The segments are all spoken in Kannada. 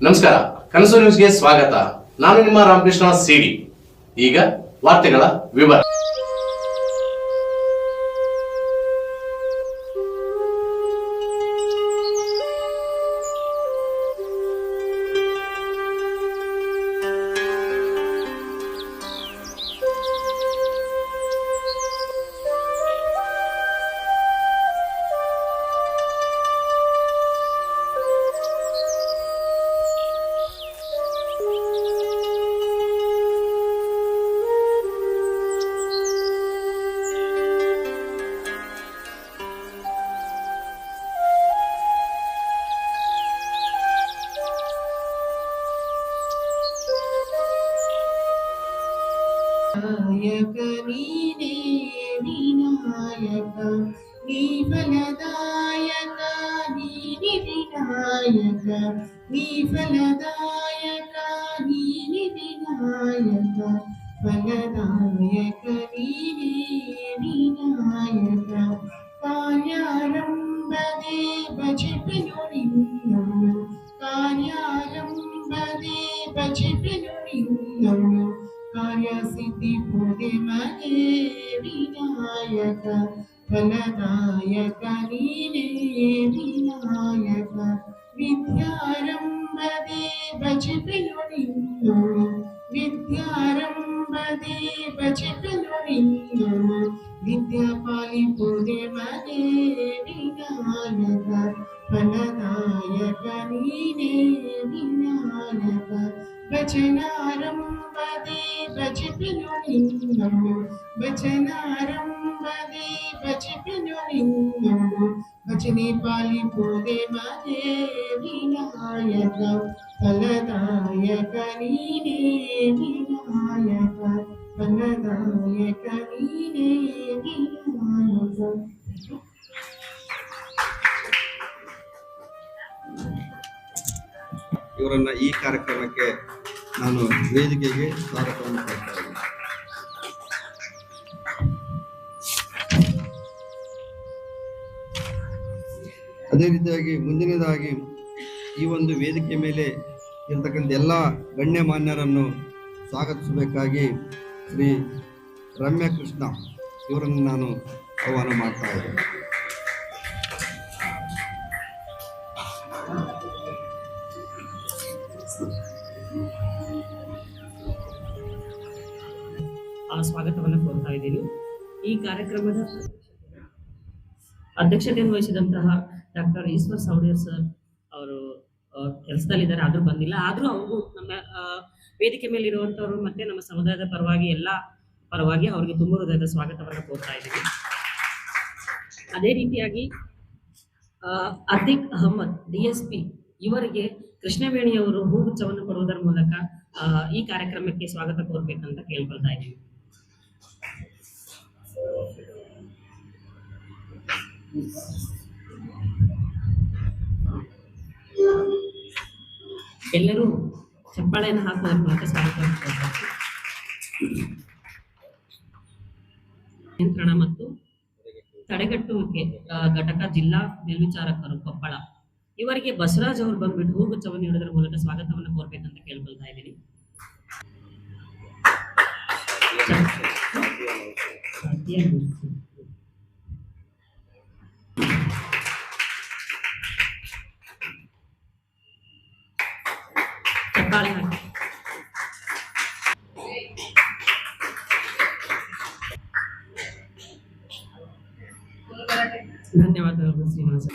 ನಮಸ್ಕಾರ, ಕನಸು ನ್ಯೂಸ್ಗೆ ಸ್ವಾಗತ. ನಾನು ನಿಮ್ಮ ರಾಮಕೃಷ್ಣ ಸಿಡಿ. ಈಗ ವಾರ್ತೆಗಳ ವಿವರ. ನಾಯಕ ನೀನೇ ವಿನಾಯಕ, ನೀ ಫಲದಾಯಕ ನೀನಿ ವಿನಾಯಕ, ನೀ ಫಲದಾಯಕ ನೀನಿ ವಿನಾಯಕ, ಫಲದಾಯಕ ನೀನೇ ವಿನಾಯಕ. ಕಾರ್ಯಾರಂಭದೆ ಭಜಿಪೆನು ನಿನ್ನನ್ನು, ಕಾರ್ಯಾರಂಭದೆ ಭಜಿಪೆನು ನಿನ್ನನ್ನು, ಕಾರ್ಯ ಸಿದ್ಧಿ ಪೂಜೆ ಮನೆ ವಿನಾಯಕ, ಫಲದಾಯಕ ನೀನೇ ವಿನಾಯಕ. ವಿದ್ಯಾರಂಭದೆ ಭಜಿಪೆನು ನಿನ್ನು, ವಿದ್ಯಾರಂಭದೆ ಭಜಿಪೆನು ನಿನ್ನು, ವಿದ್ಯಾ ಪಾಲಿಪುದೆ ಮನೆ ವಿನಾಯಕ, ಫಲದಾಯಕ ನೀನೇ ವಿನಾಯಕ. ಭಜನಾರಂಭದೆ ಭಜಿಪೆನು ನಿನ್ನು, ಭಜನಾರಂಭದೆ ಭಜಿಪೆನು ನಿನ್ನು, ಭಜನೆ ಪಾಲಿಪುದೆ ಮನೆ ವಿನಾಯಕ, ಫಲದಾಯಕ ನೀನೇ ವಿನಾಯಕ, ಫಲದಾಯಕ ನೀನೇ ವಿನಾಯಕ. ಇವರನ್ನ ಈ ಕಾರ್ಯಕ್ರಮಕ್ಕೆ ನಾನು ವೇದಿಕೆಗೆ ಸ್ವಾಗತವನ್ನು ಕೊಡ್ತಾ ಇದ್ದೀನಿ. ಅದೇ ರೀತಿಯಾಗಿ ಮುಂದಿನದಾಗಿ ಈ ಒಂದು ವೇದಿಕೆ ಮೇಲೆ ಇರತಕ್ಕಂಥ ಎಲ್ಲ ಗಣ್ಯಮಾನ್ಯರನ್ನು ಸ್ವಾಗತಿಸಬೇಕಾಗಿ ಶ್ರೀ ರಮ್ಯಾ ಕೃಷ್ಣ ಇವರನ್ನು ನಾನು ಆಹ್ವಾನ ಮಾಡ್ತಾ ಇದ್ದೇನೆ. ಸ್ವಾಗತವನ್ನು ಕೋರ್ತಾ ಇದ್ದೀನಿ. ಈ ಕಾರ್ಯಕ್ರಮದ ಅಧ್ಯಕ್ಷತೆಯನ್ನು ವಹಿಸಿದಂತಹ ಡಾಕ್ಟರ್ ಈಶ್ವರ್ ಸೌಡಿಯರ್ ಸರ್ ಅವರು ಕೆಲಸದಲ್ಲಿದ್ದಾರೆ, ಆದರೂ ಬಂದಿಲ್ಲ. ಆದರೂ ಅವ್ರಿಗೂ ನಮ್ಮ ವೇದಿಕೆ ಮೇಲೆ ಇರುವಂಥವ್ರು ಮತ್ತೆ ನಮ್ಮ ಸಮುದಾಯದ ಪರವಾಗಿ ಎಲ್ಲ ಪರವಾಗಿ ಅವರಿಗೆ ತುಂಬ ಹೃದಯದ ಸ್ವಾಗತವನ್ನು ಕೋರ್ತಾ ಇದ್ದೀನಿ. ಅದೇ ರೀತಿಯಾಗಿ ಅತೀಕ್ ಅಹಮದ್ DSP ಇವರಿಗೆ ಕೃಷ್ಣವೇಣಿಯವರು ಹೂಗುಚ್ಛವನ್ನು ಕೊಡುವುದರ ಮೂಲಕ ಈ ಕಾರ್ಯಕ್ರಮಕ್ಕೆ ಸ್ವಾಗತ ಕೋರ್ಬೇಕಂತ ಕೇಳ್ಕೊಳ್ತಾ ಇದ್ದೀವಿ. ಎಲ್ಲರೂ ಚಪ್ಪಾಳೆಯನ್ನು ಹಾಕುವುದರ ಮೂಲಕ ಸ್ವಾಗತ ನಿಯಂತ್ರಣ ಮತ್ತು ತಡೆಗಟ್ಟುವಿಕೆ ಘಟಕ ಜಿಲ್ಲಾ ಮೇಲ್ವಿಚಾರಕರು ಕೊಪ್ಪಳ ಇವರಿಗೆ ಬಸವರಾಜ್ ಅವರು ಬಂದ್ಬಿಟ್ಟು ಹೂಗುಚ್ಛವನ್ನು ನೀಡುವುದರ ಮೂಲಕ ಸ್ವಾಗತವನ್ನು ಕೋರ್ಬೇಕಂತ ಕೇಳ್ಕೊಳ್ತಾ ಇದ್ದೀನಿ. ಚಪ್ಪಾಳೆ ಹಾಕಿ. ಧನ್ಯವಾದಗಳು ಶ್ರೀನಿವಾಸ.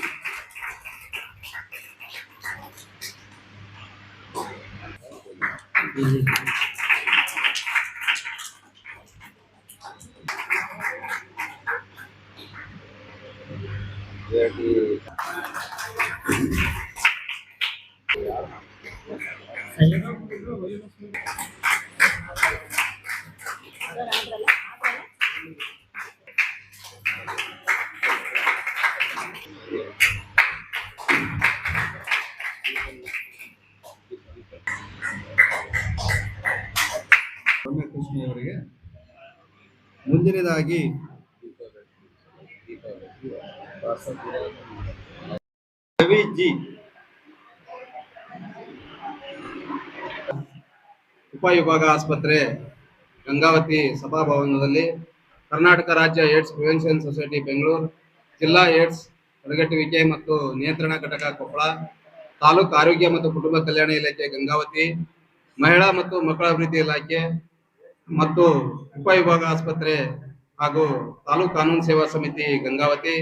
ರಮ್ಯಕೃಷ್ಣಯವರಿಗೆ ಮುಂದಿನದಾಗಿ ರವಿ ಜಿ ಉಪವಿಭಾಗ ಆಸ್ಪತ್ರೆ ಗಂಗಾವತಿ ಸಭಾಭವನದಲ್ಲಿ ಕರ್ನಾಟಕ ರಾಜ್ಯ ಏಡ್ಸ್ ಪ್ರಿವೆನ್ಷನ್ ಸೊಸೈಟಿ ಬೆಂಗಳೂರು, ಜಿಲ್ಲಾ ಏಡ್ಸ್ ತಡೆಗಟ್ಟುವಿಕೆ ಮತ್ತು ನಿಯಂತ್ರಣ ಘಟಕ ಕೊಪ್ಪಳ, ತಾಲೂಕು ಆರೋಗ್ಯ ಮತ್ತು ಕುಟುಂಬ ಕಲ್ಯಾಣ ಇಲಾಖೆ ಗಂಗಾವತಿ, ಮಹಿಳಾ ಮತ್ತು ಮಕ್ಕಳ ಅಭಿವೃದ್ಧಿ ಇಲಾಖೆ ಮತ್ತು ಉಪವಿಭಾಗ ಆಸ್ಪತ್ರೆ ಹಾಗೂ ತಾಲೂಕು ಕಾನೂನು ಸೇವಾ ಸಮಿತಿ ಗಂಗಾವತಿ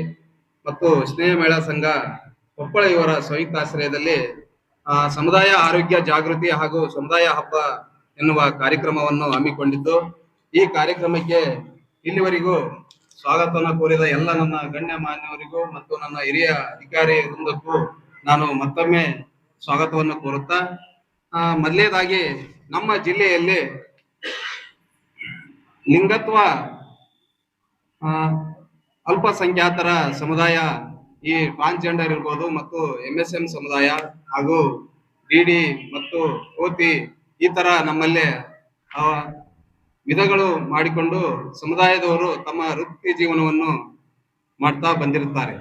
ಮತ್ತು ಸ್ನೇಹ ಮಹಿಳಾ ಸಂಘ ಕೊಪ್ಪಳ ಇವರ ಸಂಯುಕ್ತ ಆಶ್ರಯದಲ್ಲಿ ಸಮುದಾಯ ಆರೋಗ್ಯ ಜಾಗೃತಿ ಹಾಗೂ ಸಮುದಾಯ ಹಬ್ಬ ಎನ್ನುವ ಕಾರ್ಯಕ್ರಮವನ್ನು ಹಮ್ಮಿಕೊಂಡಿದ್ದು, ಈ ಕಾರ್ಯಕ್ರಮಕ್ಕೆ ಇಲ್ಲಿವರೆಗೂ ಸ್ವಾಗತವನ್ನು ಕೋರಿದ ಎಲ್ಲ ನನ್ನ ಗಣ್ಯ ಮಾನ್ಯವರಿಗೂ ಮತ್ತು ನನ್ನ ಹಿರಿಯ ಅಧಿಕಾರಿ ವೃಂದಕ್ಕೂ ನಾನು ಮತ್ತೊಮ್ಮೆ ಸ್ವಾಗತವನ್ನು ಕೋರುತ್ತಾ, ಮೊದಲನೇದಾಗಿ ನಮ್ಮ ಜಿಲ್ಲೆಯಲ್ಲಿ ಲಿಂಗತ್ವ ಅಲ್ಪಸಂಖ್ಯಾತರ ಸಮುದಾಯ, ಈ ಟ್ರಾನ್ಸ್ಜೆಂಡರ್ ಇರ್ಬೋದು ಮತ್ತು MSM ಸಮುದಾಯ ಹಾಗೂ DD ಮತ್ತು ಕೋತಿ ಈ ತರ ನಮ್ಮಲ್ಲಿ ವಿಧಗಳು ಮಾಡಿಕೊಂಡು ಸಮುದಾಯದವರು ತಮ್ಮ ವೃತ್ತಿ ಜೀವನವನ್ನು ಮಾಡ್ತಾ ಬಂದಿರುತ್ತಾರೆ.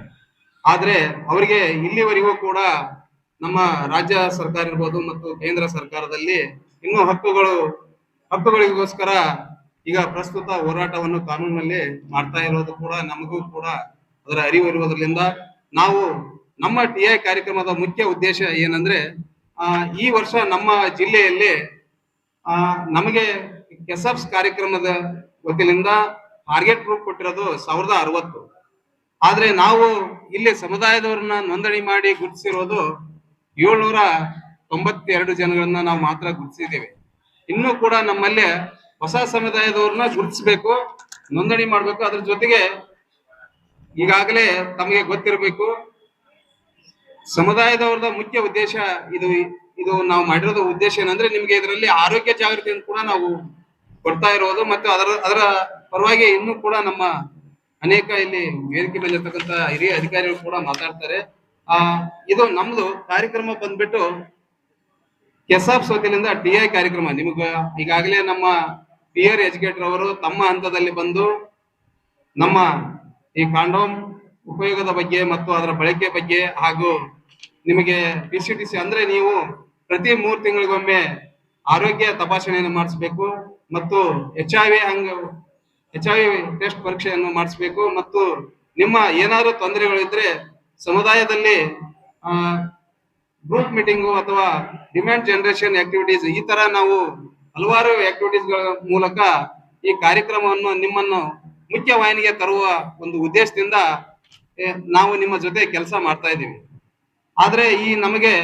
ಆದ್ರೆ ಅವರಿಗೆ ಇಲ್ಲಿವರೆಗೂ ಕೂಡ ನಮ್ಮ ರಾಜ್ಯ ಸರ್ಕಾರ ಇರ್ಬೋದು ಮತ್ತು ಕೇಂದ್ರ ಸರ್ಕಾರದಲ್ಲಿ ಇನ್ನೂ ಹಕ್ಕುಗಳಿಗೋಸ್ಕರ ಈಗ ಪ್ರಸ್ತುತ ಹೋರಾಟವನ್ನು ಕಾನೂನಿನಲ್ಲಿ ಮಾಡ್ತಾ ಇರೋದು ಕೂಡ ನಮಗೂ ಕೂಡ ಅದರ ಅರಿವು ಇರುವುದರಿಂದ ನಾವು ನಮ್ಮ TI ಕಾರ್ಯಕ್ರಮದ ಮುಖ್ಯ ಉದ್ದೇಶ ಏನಂದ್ರೆ, ಈ ವರ್ಷ ನಮ್ಮ ಜಿಲ್ಲೆಯಲ್ಲಿ ನಮಗೆ ಕೆಸಪ್ಸ್ ಕಾರ್ಯಕ್ರಮದ ವತಿಯಿಂದ ಟಾರ್ಗೆಟ್ ಗ್ರೂಪ್ ಕೊಟ್ಟಿರೋದು 1060. ಆದ್ರೆ ನಾವು ಇಲ್ಲಿ ಸಮುದಾಯದವ್ರನ್ನ ನೋಂದಣಿ ಮಾಡಿ ಗುರುತಿಸಿರೋದು 792 ಜನಗಳನ್ನ ನಾವು ಮಾತ್ರ ಗುರುತಿಸಿದ್ದೇವೆ. ಇನ್ನೂ ಕೂಡ ನಮ್ಮಲ್ಲಿ ಹೊಸ ಸಮುದಾಯದವ್ರನ್ನ ಗುರುತಿಸ್ಬೇಕು, ನೋಂದಣಿ ಮಾಡ್ಬೇಕು. ಅದ್ರ ಜೊತೆಗೆ ಈಗಾಗಲೇ ತಮಗೆ ಗೊತ್ತಿರಬೇಕು, ಸಮುದಾಯದವ್ರದ ಮುಖ್ಯ ಉದ್ದೇಶ ಇದು ನಾವು ಮಾಡಿರೋದು ಉದ್ದೇಶ ಏನಂದ್ರೆ, ನಿಮ್ಗೆ ಇದರಲ್ಲಿ ಆರೋಗ್ಯ ಜಾಗೃತಿಯನ್ನು ಕೂಡ ನಾವು ಕೊಡ್ತಾ ಇರೋದು ಮತ್ತು ಅದರ ಪರವಾಗಿ ಇನ್ನೂ ಕೂಡ ನಮ್ಮ ಅನೇಕ ಇಲ್ಲಿ ವೇದಿಕೆ ಬಂದಿರತಕ್ಕಂತ ಹಿರಿಯ ಅಧಿಕಾರಿಗಳು ಕೂಡ ಮಾತಾಡ್ತಾರೆ. ಇದು ನಮ್ದು ಕಾರ್ಯಕ್ರಮ ಬಂದ್ಬಿಟ್ಟು ಕೆಸಾಪ್ಸ್ ವತಿಯಿಂದ TI ಕಾರ್ಯಕ್ರಮ. ನಿಮ್ಗ ಈಗಾಗಲೇ ನಮ್ಮ ಪಿಯರ್ ಎಜುಕೇಟರ್ ಅವರು ತಮ್ಮ ಹಂತದಲ್ಲಿ ಬಂದು ನಮ್ಮ ಈ ಕಾಂಡೋಮ್ ಉಪಯೋಗದ ಬಗ್ಗೆ ಮತ್ತು ಅದರ ಬಳಕೆ ಬಗ್ಗೆ ಹಾಗೂ ನಿಮಗೆ PCTC ಅಂದ್ರೆ ನೀವು ಪ್ರತಿ 3 ತಿಂಗಳಿಗೊಮ್ಮೆ ಆರೋಗ್ಯ ತಪಾಸಣೆಯನ್ನು ಮಾಡಿಸ್ಬೇಕು ಮತ್ತು HIV ಟೆಸ್ಟ್ ಪರೀಕ್ಷೆಯನ್ನು ಮಾಡಿಸ್ಬೇಕು ಮತ್ತು ನಿಮ್ಮ ಏನಾದರೂ ತೊಂದರೆಗಳಿದ್ರೆ ಸಮುದಾಯದಲ್ಲಿ ಗ್ರೂಪ್ ಮೀಟಿಂಗು ಅಥವಾ ಡಿಮ್ಯಾಂಡ್ ಜನರೇಷನ್ ಆಕ್ಟಿವಿಟೀಸ್ ಈ ತರ ನಾವು ಹಲವಾರು ಆಕ್ಟಿವಿಟೀಸ್ಗಳ ಮೂಲಕ ಈ ಕಾರ್ಯಕ್ರಮವನ್ನು ನಿಮ್ಮನ್ನು ಮುಖ್ಯ ವಾಹಿನಿಗೆ ತರುವ ಒಂದು ಉದ್ದೇಶದಿಂದ ನಾವು ನಿಮ್ಮ ಜೊತೆ ಕೆಲಸ ಮಾಡ್ತಾ ಇದ್ದೀವಿ. ಆದ್ರೆ ಈ ನಮಗೆ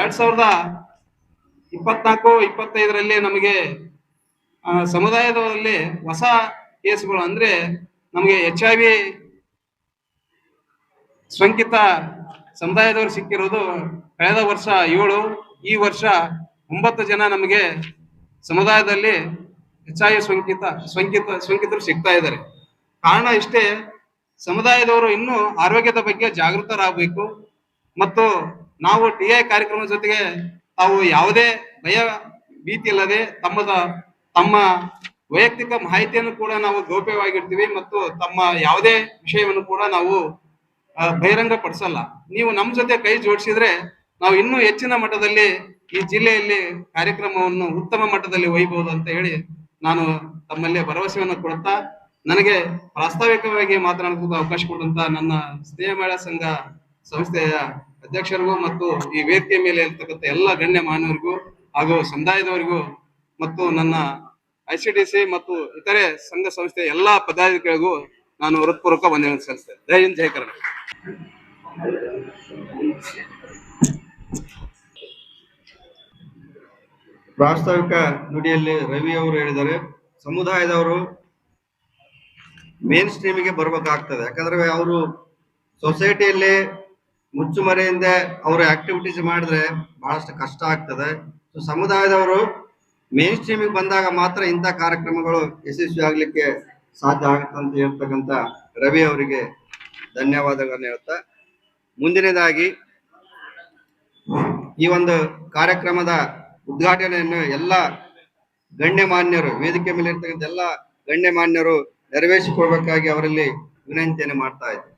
2024-25ರಲ್ಲಿ ನಮಗೆ ಸಮುದಾಯದಲ್ಲಿ ಹೊಸ ಕೇಸ್ಗಳು ಅಂದ್ರೆ ನಮಗೆ HIV ಸೋಂಕಿತ ಸಮುದಾಯದವರು ಸಿಕ್ಕಿರೋದು ಕಳೆದ ವರ್ಷ 7, ಈ ವರ್ಷ 9 ಜನ ನಮಗೆ ಸಮುದಾಯದಲ್ಲಿ HIV ಸೋಂಕಿತರು ಸಿಗ್ತಾ ಇದ್ದಾರೆ. ಕಾರಣ ಇಷ್ಟೇ, ಸಮುದಾಯದವರು ಇನ್ನೂ ಆರೋಗ್ಯದ ಬಗ್ಗೆ ಜಾಗೃತರಾಗಬೇಕು ಮತ್ತು ನಾವು TI ಕಾರ್ಯಕ್ರಮದ ಜೊತೆಗೆ ತಾವು ಯಾವುದೇ ಭಯ ಭೀತಿ ಇಲ್ಲದೆ ತಮ್ಮ ವೈಯಕ್ತಿಕ ಮಾಹಿತಿಯನ್ನು ಕೂಡ ನಾವು ಗೌಪ್ಯವಾಗಿರ್ತೀವಿ ಮತ್ತು ತಮ್ಮ ಯಾವುದೇ ವಿಷಯವನ್ನು ಕೂಡ ನಾವು ಬಹಿರಂಗ ಪಡಿಸಲ್ಲ. ನೀವು ನಮ್ಮ ಜೊತೆ ಕೈ ಜೋಡಿಸಿದ್ರೆ ನಾವು ಇನ್ನೂ ಹೆಚ್ಚಿನ ಮಟ್ಟದಲ್ಲಿ ಈ ಜಿಲ್ಲೆಯಲ್ಲಿ ಕಾರ್ಯಕ್ರಮವನ್ನು ಉತ್ತಮ ಮಟ್ಟದಲ್ಲಿ ಒಯ್ಯಬಹುದು ಅಂತ ಹೇಳಿ ನಾನು ತಮ್ಮಲ್ಲಿ ಭರವಸೆಯನ್ನು ಕೊಡುತ್ತಾ, ನನಗೆ ಪ್ರಾಸ್ತಾವಿಕವಾಗಿ ಮಾತನಾಡೋದಕ್ಕೆ ಅವಕಾಶ ಕೊಟ್ಟಂತ ನನ್ನ ಸ್ನೇಹ ಮಹಿಳಾ ಸಂಘ ಸಂಸ್ಥೆಯ ಅಧ್ಯಕ್ಷರಿಗೂ ಮತ್ತು ಈ ವೇದಿಕೆ ಮೇಲೆ ಇರ್ತಕ್ಕಂಥ ಎಲ್ಲ ಗಣ್ಯ ಮಾನವರಿಗೂ ಹಾಗೂ ಸಮುದಾಯದವರಿಗೂ ಮತ್ತು ನನ್ನ ICDC ಮತ್ತು ಇತರೆ ಸಂಘ ಸಂಸ್ಥೆಯ ಎಲ್ಲಾ ಪದಾಧಿಕಾರಿಗಳಿಗೂ ನಾನು ಹೃತ್ಪೂರ್ವಕ ವಂದನೆಗಳನ್ನು ಸಲ್ಲಿಸ್ತೇನೆ. ಜೈ ಹಿಂದ್, ಜೈ ಕರ್ನಾಟಕ. ಪ್ರಾಸ್ತಾವಿಕ ನುಡಿಯಲ್ಲಿ ರವಿ ಅವರು ಹೇಳಿದ್ದಾರೆ, ಸಮುದಾಯದವರು ಮೇನ್ ಸ್ಟ್ರೀಮಿಗೆ ಬರ್ಬೇಕಾಗ್ತದೆ. ಯಾಕಂದ್ರೆ ಅವರು ಸೊಸೈಟಿಯಲ್ಲಿ ಮುಚ್ಚುಮರೆಯಿಂದ ಅವರು ಆಕ್ಟಿವಿಟೀಸ್ ಮಾಡಿದ್ರೆ ಬಹಳಷ್ಟು ಕಷ್ಟ ಆಗ್ತದೆ. ಸೊ ಸಮುದಾಯದವರು ಮೇನ್ ಸ್ಟ್ರೀಮಿಗೆ ಬಂದಾಗ ಮಾತ್ರ ಇಂಥ ಕಾರ್ಯಕ್ರಮಗಳು ಯಶಸ್ವಿ ಆಗ್ಲಿಕ್ಕೆ ಸಾಧ್ಯ ಆಗುತ್ತೆ ಅಂತ ಹೇಳ್ತಕ್ಕಂಥ ರವಿ ಅವರಿಗೆ ಧನ್ಯವಾದಗಳನ್ನು ಹೇಳ್ತಾ, ಮುಂದಿನದಾಗಿ ಈ ಒಂದು ಕಾರ್ಯಕ್ರಮದ ಉದ್ಘಾಟನೆಯನ್ನು ಎಲ್ಲ ಗಣ್ಯಮಾನ್ಯರು, ವೇದಿಕೆ ಮೇಲೆ ಇರ್ತಕ್ಕಂಥ ಎಲ್ಲ ಗಣ್ಯಮಾನ್ಯರು ನೆರವೇರಿಸಿಕೊಳ್ಬೇಕಾಗಿ ಅವರಲ್ಲಿ ವಿನಂತಿಯನ್ನು ಮಾಡ್ತಾ ಇದ್ದಾರೆ.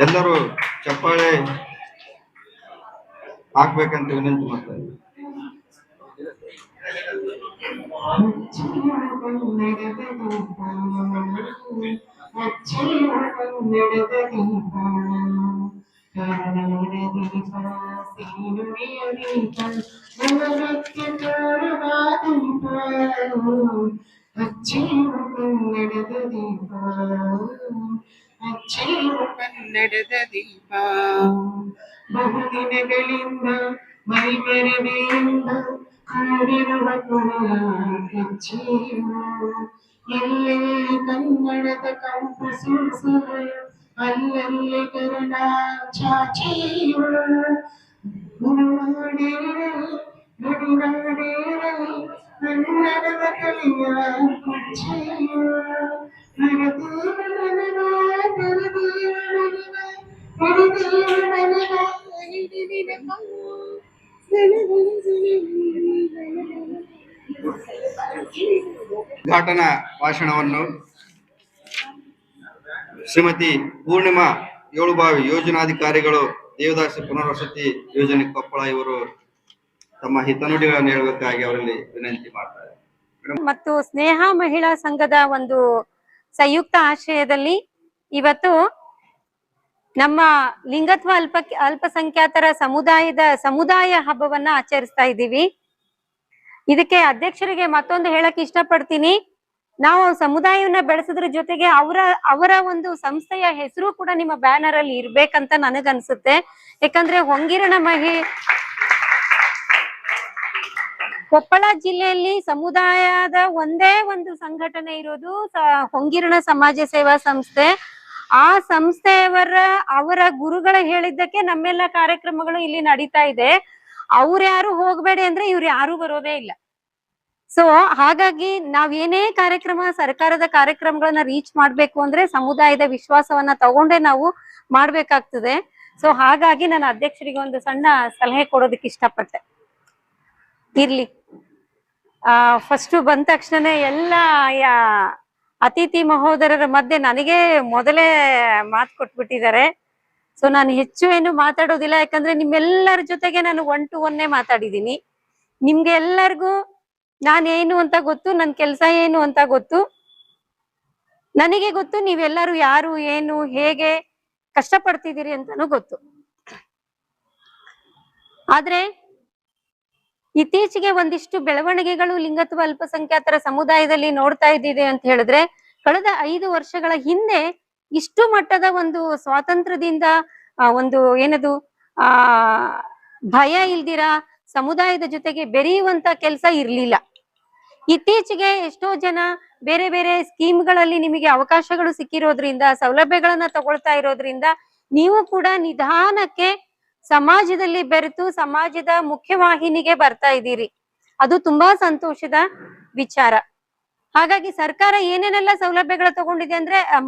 ಎಲ್ಲರೂ ಚಪ್ಪಾಳೆ ಹಾಕ್ಬೇಕಂತ ವಿನಂತಿ ಮಾಡ್ತಾರೆ. ಕನ್ನಡದ ದೀಪ ಬಹುದಿನಗಳಿಂದ ಮೈಮರೆವೆಯಿಂದ ಹಾಡಿರುವ ಎಲ್ಲೆಲ್ಲಿ ಕನ್ನಡದ ಕಂಪು ಸೂಸುವ ಅಲ್ಲಲ್ಲಿ ಕರುಣ ಚಾಚಿಯುವ ನುಡಿನಾಡೇರಲಿ ಕನ್ನಡದ ಕಲಿಯ ಕುಚ್ಚೆಯುವ ಉದ್ಘಾಟನಾ ಭಾಷಣವನ್ನು ಶ್ರೀಮತಿ ಪೂರ್ಣಿಮಾ ಏಳುಬಾವಿ ಯೋಜನಾಧಿಕಾರಿಗಳು ದೇವದಾಸಿ ಪುನರ್ವಸತಿ ಯೋಜನೆ ಕೊಪ್ಪಳ ಇವರು ತಮ್ಮ ಹಿತನುಡಿಗಳನ್ನು ಹೇಳಬೇಕಾಗಿ ಅವರಲ್ಲಿ ವಿನಂತಿ ಮಾಡ್ತಾರೆ. ಮತ್ತು ಸ್ನೇಹ ಮಹಿಳಾ ಸಂಘದ ಒಂದು ಸಂಯುಕ್ತ ಆಶ್ರಯದಲ್ಲಿ ಇವತ್ತು ನಮ್ಮ ಲಿಂಗತ್ವ ಅಲ್ಪಸಂಖ್ಯಾತರ ಸಮುದಾಯ ಹಬ್ಬವನ್ನ ಆಚರಿಸ್ತಾ ಇದ್ದೀವಿ. ಇದಕ್ಕೆ ಅಧ್ಯಕ್ಷರಿಗೆ ಮತ್ತೊಂದು ಹೇಳಕ್ ಇಷ್ಟಪಡ್ತೀನಿ. ನಾವು ಸಮುದಾಯವನ್ನ ಬೆಳೆಸೋದ್ರ ಜೊತೆಗೆ ಅವರ ಒಂದು ಸಂಸ್ಥೆಯ ಹೆಸರು ಕೂಡ ನಿಮ್ಮ ಬ್ಯಾನರ್ ಅಲ್ಲಿ ಇರ್ಬೇಕಂತ ನನಗನ್ಸುತ್ತೆ. ಯಾಕಂದ್ರೆ ಕೊಪ್ಪಳ ಜಿಲ್ಲೆಯಲ್ಲಿ ಸಮುದಾಯದ ಒಂದೇ ಒಂದು ಸಂಘಟನೆ ಇರೋದು ಹೊಂಗಿರಣ ಸಮಾಜ ಸೇವಾ ಸಂಸ್ಥೆ. ಆ ಅವರ ಗುರುಗಳ ಹೇಳಿದ್ದಕ್ಕೆ ನಮ್ಮೆಲ್ಲ ಕಾರ್ಯಕ್ರಮಗಳು ಇಲ್ಲಿ ನಡೀತಾ ಇದೆ. ಯಾರು ಹೋಗ್ಬೇಡಿ ಅಂದ್ರೆ ಇವ್ರು ಯಾರು ಬರೋದೇ ಇಲ್ಲ. ಸೊ ಹಾಗಾಗಿ ನಾವೇನೇ ಸರ್ಕಾರದ ಕಾರ್ಯಕ್ರಮಗಳನ್ನ ರೀಚ್ ಮಾಡ್ಬೇಕು ಅಂದ್ರೆ ಸಮುದಾಯದ ವಿಶ್ವಾಸವನ್ನ ತಗೊಂಡೇ ನಾವು ಮಾಡ್ಬೇಕಾಗ್ತದೆ. ಸೊ ಹಾಗಾಗಿ ನಾನು ಅಧ್ಯಕ್ಷರಿಗೆ ಒಂದು ಸಣ್ಣ ಸಲಹೆ ಕೊಡೋದಕ್ಕೆ ಇಷ್ಟಪಟ್ಟೆ. ಇರ್ಲಿ, ಫಸ್ಟ್ ಬಂದ ತಕ್ಷಣ ಎಲ್ಲ ಅತಿಥಿ ಮಹೋದರರ ಮಧ್ಯೆ ನನಗೆ ಮೊದಲೇ ಮಾತು ಕೊಟ್ಬಿಟ್ಟಿದ್ದಾರೆ. ಸೊ ನಾನು ಹೆಚ್ಚು ಏನು ಮಾತಾಡೋದಿಲ್ಲ, ಯಾಕಂದ್ರೆ ನಿಮ್ಮೆಲ್ಲರ ಜೊತೆಗೆ ನಾನು 1 to 1 ಮಾತಾಡಿದ್ದೀನಿ. ನಿಮ್ಗೆ ಎಲ್ಲರಿಗೂ ನಾನೇನು ಅಂತ ಗೊತ್ತು, ನನ್ನ ಕೆಲಸ ಏನು ಅಂತ ಗೊತ್ತು, ನನಗೆ ಗೊತ್ತು, ನೀವೆಲ್ಲರೂ ಯಾರು ಏನು ಹೇಗೆ ಕಷ್ಟಪಡ್ತಿದ್ದೀರಿ ಅಂತಾನು ಗೊತ್ತು. ಆದ್ರೆ ಇತ್ತೀಚೆಗೆ ಒಂದಿಷ್ಟು ಬೆಳವಣಿಗೆಗಳು ಲಿಂಗತ್ವ ಅಲ್ಪಸಂಖ್ಯಾತರ ಸಮುದಾಯದಲ್ಲಿ ನೋಡ್ತಾ ಇದ್ದಿದೆ ಅಂತ ಹೇಳಿದ್ರೆ, ಕಳೆದ 5 ವರ್ಷಗಳ ಹಿಂದೆ ಇಷ್ಟು ಮಟ್ಟದ ಒಂದು ಸ್ವಾತಂತ್ರ್ಯದಿಂದ ಒಂದು ಏನದು ಭಯ ಇಲ್ದಿರ ಸಮುದಾಯದ ಜೊತೆಗೆ ಬೆರೆಯುವಂತ ಕೆಲಸ ಇರ್ಲಿಲ್ಲ. ಇತ್ತೀಚೆಗೆ ಎಷ್ಟೋ ಜನ ಬೇರೆ ಬೇರೆ ಸ್ಕೀಮ್ಗಳಲ್ಲಿ ನಿಮಗೆ ಅವಕಾಶಗಳು ಸಿಕ್ಕಿರೋದ್ರಿಂದ, ಸೌಲಭ್ಯಗಳನ್ನ ತಗೊಳ್ತಾ ಇರೋದ್ರಿಂದ ನೀವು ಕೂಡ ನಿಧಾನಕ್ಕೆ ಸಮಾಜದಲ್ಲಿ ಬೆರೆತು ಸಮಾಜದ ಮುಖ್ಯವಾಹಿನಿಗೆ ಬರ್ತಾ ಇದ್ದೀರಿ. ಅದು ತುಂಬಾ ಸಂತೋಷದ ವಿಚಾರ. ಹಾಗಾಗಿ ಸರ್ಕಾರ ಏನೇನೆಲ್ಲ ಸೌಲಭ್ಯಗಳ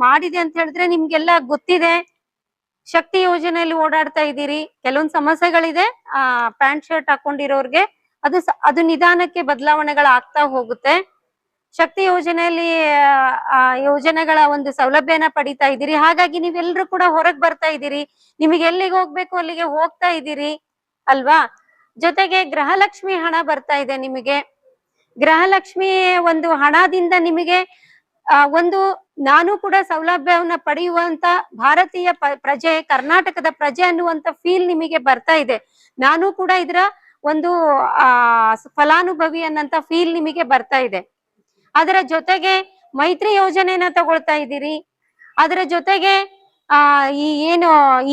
ಮಾಡಿದೆ ಅಂತ ಹೇಳಿದ್ರೆ ನಿಮ್ಗೆಲ್ಲ ಗೊತ್ತಿದೆ. ಶಕ್ತಿ ಯೋಜನೆಯಲ್ಲಿ ಓಡಾಡ್ತಾ ಇದ್ದೀರಿ. ಕೆಲವೊಂದು ಸಮಸ್ಯೆಗಳಿದೆ ಪ್ಯಾಂಟ್ ಶರ್ಟ್ ಹಾಕೊಂಡಿರೋರ್ಗೆ, ಅದು ನಿಧಾನಕ್ಕೆ ಬದಲಾವಣೆಗಳಾಗ್ತಾ ಹೋಗುತ್ತೆ. ಶಕ್ತಿ ಯೋಜನೆಯಲ್ಲಿ ಯೋಜನೆಗಳ ಒಂದು ಸೌಲಭ್ಯನ ಪಡಿತಾ ಇದ್ದೀರಿ. ಹಾಗಾಗಿ ನೀವೆಲ್ಲರೂ ಕೂಡ ಹೊರಗ್ ಬರ್ತಾ ಇದ್ದೀರಿ. ನಿಮಗೆ ಎಲ್ಲಿಗೆ ಹೋಗ್ಬೇಕು ಅಲ್ಲಿಗೆ ಹೋಗ್ತಾ ಇದ್ದೀರಿ ಅಲ್ವಾ? ಜೊತೆಗೆ ಗೃಹಲಕ್ಷ್ಮಿ ಹಣ ಬರ್ತಾ ಇದೆ ನಿಮಗೆ. ಗೃಹಲಕ್ಷ್ಮಿ ಒಂದು ಹಣದಿಂದ ನಿಮಗೆ ನಾನು ಕೂಡ ಸೌಲಭ್ಯವನ್ನ ಪಡೆಯುವಂತ ಭಾರತೀಯ ಪ್ರಜೆ, ಕರ್ನಾಟಕದ ಪ್ರಜೆ ಅನ್ನುವಂತ ಫೀಲ್ ನಿಮಗೆ ಬರ್ತಾ ಇದೆ. ನಾನು ಕೂಡ ಇದರ ಒಂದು ಫಲಾನುಭವಿ ಅನ್ನಂತ ಫೀಲ್ ನಿಮಗೆ ಬರ್ತಾ ಇದೆ. ಅದರ ಜೊತೆಗೆ ಮೈತ್ರಿ ಯೋಜನೆಯನ್ನ ತಗೊಳ್ತಾ ಇದ್ದೀರಿ. ಅದರ ಜೊತೆಗೆ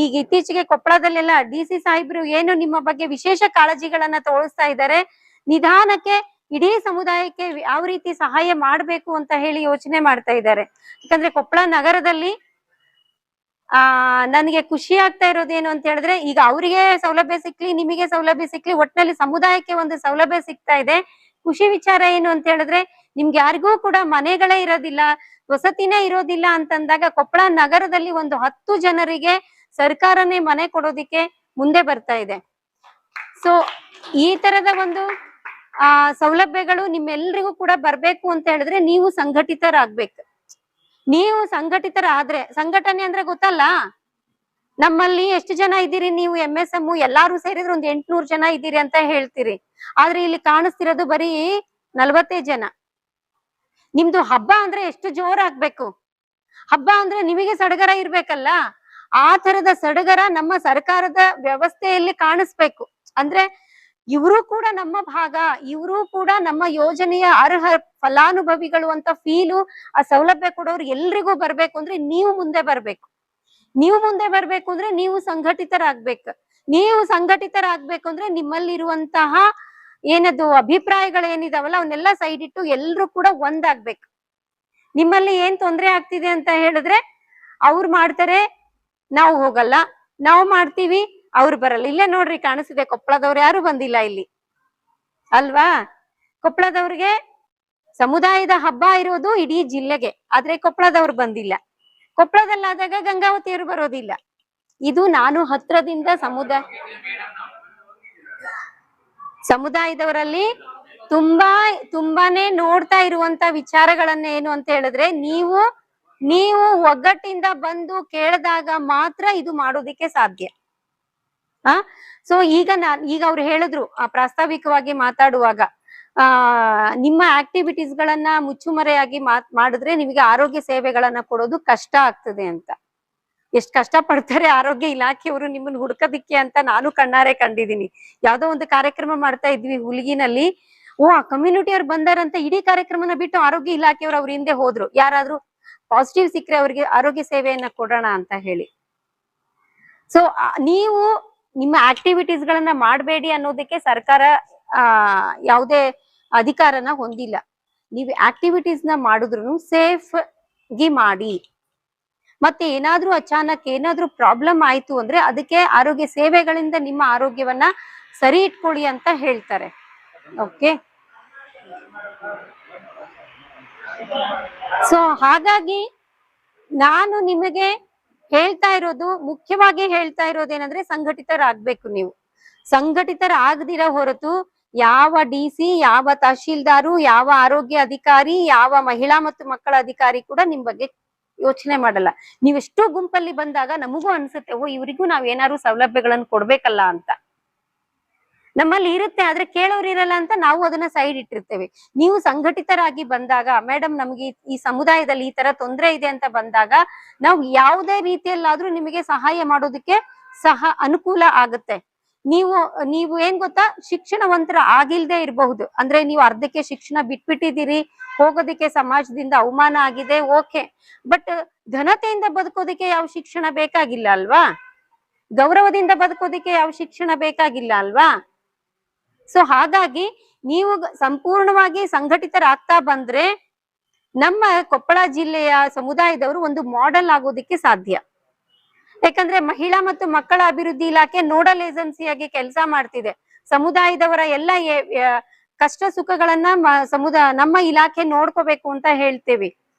ಈಗ ಇತ್ತೀಚೆಗೆ ಕೊಪ್ಪಳದಲ್ಲೆಲ್ಲ DC ಸಾಹೇಬ್ರು ಏನು ನಿಮ್ಮ ಬಗ್ಗೆ ವಿಶೇಷ ಕಾಳಜಿಗಳನ್ನ ತೋರಿಸ್ತಾ ಇದ್ದಾರೆ. ನಿಧಾನಕ್ಕೆ ಇಡೀ ಸಮುದಾಯಕ್ಕೆ ಯಾವ ರೀತಿ ಸಹಾಯ ಮಾಡ್ಬೇಕು ಅಂತ ಹೇಳಿ ಯೋಚನೆ ಮಾಡ್ತಾ ಇದ್ದಾರೆ. ಯಾಕಂದ್ರೆ ಕೊಪ್ಪಳ ನಗರದಲ್ಲಿ ನನಗೆ ಖುಷಿ ಆಗ್ತಾ ಇರೋದೇನು ಅಂತ ಹೇಳಿದ್ರೆ, ಈಗ ಅವರಿಗೆ ಸೌಲಭ್ಯ ಸಿಕ್ಲಿ, ನಿಮಗೆ ಸೌಲಭ್ಯ ಸಿಕ್ಲಿ, ಒಟ್ಟಿನಲ್ಲಿ ಸಮುದಾಯಕ್ಕೆ ಒಂದು ಸೌಲಭ್ಯ ಸಿಗ್ತಾ ಇದೆ. ಖುಷಿ ವಿಚಾರ ಏನು ಅಂತ ಹೇಳಿದ್ರೆ, ನಿಮ್ಗೆ ಯಾರಿಗೂ ಕೂಡ ಮನೆಗಳೇ ಇರೋದಿಲ್ಲ, ವಸತಿನೇ ಇರೋದಿಲ್ಲ ಅಂತಂದಾಗ ಕೊಪ್ಪಳ ನಗರದಲ್ಲಿ ಒಂದು 10 ಜನರಿಗೆ ಸರ್ಕಾರನೇ ಮನೆ ಕೊಡೋದಿಕ್ಕೆ ಮುಂದೆ ಬರ್ತಾ ಇದೆ. ಸೊ ಈ ತರದ ಒಂದು ಸೌಲಭ್ಯಗಳು ನಿಮ್ಮೆಲ್ರಿಗೂ ಕೂಡ ಬರ್ಬೇಕು ಅಂತ ಹೇಳಿದ್ರೆ ನೀವು ಸಂಘಟಿತರಾಗ್ಬೇಕು. ನೀವು ಸಂಘಟಿತರಾದ್ರೆ, ಸಂಘಟನೆ ಅಂದ್ರೆ ಗೊತ್ತಲ್ಲ, ನಮ್ಮಲ್ಲಿ ಎಷ್ಟು ಜನ ಇದ್ದೀರಿ ನೀವು MSM ಎಲ್ಲಾರು ಸೇರಿದ್ರೆ ಒಂದ್ 800 ಜನ ಇದ್ದೀರಿ ಅಂತ ಹೇಳ್ತೀರಿ. ಆದ್ರೆ ಇಲ್ಲಿ ಕಾಣಿಸ್ತಿರೋದು ಬರೀ 40 ಜನ. ನಿಮ್ದು ಹಬ್ಬ ಅಂದ್ರೆ ಎಷ್ಟು ಜೋರಾಗ್ಬೇಕು. ಹಬ್ಬ ಅಂದ್ರೆ ನಿಮಗೆ ಸಡಗರ ಇರ್ಬೇಕಲ್ಲ. ಆ ತರದ ಸಡಗರ ನಮ್ಮ ಸರ್ಕಾರದ ವ್ಯವಸ್ಥೆಯಲ್ಲಿ ಕಾಣಿಸ್ಬೇಕು. ಅಂದ್ರೆ ಇವರು ಕೂಡ ನಮ್ಮ ಭಾಗ, ಇವರು ಕೂಡ ನಮ್ಮ ಯೋಜನೆಯ ಅರ್ಹ ಫಲಾನುಭವಿಗಳು ಅಂತ ಫೀಲು, ಆ ಸೌಲಭ್ಯ ಕೊಡೋರು ಎಲ್ರಿಗೂ ಬರ್ಬೇಕು ಅಂದ್ರೆ ನೀವು ಮುಂದೆ ಬರ್ಬೇಕು. ನೀವು ಮುಂದೆ ಬರ್ಬೇಕು ಅಂದ್ರೆ ನೀವು ಸಂಘಟಿತರಾಗ್ಬೇಕು. ನೀವು ಸಂಘಟಿತರಾಗ್ಬೇಕು ಅಂದ್ರೆ ನಿಮ್ಮಲ್ಲಿರುವಂತಹ ಏನದು ಅಭಿಪ್ರಾಯಗಳೇನಿದಾವಲ್ಲ ಅವನ್ನೆಲ್ಲ ಸೈಡ್ ಇಟ್ಟು ಎಲ್ರು ಕೂಡ ಒಂದಾಗ್ಬೇಕು. ನಿಮ್ಮಲ್ಲಿ ಏನ್ ತೊಂದ್ರೆ ಆಗ್ತಿದೆ ಅಂತ ಹೇಳಿದ್ರೆ ಅವ್ರು ಮಾಡ್ತಾರೆ, ನಾವು ಹೋಗಲ್ಲ, ನಾವು ಮಾಡ್ತೀವಿ, ಅವ್ರು ಬರಲ್ಲ. ಇಲ್ಲೇ ನೋಡ್ರಿ ಕಾಣಿಸ್ತಿದೆ, ಕೊಪ್ಪಳದವ್ರು ಯಾರು ಬಂದಿಲ್ಲ ಇಲ್ಲಿ ಅಲ್ವಾ. ಕೊಪ್ಪಳದವ್ರಿಗೆ ಸಮುದಾಯದ ಹಬ್ಬ ಇರೋದು ಇಡೀ ಜಿಲ್ಲೆಗೆ, ಆದ್ರೆ ಕೊಪ್ಪಳದವ್ರು ಬಂದಿಲ್ಲ. ಕೊಪ್ಪಳದಲ್ಲಾದಾಗ ಗಂಗಾವತಿಯವರು ಬರೋದಿಲ್ಲ. ಇದು ನಾನು ಹತ್ರದಿಂದ ಸಮುದಾಯದವರಲ್ಲಿ ತುಂಬಾನೇ ನೋಡ್ತಾ ಇರುವಂತ ವಿಚಾರಗಳನ್ನ ಏನು ಅಂತ ಹೇಳಿದ್ರೆ, ನೀವು ಒಗ್ಗಟ್ಟಿಂದ ಬಂದು ಕೇಳಿದಾಗ ಮಾತ್ರ ಇದು ಮಾಡೋದಿಕ್ಕೆ ಸಾಧ್ಯ. ಸೊ ಈಗ ಅವ್ರು ಹೇಳಿದ್ರು ಪ್ರಾಸ್ತಾವಿಕವಾಗಿ ಮಾತಾಡುವಾಗ, ನಿಮ್ಮ ಆಕ್ಟಿವಿಟೀಸ್ ಗಳನ್ನ ಮುಚ್ಚುಮರೆಯಾಗಿ ಮಾಡಿದ್ರೆ ನಿಮಗೆ ಆರೋಗ್ಯ ಸೇವೆಗಳನ್ನ ಕೊಡೋದು ಕಷ್ಟ ಆಗ್ತದೆ ಅಂತ. ಎಷ್ಟ್ ಕಷ್ಟ ಪಡ್ತಾರೆ ಆರೋಗ್ಯ ಇಲಾಖೆಯವರು ನಿಮ್ಮನ್ನ ಹುಡ್ಕೋದಿಕ್ಕೆ ಅಂತ ನಾನು ಕಣ್ಣಾರೆ ಕಂಡಿದ್ದೀನಿ. ಯಾವ್ದೋ ಒಂದು ಕಾರ್ಯಕ್ರಮ ಮಾಡ್ತಾ ಇದ್ವಿ ಹುಲಿಗಿನಲ್ಲಿ, ಆ ಕಮ್ಯುನಿಟಿ ಅವ್ರು ಬಂದಾರಂತ ಇಡೀ ಕಾರ್ಯಕ್ರಮನ ಬಿಟ್ಟು ಆರೋಗ್ಯ ಇಲಾಖೆಯವರು ಅವ್ರ ಹಿಂದೆ ಹೋದ್ರು. ಯಾರಾದ್ರೂ ಪಾಸಿಟಿವ್ ಸಿಕ್ಕರೆ ಅವ್ರಿಗೆ ಆರೋಗ್ಯ ಸೇವೆಯನ್ನ ಕೊಡೋಣ ಅಂತ ಹೇಳಿ. ಸೊ ನೀವು ನಿಮ್ಮ ಆಕ್ಟಿವಿಟೀಸ್ ಗಳನ್ನ ಮಾಡಬೇಡಿ ಅನ್ನೋದಕ್ಕೆ ಸರ್ಕಾರ ಯಾವುದೇ ಅಧಿಕಾರನ ಹೊಂದಿಲ್ಲ. ನೀವು ಆಕ್ಟಿವಿಟೀಸ್ ನ ಮಾಡಿದ್ರು ಸೇಫ್ ಗಿ ಮಾಡಿ. ಮತ್ತೆ ಏನಾದ್ರೂ ಅಚಾನಕ್ ಏನಾದ್ರೂ ಪ್ರಾಬ್ಲಮ್ ಆಯ್ತು ಅಂದ್ರೆ ಅದಕ್ಕೆ ಆರೋಗ್ಯ ಸೇವೆಗಳಿಂದ ನಿಮ್ಮ ಆರೋಗ್ಯವನ್ನ ಸರಿ ಇಟ್ಕೊಳ್ಳಿ ಅಂತ ಹೇಳ್ತಾರೆ. ಓಕೆ, ಸೊ ಹಾಗಾಗಿ ನಾನು ನಿಮಗೆ ಮುಖ್ಯವಾಗಿ ಹೇಳ್ತಾ ಇರೋದೇನಂದ್ರೆ ಸಂಘಟಿತರಾಗ್ಬೇಕು. ನೀವು ಸಂಘಟಿತರಾಗದಿರೋ ಹೊರತು ಯಾವ DC, ಯಾವ ತಹಶೀಲ್ದಾರು, ಯಾವ ಆರೋಗ್ಯ ಅಧಿಕಾರಿ, ಯಾವ ಮಹಿಳಾ ಮತ್ತು ಮಕ್ಕಳ ಅಧಿಕಾರಿ ಕೂಡ ನಿಮ್ ಬಗ್ಗೆ ಯೋಚನೆ ಮಾಡಲ್ಲ. ನೀವೆಷ್ಟೋ ಗುಂಪಲ್ಲಿ ಬಂದಾಗ ನಮಗೂ ಅನ್ಸುತ್ತೆ, ಇವರಿಗೂ ನಾವ್ ಏನಾದ್ರು ಸೌಲಭ್ಯಗಳನ್ನು ಕೊಡ್ಬೇಕಲ್ಲ ಅಂತ ನಮ್ಮಲ್ಲಿ ಇರುತ್ತೆ. ಆದ್ರೆ ಕೇಳೋರು ಇರಲ್ಲ ಅಂತ ನಾವು ಅದನ್ನ ಸೈಡ್ ಇಟ್ಟಿರ್ತೇವೆ. ನೀವು ಸಂಘಟಿತರಾಗಿ ಬಂದಾಗ, ಮೇಡಮ್ ನಮ್ಗೆ ಈ ಸಮುದಾಯದಲ್ಲಿ ಈ ತರ ತೊಂದರೆ ಇದೆ ಅಂತ ಬಂದಾಗ ನಾವು ಯಾವುದೇ ರೀತಿಯಲ್ಲಾದ್ರೂ ನಿಮಗೆ ಸಹಾಯ ಮಾಡೋದಕ್ಕೆ ಅನುಕೂಲ ಆಗುತ್ತೆ. ನೀವು ಏನ್ ಗೊತ್ತಾ, ಶಿಕ್ಷಣವಂತರ ಆಗಿಲ್ದೆ ಇರಬಹುದು, ಅಂದ್ರೆ ನೀವು ಅರ್ಧಕ್ಕೆ ಶಿಕ್ಷಣ ಬಿಟ್ಬಿಟ್ಟಿದ್ದೀರಿ, ಹೋಗೋದಿಕ್ಕೆ ಸಮಾಜದಿಂದ ಅವಮಾನ ಆಗಿದೆ, ಓಕೆ. ಬಟ್ ಘನತೆಯಿಂದ ಬದುಕೋದಿಕ್ಕೆ ಯಾವ ಶಿಕ್ಷಣ ಬೇಕಾಗಿಲ್ಲ ಅಲ್ವಾ? ಗೌರವದಿಂದ ಬದುಕೋದಿಕ್ಕೆ ಯಾವ ಶಿಕ್ಷಣ ಬೇಕಾಗಿಲ್ಲ ಅಲ್ವಾ? ಸೊ ಹಾಗಾಗಿ ನೀವು ಸಂಪೂರ್ಣವಾಗಿ ಸಂಘಟಿತರಾಗ್ತಾ ಬಂದ್ರೆ ನಮ್ಮ ಕೊಪ್ಪಳ ಜಿಲ್ಲೆಯ ಸಮುದಾಯದವರು ಒಂದು ಮಾಡೆಲ್ ಆಗೋದಿಕ್ಕೆ ಸಾಧ್ಯ. ಯಾಕಂದ್ರೆ ಮಹಿಳಾ ಮತ್ತು ಮಕ್ಕಳ ಅಭಿವೃದ್ಧಿ ಇಲಾಖೆ ನೋಡಲ್ ಏಜೆನ್ಸಿಯಾಗಿ ಕೆಲಸ ಮಾಡ್ತಿದೆ. ಸಮುದಾಯದವರ ಎಲ್ಲ ಕಷ್ಟ ಸುಖಗಳನ್ನ ನಮ್ಮ ಇಲಾಖೆ ನೋಡ್ಕೋಬೇಕು ಅಂತ ಹೇಳ್ತೇವಿ.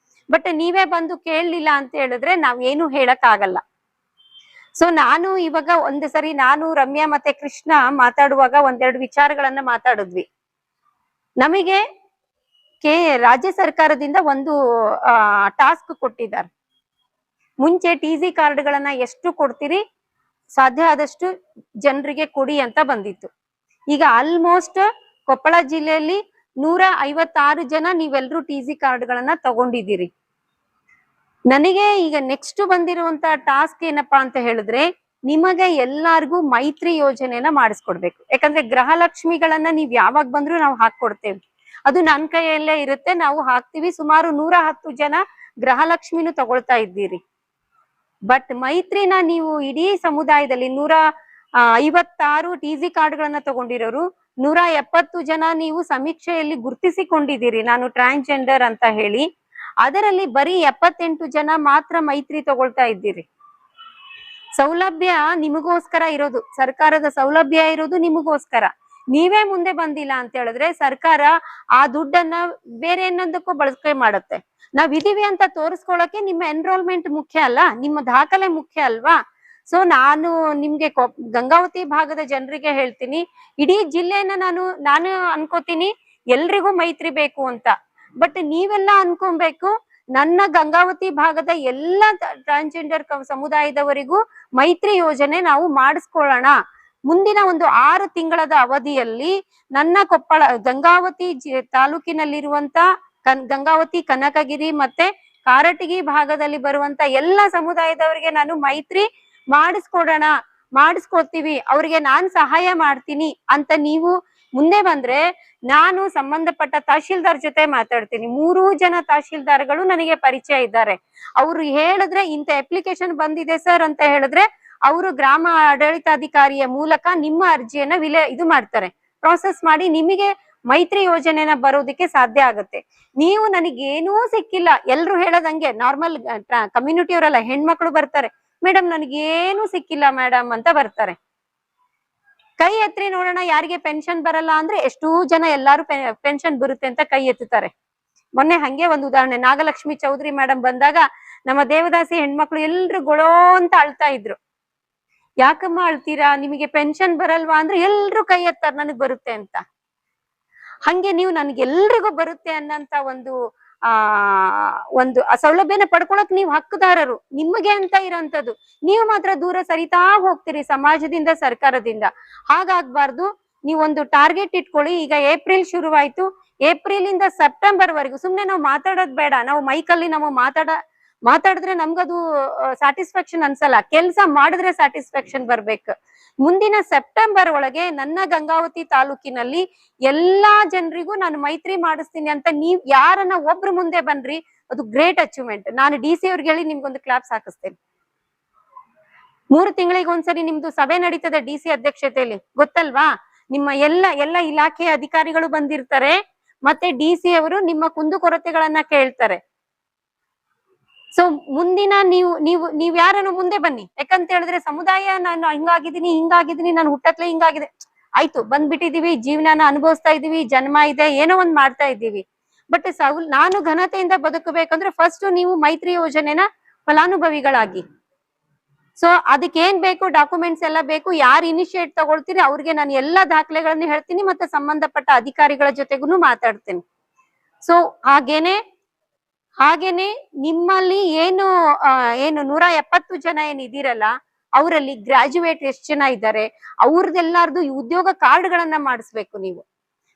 ಬಟ್ ನೀವೇ ಬಂದು ಕೇಳಲಿಲ್ಲ ಅಂತ ಹೇಳಿದ್ರೆ ನಾವ್ ಏನು ಹೇಳಕ್ ಆಗಲ್ಲ. ಸೊ ನಾನು ಇವಾಗ ಒಂದು ಸರಿ ನಾನು ರಮ್ಯಾ ಮತ್ತೆ ಕೃಷ್ಣ ಮಾತಾಡುವಾಗ ಒಂದೆರಡು ವಿಚಾರಗಳನ್ನ ಮಾತಾಡಿದ್ವಿ. ನಮಗೆ ರಾಜ್ಯ ಸರ್ಕಾರದಿಂದ ಒಂದು ಟಾಸ್ಕ್ ಕೊಟ್ಟಿದ್ದಾರೆ. ಮುಂಚೆ TC ಕಾರ್ಡ್ಗಳನ್ನ ಎಷ್ಟು ಕೊಡ್ತೀರಿ ಸಾಧ್ಯ ಆದಷ್ಟು ಜನರಿಗೆ ಕೊಡಿ ಅಂತ ಬಂದಿತ್ತು. ಈಗ ಆಲ್ಮೋಸ್ಟ್ ಕೊಪ್ಪಳ ಜಿಲ್ಲೆಯಲ್ಲಿ 156 ಜನ ನೀವೆಲ್ಲರೂ TC ಕಾರ್ಡ್ಗಳನ್ನ ತಗೊಂಡಿದ್ದೀರಿ. ನನಗೆ ಈಗ ನೆಕ್ಸ್ಟ್ ಬಂದಿರುವಂತ ಟಾಸ್ಕ್ ಏನಪ್ಪಾ ಅಂತ ಹೇಳಿದ್ರೆ, ನಿಮಗೆ ಎಲ್ಲಾರ್ಗೂ ಮೈತ್ರಿ ಯೋಜನೆನ ಮಾಡಿಸ್ಕೊಡ್ಬೇಕು. ಯಾಕಂದ್ರೆ ಗೃಹಲಕ್ಷ್ಮಿಗಳನ್ನ ನೀವ್ ಯಾವಾಗ ಬಂದ್ರು ನಾವು ಹಾಕೊಡ್ತೇವೆ, ಅದು ನನ್ನ ಕೈಯಲ್ಲೇ ಇರುತ್ತೆ, ನಾವು ಹಾಕ್ತಿವಿ. ಸುಮಾರು 110 ಜನ ಗೃಹಲಕ್ಷ್ಮಿನೂ ತಗೊಳ್ತಾ ಇದ್ದೀರಿ. ಬಟ್ ಮೈತ್ರಿನ ನೀವು ಇಡೀ ಸಮುದಾಯದಲ್ಲಿ 156 TC ಕಾರ್ಡ್ಗಳನ್ನ ತಗೊಂಡಿರೋರು 170 ಜನ ನೀವು ಸಮೀಕ್ಷೆಯಲ್ಲಿ ಗುರುತಿಸಿಕೊಂಡಿದ್ದೀರಿ, ನಾನು ಟ್ರಾನ್ಸ್ಜೆಂಡರ್ ಅಂತ ಹೇಳಿ. ಅದರಲ್ಲಿ ಬರೀ 78 ಜನ ಮಾತ್ರ ಮೈತ್ರಿ ತಗೊಳ್ತಾ ಇದ್ದೀರಿ. ಸೌಲಭ್ಯ ನಿಮಗೋಸ್ಕರ ಇರೋದು, ಸರ್ಕಾರದ ಸೌಲಭ್ಯ ಇರೋದು ನಿಮಗೋಸ್ಕರ. ನೀವೇ ಮುಂದೆ ಬಂದಿಲ್ಲ ಅಂತ ಹೇಳಿದ್ರೆ ಸರ್ಕಾರ ಆ ದುಡ್ಡನ್ನ ಬೇರೆ ಇನ್ನೊಂದಕ್ಕೂ ಬಳಕೆ ಮಾಡುತ್ತೆ. ನಾವ್ ಇದೀವಿ ಅಂತ ತೋರಿಸ್ಕೊಳಕ್ಕೆ ನಿಮ್ಮ ಎನ್ರೋಲ್ಮೆಂಟ್ ಮುಖ್ಯ ಅಲ್ಲ, ನಿಮ್ಮ ದಾಖಲೆ ಮುಖ್ಯ ಅಲ್ವಾ? ಸೊ ನಾನು ನಿಮ್ಗೆ ಗಂಗಾವತಿ ಭಾಗದ ಜನರಿಗೆ ಹೇಳ್ತೀನಿ, ಇಡೀ ಜಿಲ್ಲೆಯನ್ನ ನಾನು ಅನ್ಕೋತೀನಿ ಎಲ್ರಿಗೂ ಮೈತ್ರಿ ಬೇಕು ಅಂತ. ಬಟ್ ನೀವೆಲ್ಲ ಅನ್ಕೊಬೇಕು ನನ್ನ ಗಂಗಾವತಿ ಭಾಗದ ಎಲ್ಲ ಟ್ರಾನ್ಸ್ಜೆಂಡರ್ ಸಮುದಾಯದವರಿಗೂ ಮೈತ್ರಿ ಯೋಜನೆ ನಾವು ಮಾಡಿಸ್ಕೊಳ್ಳೋಣ. ಮುಂದಿನ ಒಂದು 6 ತಿಂಗಳದ ಅವಧಿಯಲ್ಲಿ ನನ್ನ ಕೊಪ್ಪಳ ಗಂಗಾವತಿ ತಾಲೂಕಿನಲ್ಲಿರುವಂತ ಗಂಗಾವತಿ, ಕನಕಗಿರಿ ಮತ್ತೆ ಕಾರಟಗಿ ಭಾಗದಲ್ಲಿ ಬರುವಂತ ಎಲ್ಲ ಸಮುದಾಯದವರಿಗೆ ನಾನು ಮೈತ್ರಿ ಮಾಡಿಸ್ಕೊಡ್ತೀವಿ, ಅವ್ರಿಗೆ ನಾನ್ ಸಹಾಯ ಮಾಡ್ತೀನಿ ಅಂತ ನೀವು ಮುಂದೆ ಬಂದ್ರೆ ನಾನು ಸಂಬಂಧಪಟ್ಟ ತಹಶೀಲ್ದಾರ್ ಜೊತೆ ಮಾತಾಡ್ತೀನಿ. 3 ಜನ ತಹಶೀಲ್ದಾರ್ಗಳು ನನಗೆ ಪರಿಚಯ ಇದ್ದಾರೆ. ಅವ್ರು ಹೇಳಿದ್ರೆ ಇಂತ ಅಪ್ಲಿಕೇಶನ್ ಬಂದಿದೆ ಸರ್ ಅಂತ ಹೇಳಿದ್ರೆ ಅವರು ಗ್ರಾಮ ಆಡಳಿತಾಧಿಕಾರಿಯ ಮೂಲಕ ನಿಮ್ಮ ಅರ್ಜಿಯನ್ನ ಇದು ಮಾಡ್ತಾರೆ, ಪ್ರಾಸೆಸ್ ಮಾಡಿ ನಿಮಗೆ ಮೈತ್ರಿ ಯೋಜನೆನ ಬರೋದಕ್ಕೆ ಸಾಧ್ಯ ಆಗುತ್ತೆ. ನೀವು ನನಗೇನೂ ಸಿಕ್ಕಿಲ್ಲ, ಎಲ್ರು ಹೇಳೋದಂಗೆ ನಾರ್ಮಲ್ ಕಮ್ಯುನಿಟಿ ಅವರಲ್ಲ, ಹೆಣ್ಮಕ್ಳು ಬರ್ತಾರೆ, ಮೇಡಮ್ ನನಗೇನು ಸಿಕ್ಕಿಲ್ಲ ಮೇಡಮ್ ಅಂತ ಬರ್ತಾರೆ. ಕೈ ಎತ್ತಿ ನೋಡೋಣ ಯಾರಿಗೆ ಪೆನ್ಷನ್ ಬರಲ್ಲ ಅಂದ್ರೆ ಎಷ್ಟೋ ಜನ ಎಲ್ಲಾರು ಪೆನ್ಷನ್ ಬರುತ್ತೆ ಅಂತ ಕೈ ಎತ್ತುತ್ತಾರೆ. ಮೊನ್ನೆ ಹಂಗೆ ಒಂದು ಉದಾಹರಣೆ, ನಾಗಲಕ್ಷ್ಮಿ ಚೌಧರಿ ಮೇಡಮ್ ಬಂದಾಗ ನಮ್ಮ ದೇವದಾಸಿ ಹೆಣ್ಮಕ್ಳು ಎಲ್ರು ಗೊಳೋ ಅಂತ ಅಳ್ತಾ ಇದ್ರು. ಯಾಕಮ್ಮ ಅಳ್ತೀರಾ, ನಿಮಗೆ ಪೆನ್ಷನ್ ಬರಲ್ವಾ ಅಂದ್ರೆ ಎಲ್ರು ಕೈ ಎತ್ತಾರ ನನಗ್ ಬರುತ್ತೆ ಅಂತ. ಹಂಗೆ ನೀವು ನನ್ಗೆಲ್ರಿಗೂ ಬರುತ್ತೆ ಅನ್ನಂತ ಒಂದು ಸೌಲಭ್ಯನ ಪಡ್ಕೊಳಕ್ ನೀವು ಹಕ್ಕುದಾರರು, ನಿಮಗೆ ಅಂತ ಇರೋಂಥದ್ದು. ನೀವು ಮಾತ್ರ ದೂರ ಸರಿತಾ ಹೋಗ್ತೀರಿ ಸಮಾಜದಿಂದ, ಸರ್ಕಾರದಿಂದ. ಹಾಗಾಗ್ಬಾರ್ದು. ನೀವೊಂದು ಟಾರ್ಗೆಟ್ ಇಟ್ಕೊಳ್ಳಿ. ಈಗ ಏಪ್ರಿಲ್ ಶುರುವಾಯ್ತು, ಏಪ್ರಿಲ್ ಇಂದ ಸೆಪ್ಟೆಂಬರ್ ವರೆಗೂ ಸುಮ್ನೆ ನಾವು ಮಾತಾಡೋದ್ ಬೇಡ. ನಾವು ಮೈಕಲ್ಲಿ ನಾವು ಮಾತಾಡಿದ್ರೆ ನಮ್ಗದು ಸ್ಯಾಟಿಸ್ಫ್ಯಾಕ್ಷನ್ ಅನ್ಸಲ್ಲ, ಕೆಲ್ಸ ಮಾಡಿದ್ರೆ ಸ್ಯಾಟಿಸ್ಫ್ಯಾಕ್ಷನ್ ಬರ್ಬೇಕು. ಮುಂದಿನ ಸೆಪ್ಟೆಂಬರ್ ಒಳಗೆ ನನ್ನ ಗಂಗಾವತಿ ತಾಲೂಕಿನಲ್ಲಿ ಎಲ್ಲಾ ಜನರಿಗೂ ನಾನು ಮೈತ್ರಿ ಮಾಡಿಸ್ತೀನಿ ಅಂತ ನೀವ್ ಯಾರನ್ನ ಒಬ್ರು ಮುಂದೆ ಬನ್ರಿ, ಅದು ಗ್ರೇಟ್ ಅಚೀವ್ಮೆಂಟ್. ನಾನು DC ಅವ್ರಿಗೆ ಹೇಳಿ ನಿಮ್ಗೊಂದು ಕ್ಲಾಪ್ಸ್ ಹಾಕಿಸ್ತೇನೆ. 3 ತಿಂಗಳಿಗೆ ಒಂದ್ಸರಿ ನಿಮ್ದು ಸಭೆ ನಡೀತದೆ DC ಅಧ್ಯಕ್ಷತೆಯಲ್ಲಿ, ಗೊತ್ತಲ್ವಾ? ನಿಮ್ಮ ಎಲ್ಲ ಇಲಾಖೆಯ ಅಧಿಕಾರಿಗಳು ಬಂದಿರ್ತಾರೆ, ಮತ್ತೆ DC ಅವರು ನಿಮ್ಮ ಕುಂದುಕೊರತೆಗಳನ್ನ ಕೇಳ್ತಾರೆ. ಸೊ ಮುಂದಿನ ನೀವ್ ಯಾರನ್ನು ಮುಂದೆ ಬನ್ನಿ. ಯಾಕಂತ ಹೇಳಿದ್ರೆ ಸಮುದಾಯ ನಾನು ಹಿಂಗಾಗಿದ್ದೀನಿ, ನಾನು ಹುಟ್ಟತ್ಲೆ ಹಿಂಗಾಗಿದೆ, ಆಯ್ತು ಬಂದ್ಬಿಟ್ಟಿದೀವಿ, ಜೀವನನ ಅನುಭವಿಸ್ತಾ ಇದೀವಿ, ಜನ್ಮ ಇದೆ, ಏನೋ ಒಂದ್ ಮಾಡ್ತಾ ಇದ್ದೀವಿ. ಬಟ್ ನಾನು ಘನತೆಯಿಂದ ಬದುಕಬೇಕಂದ್ರೆ ಫಸ್ಟ್ ನೀವು ಮೈತ್ರಿ ಯೋಜನೆನ ಫಲಾನುಭವಿಗಳಾಗಿ. ಸೊ ಅದಕ್ಕೆ ಏನ್ ಬೇಕು, ಡಾಕ್ಯುಮೆಂಟ್ಸ್ ಎಲ್ಲ ಬೇಕು. ಯಾರು ಇನಿಷಿಯೇಟ್ ತಗೊಳ್ತೀರಿ ಅವ್ರಿಗೆ ನಾನು ಎಲ್ಲಾ ದಾಖಲೆಗಳನ್ನ ಹೇಳ್ತೀನಿ, ಮತ್ತೆ ಸಂಬಂಧಪಟ್ಟ ಅಧಿಕಾರಿಗಳ ಜೊತೆಗೂ ಮಾತಾಡ್ತೀನಿ. ಸೊ ಹಾಗೇನೆ ನಿಮ್ಮಲ್ಲಿ ಏನು 170 ಜನ ಏನಿದ್ದೀರಲ್ಲ, ಅವರಲ್ಲಿ ಗ್ರಾಜುಯೇಟ್ ಎಷ್ಟು ಜನ ಇದ್ದಾರೆ, ಅವ್ರದ್ದೆಲ್ಲಾರ್ದು ಉದ್ಯೋಗ ಕಾರ್ಡ್ಗಳನ್ನ ಮಾಡಿಸ್ಬೇಕು. ನೀವು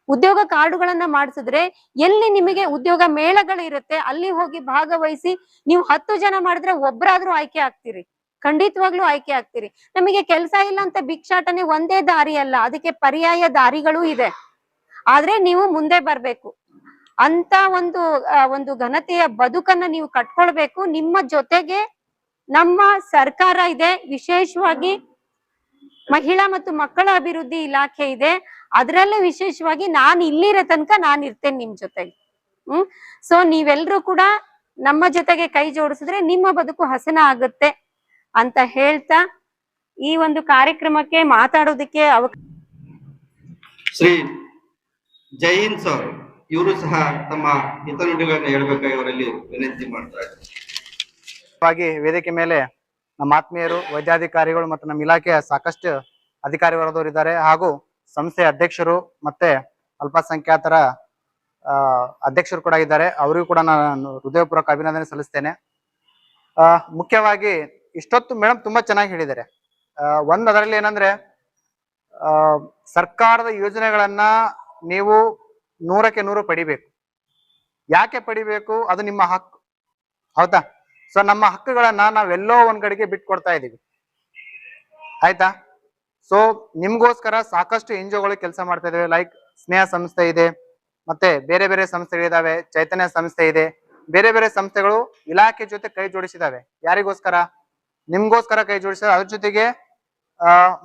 ಉದ್ಯೋಗ ಕಾರ್ಡುಗಳನ್ನ ಮಾಡಿಸಿದ್ರೆ ಎಲ್ಲಿ ನಿಮಗೆ ಉದ್ಯೋಗ ಮೇಳಗಳು ಇರುತ್ತೆ ಅಲ್ಲಿ ಹೋಗಿ ಭಾಗವಹಿಸಿ. ನೀವು 10 ಜನ ಮಾಡಿದ್ರೆ ಒಬ್ಬರಾದ್ರೂ ಆಯ್ಕೆ ಆಗ್ತೀರಿ, ಖಂಡಿತವಾಗ್ಲೂ ಆಯ್ಕೆ ಆಗ್ತೀರಿ. ನಮಗೆ ಕೆಲಸ ಇಲ್ಲ ಅಂತ ಭಿಕ್ಷಾಟನೆ ಒಂದೇ ದಾರಿ ಅಲ್ಲ, ಅದಕ್ಕೆ ಪರ್ಯಾಯ ದಾರಿಗಳು ಇದೆ. ಆದ್ರೆ ನೀವು ಮುಂದೆ ಬರ್ಬೇಕು. ಅಂತ ಒಂದು ಘನತೆಯ ಬದುಕನ್ನ ನೀವು ಕಟ್ಕೊಳ್ಬೇಕು. ನಿಮ್ಮ ಜೊತೆಗೆ ನಮ್ಮ ಸರ್ಕಾರ ಇದೆ, ವಿಶೇಷವಾಗಿ ಮಹಿಳಾ ಮತ್ತು ಮಕ್ಕಳ ಅಭಿವೃದ್ಧಿ ಇಲಾಖೆ ಇದೆ. ಅದರಲ್ಲೂ ವಿಶೇಷವಾಗಿ ನಾನು ಇಲ್ಲಿರೋ ತನಕ ನಾನು ಇರ್ತೇನೆ ನಿಮ್ ಜೊತೆಗೆ. ಸೊ ನೀವೆಲ್ರೂ ಕೂಡ ನಮ್ಮ ಜೊತೆಗೆ ಕೈ ಜೋಡಿಸಿದ್ರೆ ನಿಮ್ಮ ಬದುಕು ಹಸನ ಆಗುತ್ತೆ ಅಂತ ಹೇಳ್ತಾ ಈ ಒಂದು ಕಾರ್ಯಕ್ರಮಕ್ಕೆ ಮಾತಾಡೋದಕ್ಕೆ ಶ್ರೀ ಜೈ ಹಿಂದ್ ಸರ್ ಇವರು ಸಹ ತಮ್ಮ ಹಿತನುಡಿಗಳನ್ನ ಹೇಳ್ಬೇಕಾಗಿ ಅವರಲ್ಲಿ ವಿನಂತಿ ಮಾಡ್ತಾರೆ. ವೇದಿಕೆ ಮೇಲೆ ನಮ್ಮ ಆತ್ಮೀಯರು, ವೈದ್ಯಾಧಿಕಾರಿಗಳು ಮತ್ತು ನಮ್ಮ ಇಲಾಖೆಯ ಸಾಕಷ್ಟು ಅಧಿಕಾರಿ ವರ್ಗದವರು ಇದ್ದಾರೆ, ಹಾಗೂ ಸಂಸ್ಥೆಯ ಅಧ್ಯಕ್ಷರು ಮತ್ತೆ ಅಲ್ಪಸಂಖ್ಯಾತರ ಅಧ್ಯಕ್ಷರು ಕೂಡ ಇದ್ದಾರೆ. ಅವರಿಗೂ ಕೂಡ ನಾನು ಹೃದಯಪೂರ್ವಕ ಅಭಿನಂದನೆ ಸಲ್ಲಿಸ್ತೇನೆ. ಮುಖ್ಯವಾಗಿ ಇಷ್ಟೊತ್ತು ಮೇಡಮ್ ತುಂಬಾ ಚೆನ್ನಾಗಿ ಹೇಳಿದ್ದಾರೆ. ಅದರಲ್ಲಿ ಏನಂದ್ರೆ ಸರ್ಕಾರದ ಯೋಜನೆಗಳನ್ನ ನೀವು 100ಕ್ಕೆ 100 ಪಡಿಬೇಕು. ಯಾಕೆ ಪಡಿಬೇಕು? ಅದು ನಿಮ್ಮ ಹಕ್ಕು, ಹೌದಾ? ಸೊ ನಮ್ಮ ಹಕ್ಕುಗಳನ್ನ ನಾವೆಲ್ಲೋ ಒಂದ್ ಕಡೆಗೆ ಬಿಟ್ಕೊಡ್ತಾ ಇದೀವಿ, ಆಯ್ತಾ? ಸೊ ನಿಮ್ಗೋಸ್ಕರ ಸಾಕಷ್ಟು NGOಗಳು ಕೆಲಸ ಮಾಡ್ತಾ ಇದಾವೆ. ಲೈಕ್ ಸ್ನೇಹ ಸಂಸ್ಥೆ ಇದೆ, ಮತ್ತೆ ಬೇರೆ ಬೇರೆ ಸಂಸ್ಥೆಗಳಿದಾವೆ, ಚೈತನ್ಯ ಸಂಸ್ಥೆ ಇದೆ, ಬೇರೆ ಬೇರೆ ಸಂಸ್ಥೆಗಳು ಇಲಾಖೆ ಜೊತೆ ಕೈ ಜೋಡಿಸಿದಾವೆ. ಯಾರಿಗೋಸ್ಕರ? ನಿಮ್ಗೋಸ್ಕರ ಕೈ ಜೋಡಿಸಿದಾರೆ. ಅದ್ರ ಜೊತೆಗೆ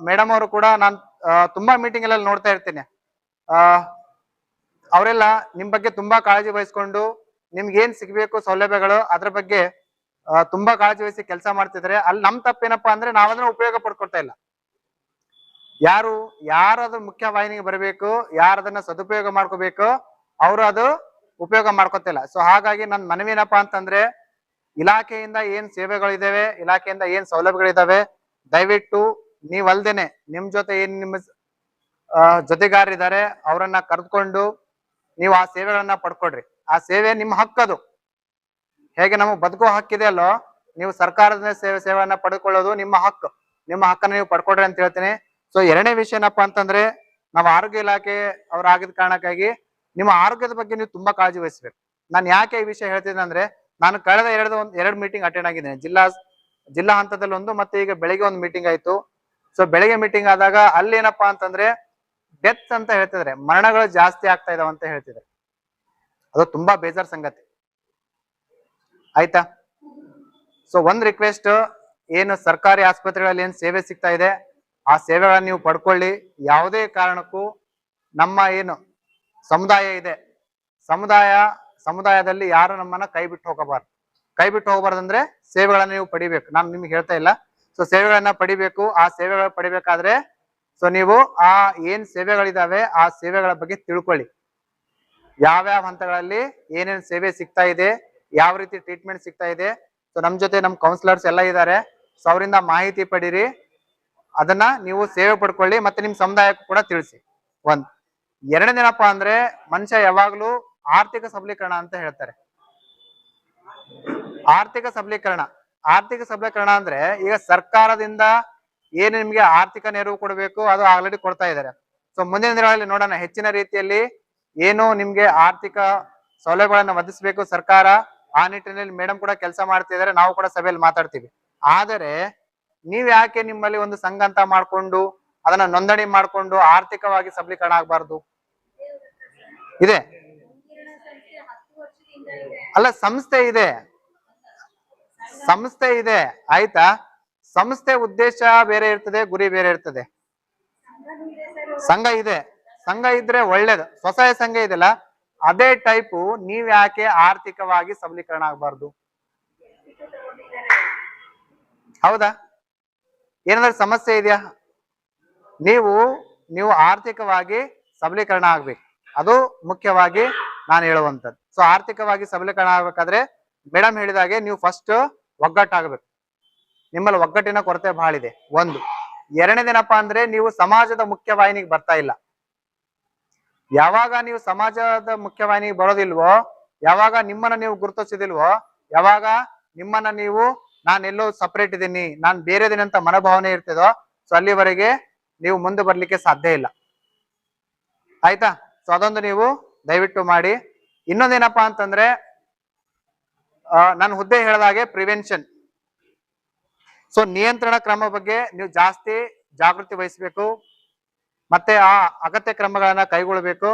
ಮೇಡಮ್ ಅವರು ಕೂಡ ನಾನು ತುಂಬಾ ಮೀಟಿಂಗ್ ಎಲ್ಲ ನೋಡ್ತಾ ಇರ್ತೇನೆ. ಅವರೆಲ್ಲ ನಿಮ್ ಬಗ್ಗೆ ತುಂಬಾ ಕಾಳಜಿ ವಹಿಸ್ಕೊಂಡು ನಿಮ್ಗೆ ಏನ್ ಸಿಗ್ಬೇಕು ಸೌಲಭ್ಯಗಳು ಅದ್ರ ಬಗ್ಗೆ ತುಂಬಾ ಕಾಳಜಿ ವಹಿಸಿ ಕೆಲಸ ಮಾಡ್ತಿದ್ರೆ. ಅಲ್ಲಿ ನಮ್ ತಪ್ಪೇನಪ್ಪಾ ಅಂದ್ರೆ ನಾವದನ್ನ ಉಪಯೋಗ ಪಡ್ಕೊಳ್ತಾ ಇಲ್ಲ. ಯಾರದು ಮುಖ್ಯ ವಾಹಿನಿಗೆ ಬರಬೇಕು, ಯಾರದನ್ನ ಸದುಪಯೋಗ ಮಾಡ್ಕೋಬೇಕು, ಅವರು ಅದು ಉಪಯೋಗ ಮಾಡ್ಕೊತಿಲ್ಲ. ಸೊ ಹಾಗಾಗಿ ನನ್ ಮನವಿ ಏನಪ್ಪಾ ಅಂತಂದ್ರೆ, ಇಲಾಖೆಯಿಂದ ಏನ್ ಸೇವೆಗಳಿದಾವೆ, ಇಲಾಖೆಯಿಂದ ಏನ್ ಸೌಲಭ್ಯಗಳಿದಾವೆ, ದಯವಿಟ್ಟು ನೀವಲ್ದೇನೆ ನಿಮ್ ಜೊತೆ ಏನ್ ನಿಮ್ಮ ಜೊತೆಗಾರರಿದ್ದಾರೆ ಅವರನ್ನ ಕರೆದುಕೊಂಡು ನೀವು ಆ ಸೇವೆಗಳನ್ನ ಪಡ್ಕೊಡ್ರಿ. ಆ ಸೇವೆ ನಿಮ್ಮ ಹಕ್ಕದು. ಹೇಗೆ ನಮಗೆ ಬದುಕೋ ಹಕ್ಕಿದೆ ಅಲ್ಲೋ, ನೀವು ಸರ್ಕಾರದ ಸೇವೆಯನ್ನ ಪಡೆದುಕೊಳ್ಳೋದು ನಿಮ್ಮ ಹಕ್ಕು. ನಿಮ್ಮ ಹಕ್ಕನ್ನು ನೀವು ಪಡ್ಕೊಡ್ರಿ ಅಂತ ಹೇಳ್ತೀನಿ. ಸೊ ಎರಡನೇ ವಿಷಯ ಏನಪ್ಪಾ ಅಂತಂದ್ರೆ, ನಾವು ಆರೋಗ್ಯ ಇಲಾಖೆ ಅವರಾಗಿದ್ದ ಕಾರಣಕ್ಕಾಗಿ ನಿಮ್ಮ ಆರೋಗ್ಯದ ಬಗ್ಗೆ ನೀವು ತುಂಬಾ ಕಾಳಜಿ ವಹಿಸ್ಬೇಕು. ನಾನು ಯಾಕೆ ಈ ವಿಷಯ ಹೇಳ್ತಿದ್ದೀನಿ ಅಂದ್ರೆ, ನಾನು ಕಳೆದ ಎರಡು ಮೀಟಿಂಗ್ ಅಟೆಂಡ್ ಆಗಿದ್ದೇನೆ. ಜಿಲ್ಲಾ ಹಂತದಲ್ಲಿ ಒಂದು, ಮತ್ತೆ ಈಗ ಬೆಳಿಗ್ಗೆ ಒಂದು ಮೀಟಿಂಗ್ ಆಯ್ತು. ಸೊ ಬೆಳಿಗ್ಗೆ ಮೀಟಿಂಗ್ ಆದಾಗ ಅಲ್ಲಿ ಏನಪ್ಪಾ ಅಂತಂದ್ರೆ ಡೆತ್ ಅಂತ ಹೇಳ್ತಿದ್ರೆ, ಮರಣಗಳು ಜಾಸ್ತಿ ಆಗ್ತಾ ಇದಾವ ಅಂತ ಹೇಳ್ತಿದ್ದಾರೆ. ಅದು ತುಂಬಾ ಬೇಜಾರ್ ಸಂಗತಿ ಆಯ್ತಾ. ಸೊ ಒಂದ್ ರಿಕ್ವೆಸ್ಟ್, ಏನು ಸರ್ಕಾರಿ ಆಸ್ಪತ್ರೆಗಳಲ್ಲಿ ಏನ್ ಸೇವೆ ಸಿಗ್ತಾ ಇದೆ ಆ ಸೇವೆಗಳನ್ನ ನೀವು ಪಡ್ಕೊಳ್ಳಿ. ಯಾವುದೇ ಕಾರಣಕ್ಕೂ ನಮ್ಮ ಏನು ಸಮುದಾಯ ಇದೆ, ಸಮುದಾಯದಲ್ಲಿ ಯಾರು ನಮ್ಮನ್ನ ಕೈ ಬಿಟ್ಟು ಹೋಗಬಾರ್ದು ಅಂದ್ರೆ ಸೇವೆಗಳನ್ನ ನೀವು ಪಡಿಬೇಕು. ನಾನು ನಿಮ್ಗೆ ಹೇಳ್ತಾ ಇಲ್ಲ. ಸೊ ಸೇವೆಗಳನ್ನ ಪಡಿಬೇಕು. ಆ ಸೇವೆಗಳ ಪಡಿಬೇಕಾದ್ರೆ ಸೊ ನೀವು ಆ ಏನ್ ಸೇವೆಗಳಿದಾವೆ ಆ ಸೇವೆಗಳ ಬಗ್ಗೆ ತಿಳ್ಕೊಳ್ಳಿ. ಯಾವ್ಯಾವ ಹಂತಗಳಲ್ಲಿ ಏನೇನ್ ಸೇವೆ ಸಿಗ್ತಾ ಇದೆ, ಯಾವ ರೀತಿ ಟ್ರೀಟ್ಮೆಂಟ್ ಸಿಗ್ತಾ ಇದೆ. ಸೊ ನಮ್ ಜೊತೆ ನಮ್ ಕೌನ್ಸಿಲರ್ಸ್ ಎಲ್ಲ ಇದ್ದಾರೆ. ಸೊ ಅವರಿಂದ ಮಾಹಿತಿ ಪಡೀರಿ, ಅದನ್ನ ನೀವು ಸೇವೆ ಪಡ್ಕೊಳ್ಳಿ, ಮತ್ತೆ ನಿಮ್ ಸಮುದಾಯಕ್ಕೂ ಕೂಡ ತಿಳಿಸಿ. ಎರಡನೇನಪ್ಪ ಅಂದ್ರೆ, ಮನುಷ್ಯ ಯಾವಾಗ್ಲೂ ಆರ್ಥಿಕ ಸಬಲೀಕರಣ ಅಂತ ಹೇಳ್ತಾರೆ. ಆರ್ಥಿಕ ಸಬಲೀಕರಣ ಅಂದ್ರೆ, ಈಗ ಸರ್ಕಾರದಿಂದ ಏನು ನಿಮ್ಗೆ ಆರ್ಥಿಕ ನೆರವು ಕೊಡಬೇಕು ಅದು ಆಲ್ರೆಡಿ ಕೊಡ್ತಾ ಇದ್ದಾರೆ. ಸೊ ಮುಂದಿನ ದಿನಗಳಲ್ಲಿ ನೋಡೋಣ, ಹೆಚ್ಚಿನ ರೀತಿಯಲ್ಲಿ ಏನು ನಿಮ್ಗೆ ಆರ್ಥಿಕ ಸೌಲಭ್ಯಗಳನ್ನ ಒದಗಿಸಬೇಕು ಸರ್ಕಾರ, ಆ ನಿಟ್ಟಿನಲ್ಲಿ ಮೇಡಮ್ ಕೂಡ ಕೆಲಸ ಮಾಡ್ತಿದ್ದಾರೆ. ನಾವು ಕೂಡ ಸಭೆಯಲ್ಲಿ ಮಾತಾಡ್ತೀವಿ. ಆದರೆ ನೀವ್ ಯಾಕೆ ನಿಮ್ಮಲ್ಲಿ ಒಂದು ಸಂಘ ಅಂತ ಮಾಡ್ಕೊಂಡು ಅದನ್ನ ನೋಂದಣಿ ಮಾಡ್ಕೊಂಡು ಆರ್ಥಿಕವಾಗಿ ಸಬಲೀಕರಣ ಆಗ್ಬಾರ್ದು? ಇದೆ ಅಲ್ಲ, ಸಂಸ್ಥೆ ಇದೆ ಆಯ್ತಾ. ಸಂಸ್ಥೆ ಉದ್ದೇಶ ಬೇರೆ ಇರ್ತದೆ, ಗುರಿ ಬೇರೆ ಇರ್ತದೆ. ಸಂಘ ಇದ್ರೆ ಒಳ್ಳೇದು. ಸ್ವಸಹಾಯ ಸಂಘ ಇದೆಲ್ಲ ಅದೇ ಟೈಪು. ನೀವ್ ಯಾಕೆ ಆರ್ಥಿಕವಾಗಿ ಸಬಲೀಕರಣ ಆಗ್ಬಾರ್ದು? ಹೌದಾ? ಏನಾದ್ರೂ ಸಮಸ್ಯೆ ಇದೆಯಾ? ನೀವು ಆರ್ಥಿಕವಾಗಿ ಸಬಲೀಕರಣ ಆಗ್ಬೇಕು. ಅದು ಮುಖ್ಯವಾಗಿ ನಾನು ಹೇಳುವಂಥದ್ದು. ಸೊ ಆರ್ಥಿಕವಾಗಿ ಸಬಲೀಕರಣ ಆಗ್ಬೇಕಾದ್ರೆ ಮೇಡಮ್ ಹೇಳಿದಾಗೆ ನೀವು ಫಸ್ಟ್ ಒಗ್ಗಟ್ಟಾಗಬೇಕು. ನಿಮ್ಮಲ್ಲಿ ಒಗ್ಗಟ್ಟಿನ ಕೊರತೆ ಬಹಳ ಇದೆ. ಒಂದು. ಎರಡನೇದೇನಪ್ಪಾ ಅಂದ್ರೆ, ನೀವು ಸಮಾಜದ ಮುಖ್ಯವಾಹಿನಿಗೆ ಬರ್ತಾ ಇಲ್ಲ. ಯಾವಾಗ ನೀವು ಸಮಾಜದ ಮುಖ್ಯವಾಹಿನಿಗೆ ಬರೋದಿಲ್ವೋ, ಯಾವಾಗ ನಿಮ್ಮನ್ನ ನೀವು ಗುರುತಿಸಿದಿಲ್ವೋ, ಯಾವಾಗ ನಿಮ್ಮನ್ನ ನೀವು ನಾನೆಲ್ಲೋ ಸಪರೇಟ್ ಇದೀನಿ, ನಾನ್ ಬೇರೆ ಇದೀನಿ ಅಂತ ಮನೋಭಾವನೆ ಇರ್ತದೋ, ಸೊ ಅಲ್ಲಿವರೆಗೆ ನೀವು ಮುಂದೆ ಬರ್ಲಿಕ್ಕೆ ಸಾಧ್ಯ ಇಲ್ಲ. ಆಯ್ತಾ? ಸೊ ಅದೊಂದು ನೀವು ದಯವಿಟ್ಟು ಮಾಡಿ. ಇನ್ನೊಂದೇನಪ್ಪಾ ಅಂತಂದ್ರೆ, ನನ್ನ ಹುದ್ದೆ ಹೇಳಿದಾಗೆ ಪ್ರಿವೆನ್ಷನ್. ಸೊ ನಿಯಂತ್ರಣ ಕ್ರಮ ಬಗ್ಗೆ ನೀವು ಜಾಸ್ತಿ ಜಾಗೃತಿ ವಹಿಸಬೇಕು. ಮತ್ತೆ ಆ ಅಗತ್ಯ ಕ್ರಮಗಳನ್ನ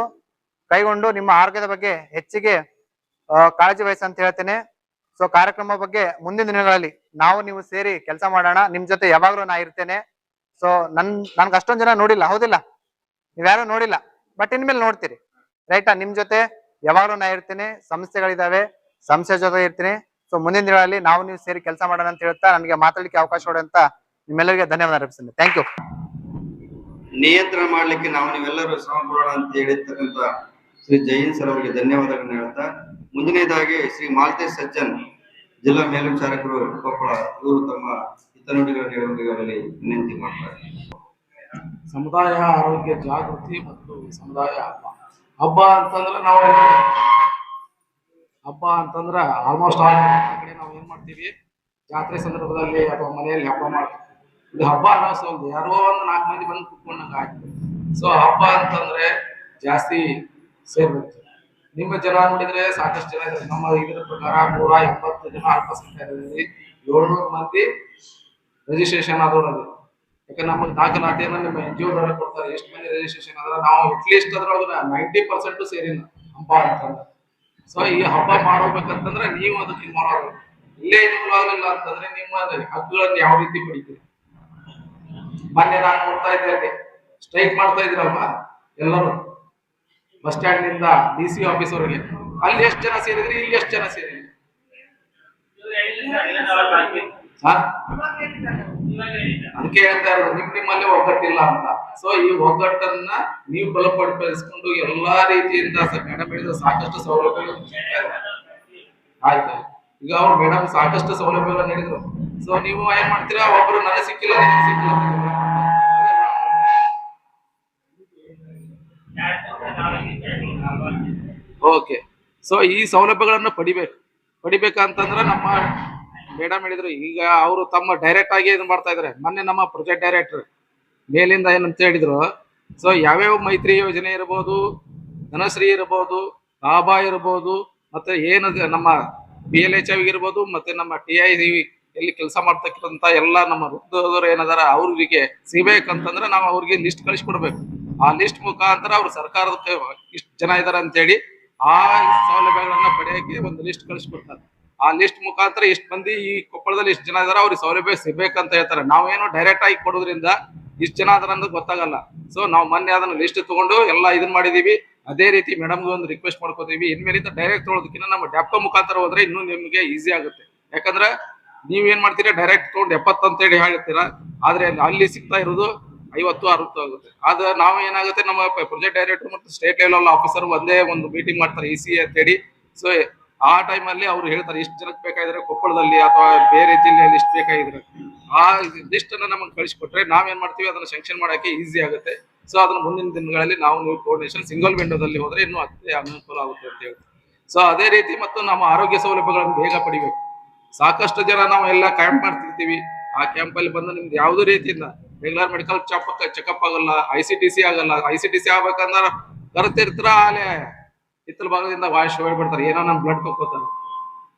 ಕೈಗೊಂಡು ನಿಮ್ಮ ಆರೋಗ್ಯದ ಬಗ್ಗೆ ಹೆಚ್ಚಿಗೆ ಕಾಳಜಿ ವಹಿಸಿ ಅಂತ ಹೇಳ್ತೇನೆ. ಸೊ ಕಾರ್ಯಕ್ರಮ ಬಗ್ಗೆ ಮುಂದಿನ ದಿನಗಳಲ್ಲಿ ನೀವು ಸೇರಿ ಕೆಲಸ ಮಾಡೋಣ. ನಿಮ್ ಜೊತೆ ಯಾವಾಗ್ಲೂ ನಾ ಇರ್ತೇನೆ. ಸೊ ನನ್ಗೆ ಅಷ್ಟೊಂದ್ ಜನ ನೋಡಿಲ್ಲ, ಹೌದಿಲ್ಲ? ನೀವ್ಯಾರು ನೋಡಿಲ್ಲ, ಬಟ್ ಇನ್ಮೇಲೆ ನೋಡ್ತೀರಿ, ರೈಟಾ? ನಿಮ್ ಜೊತೆ ಯಾವಾಗ್ಲೂ ನಾ ಇರ್ತೇನೆ. ಸಂಸ್ಥೆಗಳಿದಾವೆ, ಸಂಸ್ಥೆ ಜೊತೆ ಇರ್ತೀನಿ. ಸೊ ಮುಂದಿನ ದಿನಗಳಲ್ಲಿ ನೀವು ಸೇರಿ ಕೆಲಸ ಮಾಡೋಣ ಅಂತ ಹೇಳ್ತಾ ನನಗೆ ಮಾತಾಡ್ಲಿಕ್ಕೆ ಅವಕಾಶ ಕೊಡಿ ಅಂತ ನಿಮ್ಮೆಲ್ಲರಿಗೆ ಧನ್ಯವಾದ ಅರ್ಪಿಸ್ತೇನೆ. Thank you. ನಿಯಂತ್ರಣ ಮಾಡ್ಲಿಕ್ಕೆ ನೀವೆಲ್ಲರೂ ಶ್ರಮ ಪಡೋಣ ಅಂತ ಹೇಳಿರ್ತಕ್ಕಂಥ ಶ್ರೀ ಜೈನ್ ಸರ್ ಅವರಿಗೆ ಧನ್ಯವಾದಗಳನ್ನು ಹೇಳ್ತಾ, ಮುಂದಿನದಾಗಿ ಶ್ರೀ ಮಾಲ್ತೇಶ್ ಸಜ್ಜನ್, ಜಿಲ್ಲಾ ಮೇಲ್ವಿಚಾರಕರು ಕೊಪ್ಪಳ, ಇವರು ತಮ್ಮ ಹಿತನುಡಿಗಳನ್ನು ಹೇಳುವಲ್ಲಿ ವಿನಂತಿ ಮಾಡ್ತಾರೆ. ಸಮುದಾಯ ಆರೋಗ್ಯ ಜಾಗೃತಿ ಮತ್ತು ಸಮುದಾಯ ಹಬ್ಬ ಅಂತಂದ್ರೆ ಆಲ್ಮೋಸ್ಟ್ ಆಲ್ ಕಡೆ ನಾವು ಏನ್ ಮಾಡ್ತೀವಿ, ಜಾತ್ರೆ ಸಂದರ್ಭದಲ್ಲಿ ಅಥವಾ ಮನೆಯಲ್ಲಿ ಹಬ್ಬ ಮಾಡ್ತೀವಿ. ಇದು ಹಬ್ಬ ಅನ್ನಿಸೋದು ಯಾರೋ ಒಂದು 4 ಮಂದಿ ಬಂದು ಕುತ್ಕೊಂಡಂಗ ಆಯ್ತು. ಸೊ ಹಬ್ಬ ಅಂತಂದ್ರೆ ಜಾಸ್ತಿ ಸೇರ್ಬೇಕು. ನಿಮ್ಮ ಜನ ನೋಡಿದ್ರೆ ಸಾಕಷ್ಟು ಜನ ಇದ್ದಾರೆ. ನಮ್ಮ ಇದರ ಪ್ರಕಾರ 180 ಜನ ಅಲ್ಪಸಂಖ್ಯಾತರಲ್ಲಿ 700 ಮಂದಿ ರಿಜಿಸ್ಟ್ರೇಷನ್ ಆದವರು. ಯಾಕಂದ್ರೆ ನಮಗೆ ದಾಖಲಾತಿಯನ್ನ ನಿಮ್ಮ NGO ದವರು ಕೊಡ್ತಾರೆ. ಎಷ್ಟು ಮಂದಿ ರಿಜಿಸ್ಟ್ರೇಷನ್ ಆದ್ರೆ ನಾವು ಅಟ್ಲೀಸ್ಟ್ ಅದ್ರೊಳಗೆ 90% ಸೇರಿನ ಹಬ್ಬ ಅಂತಂದ್ರೆ. ಸೊ ಈ ಹಬ್ಬ ಮಾಡಬೇಕಂತಂದ್ರೆ ನೀವು ಅದಕ್ಕೆ ಇನ್ವಾಲ್ವ್ ಆಗಬೇಕು. ಇಲ್ಲೇ ಇನ್ವಾಲ್ವ್ ಆಗಲಿಲ್ಲ ಅಂತಂದ್ರೆ ನಿಮ್ಮ ಹಕ್ಕುಗಳನ್ನ ಯಾವ ರೀತಿ ಪಡಿತೀರಿ? ಮೊನ್ನೆ ನಾನು ನೋಡ್ತಾ ಇದ್ದೆ, ಅಲ್ಲಿ ಸ್ಟ್ರೈಕ್ ಮಾಡ್ತಾ ಇದ್ರಲ್ವಾ ಎಲ್ಲರೂ, ಬಸ್ ಸ್ಟ್ಯಾಂಡ್ ನಿಂದ DC ಆಫೀಸ್ ವರೆಗೆ. ಅಲ್ಲಿ ಎಷ್ಟು ಜನ ಸೇರಿದ್ರಿ, ಇಲ್ಲಿ ಎಷ್ಟು ಜನ ಸೇರಿದ್ರಿ? ಅದಕ್ಕೆ ಹೇಳ್ತಾ ಇರೋದು ನಿಮ್ಮಲ್ಲಿ ಒಗ್ಗಟ್ಟಿಲ್ಲ ಅಂತ. ಸೊ ಈ ಒಗ್ಗಟ್ಟನ್ನ ನೀವು ಬಲಪಡಿಸಿಕೊಂಡು ಎಲ್ಲಾ ರೀತಿಯಿಂದ ಮೇಡಮ್ ಹೇಳಿದ ಸಾಕಷ್ಟು ಸೌಲಭ್ಯಗಳು ಆಯ್ತು. ಈಗ ಅವ್ರು ಮೇಡಮ್ ಸಾಕಷ್ಟು ಸೌಲಭ್ಯಗಳನ್ನ ನೀಡಿದ್ರು. ಸೊ ನೀವು ಏನ್ ಮಾಡ್ತೀರಾ, ಒಬ್ರು ನನಗೆ ಸಿಕ್ಕಿಲ್ಲ ಓಕೆ. ಸೊ ಈ ಸೌಲಭ್ಯಗಳನ್ನ ಪಡಿಬೇಕು. ಪಡಿಬೇಕಂತಂದ್ರೆ ನಮ್ಮ ಮೇಡಮ್ ಹೇಳಿದ್ರು, ಈಗ ಅವರು ತಮ್ಮ ಡೈರೆಕ್ಟ್ ಆಗಿ ಇದು ಮಾಡ್ತಾ ಇದಾರೆ. ಮೊನ್ನೆ ನಮ್ಮ ಪ್ರೊಜೆಕ್ಟ್ ಡೈರೆಕ್ಟರ್ ಮೇಲಿಂದ ಏನಂತ ಹೇಳಿದ್ರು, ಸೊ ಯಾವ್ಯಾವ ಮೈತ್ರಿ ಯೋಜನೆ ಇರ್ಬೋದು, ಧನಶ್ರೀ ಇರ್ಬೋದು, ಆಬಾ ಇರ್ಬೋದು, ಮತ್ತೆ ಏನು ನಮ್ಮ BLHV ಇರ್ಬೋದು, ಮತ್ತೆ ನಮ್ಮ TI ಎಲ್ಲಿ ಕೆಲಸ ಮಾಡ್ತಕ್ಕಂತ ಎಲ್ಲ ನಮ್ಮ ವೃದ್ಧರು ಏನದಾರ ಅವ್ರಿಗೆ ಸಿಗ್ಬೇಕಂತಂದ್ರೆ ನಾವು ಅವ್ರಿಗೆ ಲಿಸ್ಟ್ ಕಳಿಸ್ಕೊಡ್ಬೇಕು. ಆ ಲಿಸ್ಟ್ ಮುಖಾಂತರ ಅವ್ರು ಸರ್ಕಾರಕ್ಕೆ ಇಷ್ಟು ಜನ ಇದಾರೆ ಅಂತೇಳಿ ಆ ಸೌಲಭ್ಯಗಳನ್ನ ಪಡೆಯಕ್ಕೆ ಒಂದು ಲಿಸ್ಟ್ ಕಳಿಸ್ಕೊಡ್ತಾರೆ. ಆ ಲಿಸ್ಟ್ ಮುಖಾಂತರ ಇಷ್ಟು ಮಂದಿ ಈ ಕೊಪ್ಪಳದಲ್ಲಿ ಇಷ್ಟು ಜನ ಇದಾರೆ, ಅವ್ರಿಗೆ ಸೌಲಭ್ಯ ಸಿಗ್ಬೇಕಂತ ಹೇಳ್ತಾರೆ. ನಾವೇನೋ ಡೈರೆಕ್ಟ್ ಆಗಿ ಕೊಡೋದ್ರಿಂದ ಇಷ್ಟು ಜನ ಅದಾರ ಅನ್ನೋದು ಗೊತ್ತಾಗಲ್ಲ. ಸೊ ನಾವು ಮೊನ್ನೆ ಅದನ್ನ ಲಿಸ್ಟ್ ತಗೊಂಡು ಎಲ್ಲ ಇದನ್ನ ಮಾಡಿದೀವಿ. ಅದೇ ರೀತಿ ಮೇಡಮ್ಗೆ ಒಂದು ರಿಕ್ವೆಸ್ಟ್ ಮಾಡ್ಕೋತೀವಿ, ಇನ್ಮೇಲಿಂದ ಡೈರೆಕ್ಟ್ ತೊಗೊಳೋದಕ್ಕಿಂತ ನಮ್ಮ ಡ್ಯಾಪ್ಟೋ ಮುಖಾಂತರ ಹೋದ್ರೆ ಇನ್ನೂ ನಿಮ್ಗೆ ಈಸಿ ಆಗುತ್ತೆ. ಯಾಕಂದ್ರೆ ನೀವ್ ಏನ್ ಮಾಡ್ತೀರಾ, ಡೈರೆಕ್ಟ್ ತಗೊಂಡು 70 ಅಂತೇಳಿ ಹೇಳ್ತೀರಾ, ಆದ್ರೆ ಅಲ್ಲಿ ಸಿಗ್ತಾ ಇರೋದು 50-60 ಆಗುತ್ತೆ. ಆದ್ರೆ ನಾವು ಏನಾಗುತ್ತೆ, ನಮ್ಮ ಪ್ರೊಜೆಕ್ಟ್ ಡೈರೆಕ್ಟರ್ ಮತ್ತು ಸ್ಟೇಟ್ ಲೆವೆಲ್ ಆಫೀಸರ್ ಒಂದೇ ಒಂದು ಮೀಟಿಂಗ್ ಮಾಡ್ತಾರೆ EC ಅಂತೇಳಿ. ಸೊ ಆ ಟೈಮಲ್ಲಿ ಅವ್ರು ಹೇಳ್ತಾರೆ ಇಷ್ಟು ಜನಕ್ಕೆ ಬೇಕಾಗಿದ್ರೆ ಕೊಪ್ಪಳದಲ್ಲಿ ಅಥವಾ ಬೇರೆ ಜಿಲ್ಲೆಯಲ್ಲಿ ಇಷ್ಟು ಬೇಕಾಗಿದ್ರೆ ಆ ಲಿಸ್ಟ್ ಅನ್ನ ನಮಗೆ ಕಳಿಸ್ಕೊಟ್ರೆ ನಾವೇನ್ ಮಾಡ್ತೀವಿ, ಅದನ್ನ ಸ್ಯಾಂಕ್ಷನ್ ಮಾಡಕ್ಕೆ ಈಸಿ ಆಗುತ್ತೆ. ಸೊ ಅದನ್ನ ಮುಂದಿನ ದಿನಗಳಲ್ಲಿ ನೀವು ಕೋಆರ್ಡಿನೇಷನ್ ಸಿಂಗಲ್ ವಿಂಡೋದಲ್ಲಿ ಹೋದ್ರೆ ಇನ್ನೂ ಅಷ್ಟೇ ಅನುಕೂಲ ಆಗುತ್ತೆ ಅಂತ ಹೇಳಿ. ಸೊ ಅದೇ ರೀತಿ ಮತ್ತು ನಮ್ಮ ಆರೋಗ್ಯ ಸೌಲಭ್ಯಗಳನ್ನು ಬೇಗ ಪಡಿಬೇಕು. ಸಾಕಷ್ಟು ಜನ ನಾವು ಎಲ್ಲ ಕ್ಯಾಂಪ್ ಮಾಡ್ತಿರ್ತೀವಿ. ಆ ಕ್ಯಾಂಪ್ ಅಲ್ಲಿ ಬಂದು ನಿಮ್ದು ಯಾವುದೇ ರೀತಿಯಿಂದ ರೆಗ್ಯುಲರ್ ಮೆಡಿಕಲ್ ಚೆಕಪ್ ಆಗಲ್ಲ, ICTC ಆಗಲ್ಲ. ICTC ಆಗ್ಬೇಕಂದ್ರೆ ಕರೆತಿರ್ತಾರ, ಅಲ್ಲೇ ಹಿತ್ತಲ ಭಾಗದಿಂದ ವಾಶ್ ಹೋಗ್ಬಿಡ್ತಾರೆ, ಏನೋ ನಮ್ ಬ್ಲಡ್ ತಗೋತಾರೆ.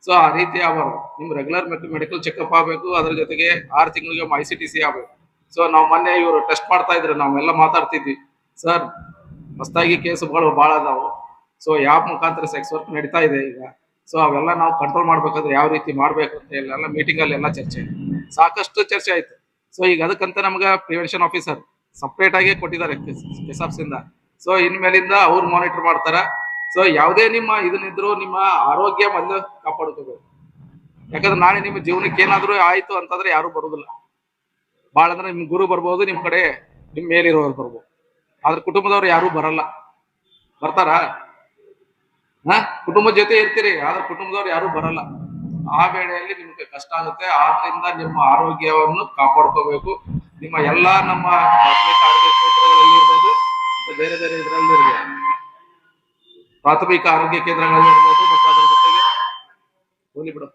ಸೊ ಆ ರೀತಿ ಆಗಬಾರ್ದು. ನಿಮ್ ರೆಗ್ಯುಲರ್ ಮೆಡಿಕಲ್ ಚೆಕಪ್ ಆಗ್ಬೇಕು, ಅದ್ರ ಜೊತೆಗೆ 6 ತಿಂಗಳಿಗೆ ICTC ಆಗ್ಬೇಕು. ಸೊ ನಾವು ಮೊನ್ನೆ ಇವರು ಟೆಸ್ಟ್ ಮಾಡ್ತಾ ಇದ್ರು, ನಾವೆಲ್ಲ ಮಾತಾಡ್ತಿದ್ವಿ, ಸರ್ ಹೊಸದಾಗಿ ಕೇಸುಗಳು ಬಹಳ ಅದಾವು. ಸೊ ಯಾವ ಮುಖಾಂತರ ಸೆಕ್ಸ್ ವರ್ಕ್ ನಡೀತಾ ಇದೆ ಈಗ. ಸೊ ಅವೆಲ್ಲ ನಾವು ಕಂಟ್ರೋಲ್ ಮಾಡ್ಬೇಕಾದ್ರೆ ಯಾವ ರೀತಿ ಮಾಡ್ಬೇಕು ಅಂತ ಎಲ್ಲ ಮೀಟಿಂಗ್ ಅಲ್ಲಿ ಎಲ್ಲ ಸಾಕಷ್ಟು ಚರ್ಚೆ ಆಯ್ತು. ಸೊ ಈಗ ಅದಕ್ಕಂತ ನಮ್ಗೆ ಪ್ರಿವೆನ್ಷನ್ ಆಫೀಸರ್ ಸಪ್ರೇಟ್ ಆಗಿ ಕೊಟ್ಟಿದ್ದಾರೆ ಕೆಸಾಪ್ಸ್ ಇಂದ. ಸೊ ಇನ್ಮೇಲಿಂದ ಅವ್ರು ಮಾನಿಟರ್ ಮಾಡ್ತಾರ. ಸೊ ಯಾವುದೇ ನಿಮ್ಮ ಇದನ್ನಿದ್ರು ನಿಮ್ಮ ಆರೋಗ್ಯ ಮೊದಲು ಕಾಪಾಡ್ಕೋಬೇಕು. ಯಾಕಂದ್ರೆ ನಾಳೆ ನಿಮ್ಮ ಜೀವನಕ್ಕೆ ಏನಾದ್ರು ಆಯ್ತು ಅಂತಂದ್ರೆ ಯಾರು ಬರುದಿಲ್ಲ. ಬಾಳ ಅಂದ್ರೆ ನಿಮ್ ಗುರು ಬರ್ಬೋದು, ನಿಮ್ ಕಡೆ ನಿಮ್ ಮೇಲಿರೋರು ಬರ್ಬೋದು, ಆದ್ರೆ ಕುಟುಂಬದವ್ರು ಯಾರು ಬರಲ್ಲ. ಬರ್ತಾರ? ಕುಟುಂಬದ ಜೊತೆ ಇರ್ತೀರಿ, ಆದ್ರೆ ಕುಟುಂಬದವ್ರು ಯಾರು ಬರಲ್ಲ. ಆ ವೇಳೆಯಲ್ಲಿ ನಿಮ್ಗೆ ಕಷ್ಟ ಆಗುತ್ತೆ. ಆದ್ರಿಂದ ನಿಮ್ಮ ಆರೋಗ್ಯವನ್ನು ಕಾಪಾಡ್ಕೋಬೇಕು. ನಿಮ್ಮ ಎಲ್ಲಾ ನಮ್ಮ ಪ್ರಾಥಮಿಕ ಆರೋಗ್ಯ ಕೇಂದ್ರಗಳಲ್ಲಿ ಇರ್ಬೋದು, ಬೇರೆ ಬೇರೆ ಇದರಲ್ಲಿ ಇರ್ಬೋದು, ಪ್ರಾಥಮಿಕ ಆರೋಗ್ಯ ಕೇಂದ್ರಗಳಲ್ಲಿ ಇರ್ಬೋದು, ಮತ್ತು ಅದ್ರ ಜೊತೆಗೆ ಹೋಗಿ ಬಿಡು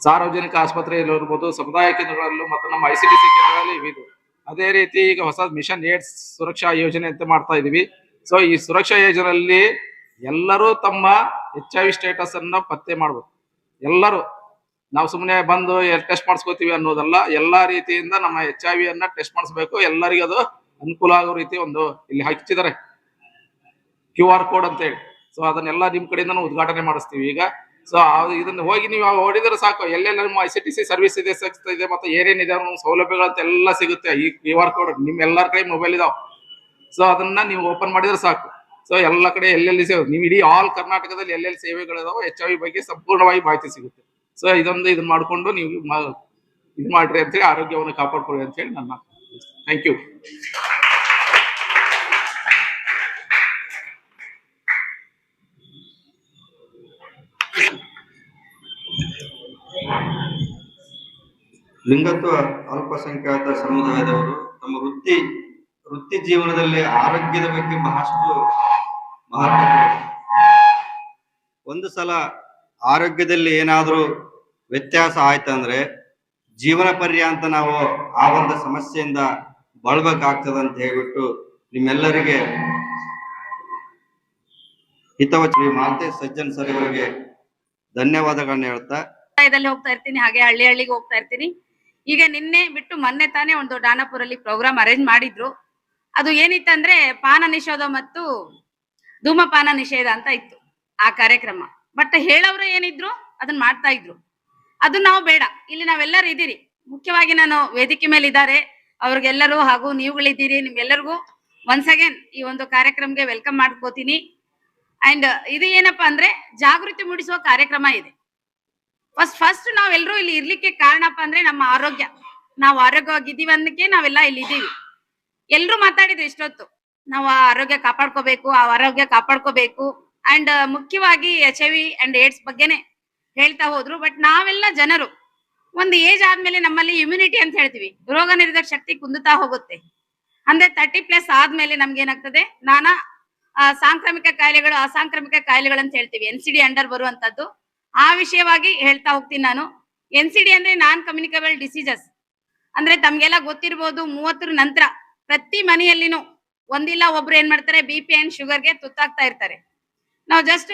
ಸಾರ್ವಜನಿಕ ಆಸ್ಪತ್ರೆಯಲ್ಲಿ ಇರ್ಬೋದು, ಸಮುದಾಯ ಕೇಂದ್ರಗಳಲ್ಲೂ ಮತ್ತು ನಮ್ಮ ICTC ಕೇಂದ್ರಗಳಲ್ಲಿ ಇವಿದು. ಅದೇ ರೀತಿ ಈಗ ಹೊಸ ಮಿಷನ್ ಏಡ್ಸ್ ಸುರಕ್ಷಾ ಯೋಜನೆ ಅಂತ ಮಾಡ್ತಾ ಇದೀವಿ. ಸೊ ಈ ಸುರಕ್ಷಾ ಯೋಜನೆಯಲ್ಲಿ ಎಲ್ಲರೂ ತಮ್ಮ HIV ಸ್ಟೇಟಸ್ ಅನ್ನ ಪತ್ತೆ ಮಾಡ್ಬೇಕು. ಎಲ್ಲರೂ ನಾವು ಸುಮ್ಮನೆ ಬಂದು ಟೆಸ್ಟ್ ಮಾಡಿಸ್ಕೋತೀವಿ ಅನ್ನೋದಲ್ಲ, ಎಲ್ಲಾ ರೀತಿಯಿಂದ ನಮ್ಮ HIV ಅನ್ನ ಟೆಸ್ಟ್ ಮಾಡಿಸ್ಬೇಕು. ಎಲ್ಲರಿಗೂ ಅದು ಅನುಕೂಲ ಆಗೋ ರೀತಿ ಒಂದು ಇಲ್ಲಿ ಹಚ್ಚಿದ್ದಾರೆ QR ಕೋಡ್ ಅಂತ ಹೇಳಿ. ಸೊ ಅದನ್ನೆಲ್ಲ ನಿಮ್ ಕಡೆಯಿಂದ ಉದ್ಘಾಟನೆ ಮಾಡಿಸ್ತೀವಿ ಈಗ. ಸೊ ಇದನ್ನ ಹೋಗಿ ನೀವು ಹೊಡಿದ್ರೆ ಸಾಕು, ಎಲ್ಲೆಲ್ಲ ನಿಮ್ಮ ICTC ಸರ್ವಿಸ್ ಇದೆ, ಇದೆ ಮತ್ತೆ ಏನೇನಿದೆ ಸೌಲಭ್ಯಗಳಂತ ಎಲ್ಲ ಸಿಗುತ್ತೆ. ಈ QR ಕೋಡ್ ನಿಮ್ ಎಲ್ಲರ ಕಡೆ ಮೊಬೈಲ್ ಇದಾವ. ಸೊ ಅದನ್ನ ನೀವು ಓಪನ್ ಮಾಡಿದ್ರೆ ಸಾಕು. ಸೊ ಎಲ್ಲ ಕಡೆ ಎಲ್ಲೆಲ್ಲಿ ಸೇವೆ, ನೀವು ಇಡೀ ಆಲ್ ಕರ್ನಾಟಕದಲ್ಲಿ ಎಲ್ಲೆಲ್ಲಿ ಸೇವೆಗಳಿದಾವ HIV ಬಗ್ಗೆ ಸಂಪೂರ್ಣವಾಗಿ ಮಾಹಿತಿ ಸಿಗುತ್ತೆ. ಸೊ ಇದನ್ನ ಮಾಡ್ಕೊಂಡು ನೀವು ಇದು ಮಾಡ್ರಿ ಅಂತೇಳಿ ಆರೋಗ್ಯವನ್ನು ಕಾಪಾಡ್ಕೊಳ್ಳಿ ಅಂತ ಹೇಳಿ ನನ್ನ ಥ್ಯಾಂಕ್ ಯು. ಲಿಂಗತ್ವ ಅಲ್ಪಸಂಖ್ಯಾತ ಸಮುದಾಯದವರು ತಮ್ಮ ವೃತ್ತಿ ಜೀವನದಲ್ಲಿ ಆರೋಗ್ಯದ ಬಗ್ಗೆ ಬಹಳಷ್ಟು ಮಹತ್ವ. ಒಂದು ಸಲ ಆರೋಗ್ಯದಲ್ಲಿ ಏನಾದ್ರೂ ವ್ಯತ್ಯಾಸ ಆಯ್ತಂದ್ರೆ ಜೀವನ ಪರ್ಯಂತ ನಾವು ಆ ಒಂದು ಸಮಸ್ಯೆಯಿಂದ ಬಳಬೇಕಾಗ್ತದೆ ಅಂತ ಹೇಳ್ಬಿಟ್ಟು ನಿಮ್ಮೆಲ್ಲರಿಗೆ ಹಿತವಚಿ ಮಾಲ್ತೇಶ್ ಸಜ್ಜನ್ ಸರ್ ಇವರಿಗೆ ಧನ್ಯವಾದಗಳನ್ನ ಹೇಳ್ತಾ ಹೋಗ್ತಾ ಇರ್ತೀನಿ, ಹಾಗೆ ಹಳ್ಳಿಗೆ ಹೋಗ್ತಾ ಇರ್ತೀನಿ. ಈಗ ನಿನ್ನೆ ಬಿಟ್ಟು ಮೊನ್ನೆ ತಾನೇ ಒಂದು ದಾನಾಪುರಲ್ಲಿ ಪ್ರೋಗ್ರಾಮ್ ಅರೇಂಜ್ ಮಾಡಿದ್ರು. ಅದು ಏನಿತ್ತಂದ್ರೆ ಪಾನ ನಿಷೇಧ ಮತ್ತು ಧೂಮಪಾನ ನಿಷೇಧ ಅಂತ ಇತ್ತು ಆ ಕಾರ್ಯಕ್ರಮ. ಬಟ್ ಹೇಳೋರು ಏನಿದ್ರು ಅದನ್ನ ಮಾಡ್ತಾ ಇದ್ರು. ಅದು ನಾವು ಬೇಡ, ಇಲ್ಲಿ ನಾವೆಲ್ಲರೂ ಇದೀರಿ. ಮುಖ್ಯವಾಗಿ ನಾನು ವೇದಿಕೆ ಮೇಲೆ ಇದ್ದಾರೆ ಅವ್ರಿಗೆಲ್ಲರೂ ಹಾಗೂ ನೀವುಗಳಿದ್ದೀರಿ, ನಿಮ್ಗೆಲ್ಲರಿಗೂ ಒನ್ಸ್ ಅಗೇನ್ ಈ ಒಂದು ಕಾರ್ಯಕ್ರಮಕ್ಕೆ ವೆಲ್ಕಮ್ ಮಾಡ್ಕೋತೀನಿ. ಅಂಡ್ ಇದು ಏನಪ್ಪಾ ಅಂದ್ರೆ ಜಾಗೃತಿ ಮೂಡಿಸುವ ಕಾರ್ಯಕ್ರಮ ಇದೆ. ಫಸ್ಟ್ ನಾವೆಲ್ಲರೂ ಇಲ್ಲಿ ಇರ್ಲಿಕ್ಕೆ ಕಾರಣಪ್ಪ ಅಂದ್ರೆ ನಮ್ಮ ಆರೋಗ್ಯ. ನಾವು ಆರೋಗ್ಯವಾಗಿದ್ದೀವಿ ಅನ್ನಕ್ಕೆ ನಾವೆಲ್ಲ ಇಲ್ಲಿ ಇದೀವಿ. ಎಲ್ರು ಮಾತಾಡಿದ್ರು ಇಷ್ಟೊತ್ತು, ನಾವು ಆರೋಗ್ಯ ಕಾಪಾಡ್ಕೋಬೇಕು ಅಂಡ್ ಮುಖ್ಯವಾಗಿ HIV ಅಂಡ್ AIDS ಬಗ್ಗೆನೆ ಹೇಳ್ತಾ ಹೋದ್ರು. ಬಟ್ ನಾವೆಲ್ಲ ಜನರು ಒಂದು ಏಜ್ ಆದ್ಮೇಲೆ ನಮ್ಮಲ್ಲಿ ಇಮ್ಯುನಿಟಿ ಅಂತ ಹೇಳ್ತೀವಿ, ರೋಗ ನಿರೋಧಕ ಶಕ್ತಿ ಕುಂದುತ್ತಾ ಹೋಗುತ್ತೆ. ಅಂದ್ರೆ 30+ ಆದ್ಮೇಲೆ ನಮ್ಗೆ ಏನಾಗ್ತದೆ, ನಾನಾ ಸಾಂಕ್ರಾಮಿಕ ಕಾಯಿಲೆಗಳು, ಅಸಾಂಕ್ರಾಮಿಕ ಕಾಯಿಲೆಗಳು ಅಂತ ಹೇಳ್ತೀವಿ, NCD ಅಂಡರ್ ಬರುವಂತದ್ದು. ಆ ವಿಷಯವಾಗಿ ಹೇಳ್ತಾ ಹೋಗ್ತೀನಿ ನಾನು. NCD ಅಂದ್ರೆ ನಾನ್ ಕಮ್ಯುನಿಕಬಲ್ ಡಿಸೀಸಸ್. ಅಂದ್ರೆ ತಮ್ಗೆಲ್ಲ ಗೊತ್ತಿರ್ಬೋದು, 30 ನಂತರ ಪ್ರತಿ ಮನೆಯಲ್ಲಿನೂ ಒಂದಿಲ್ಲ ಒಬ್ರು ಏನ್ ಮಾಡ್ತಾರೆ, BP ಅಂಡ್ ಶುಗರ್ಗೆ ತುತ್ತಾಗ್ತಾ ಇರ್ತಾರೆ. ನಾವು ಜಸ್ಟ್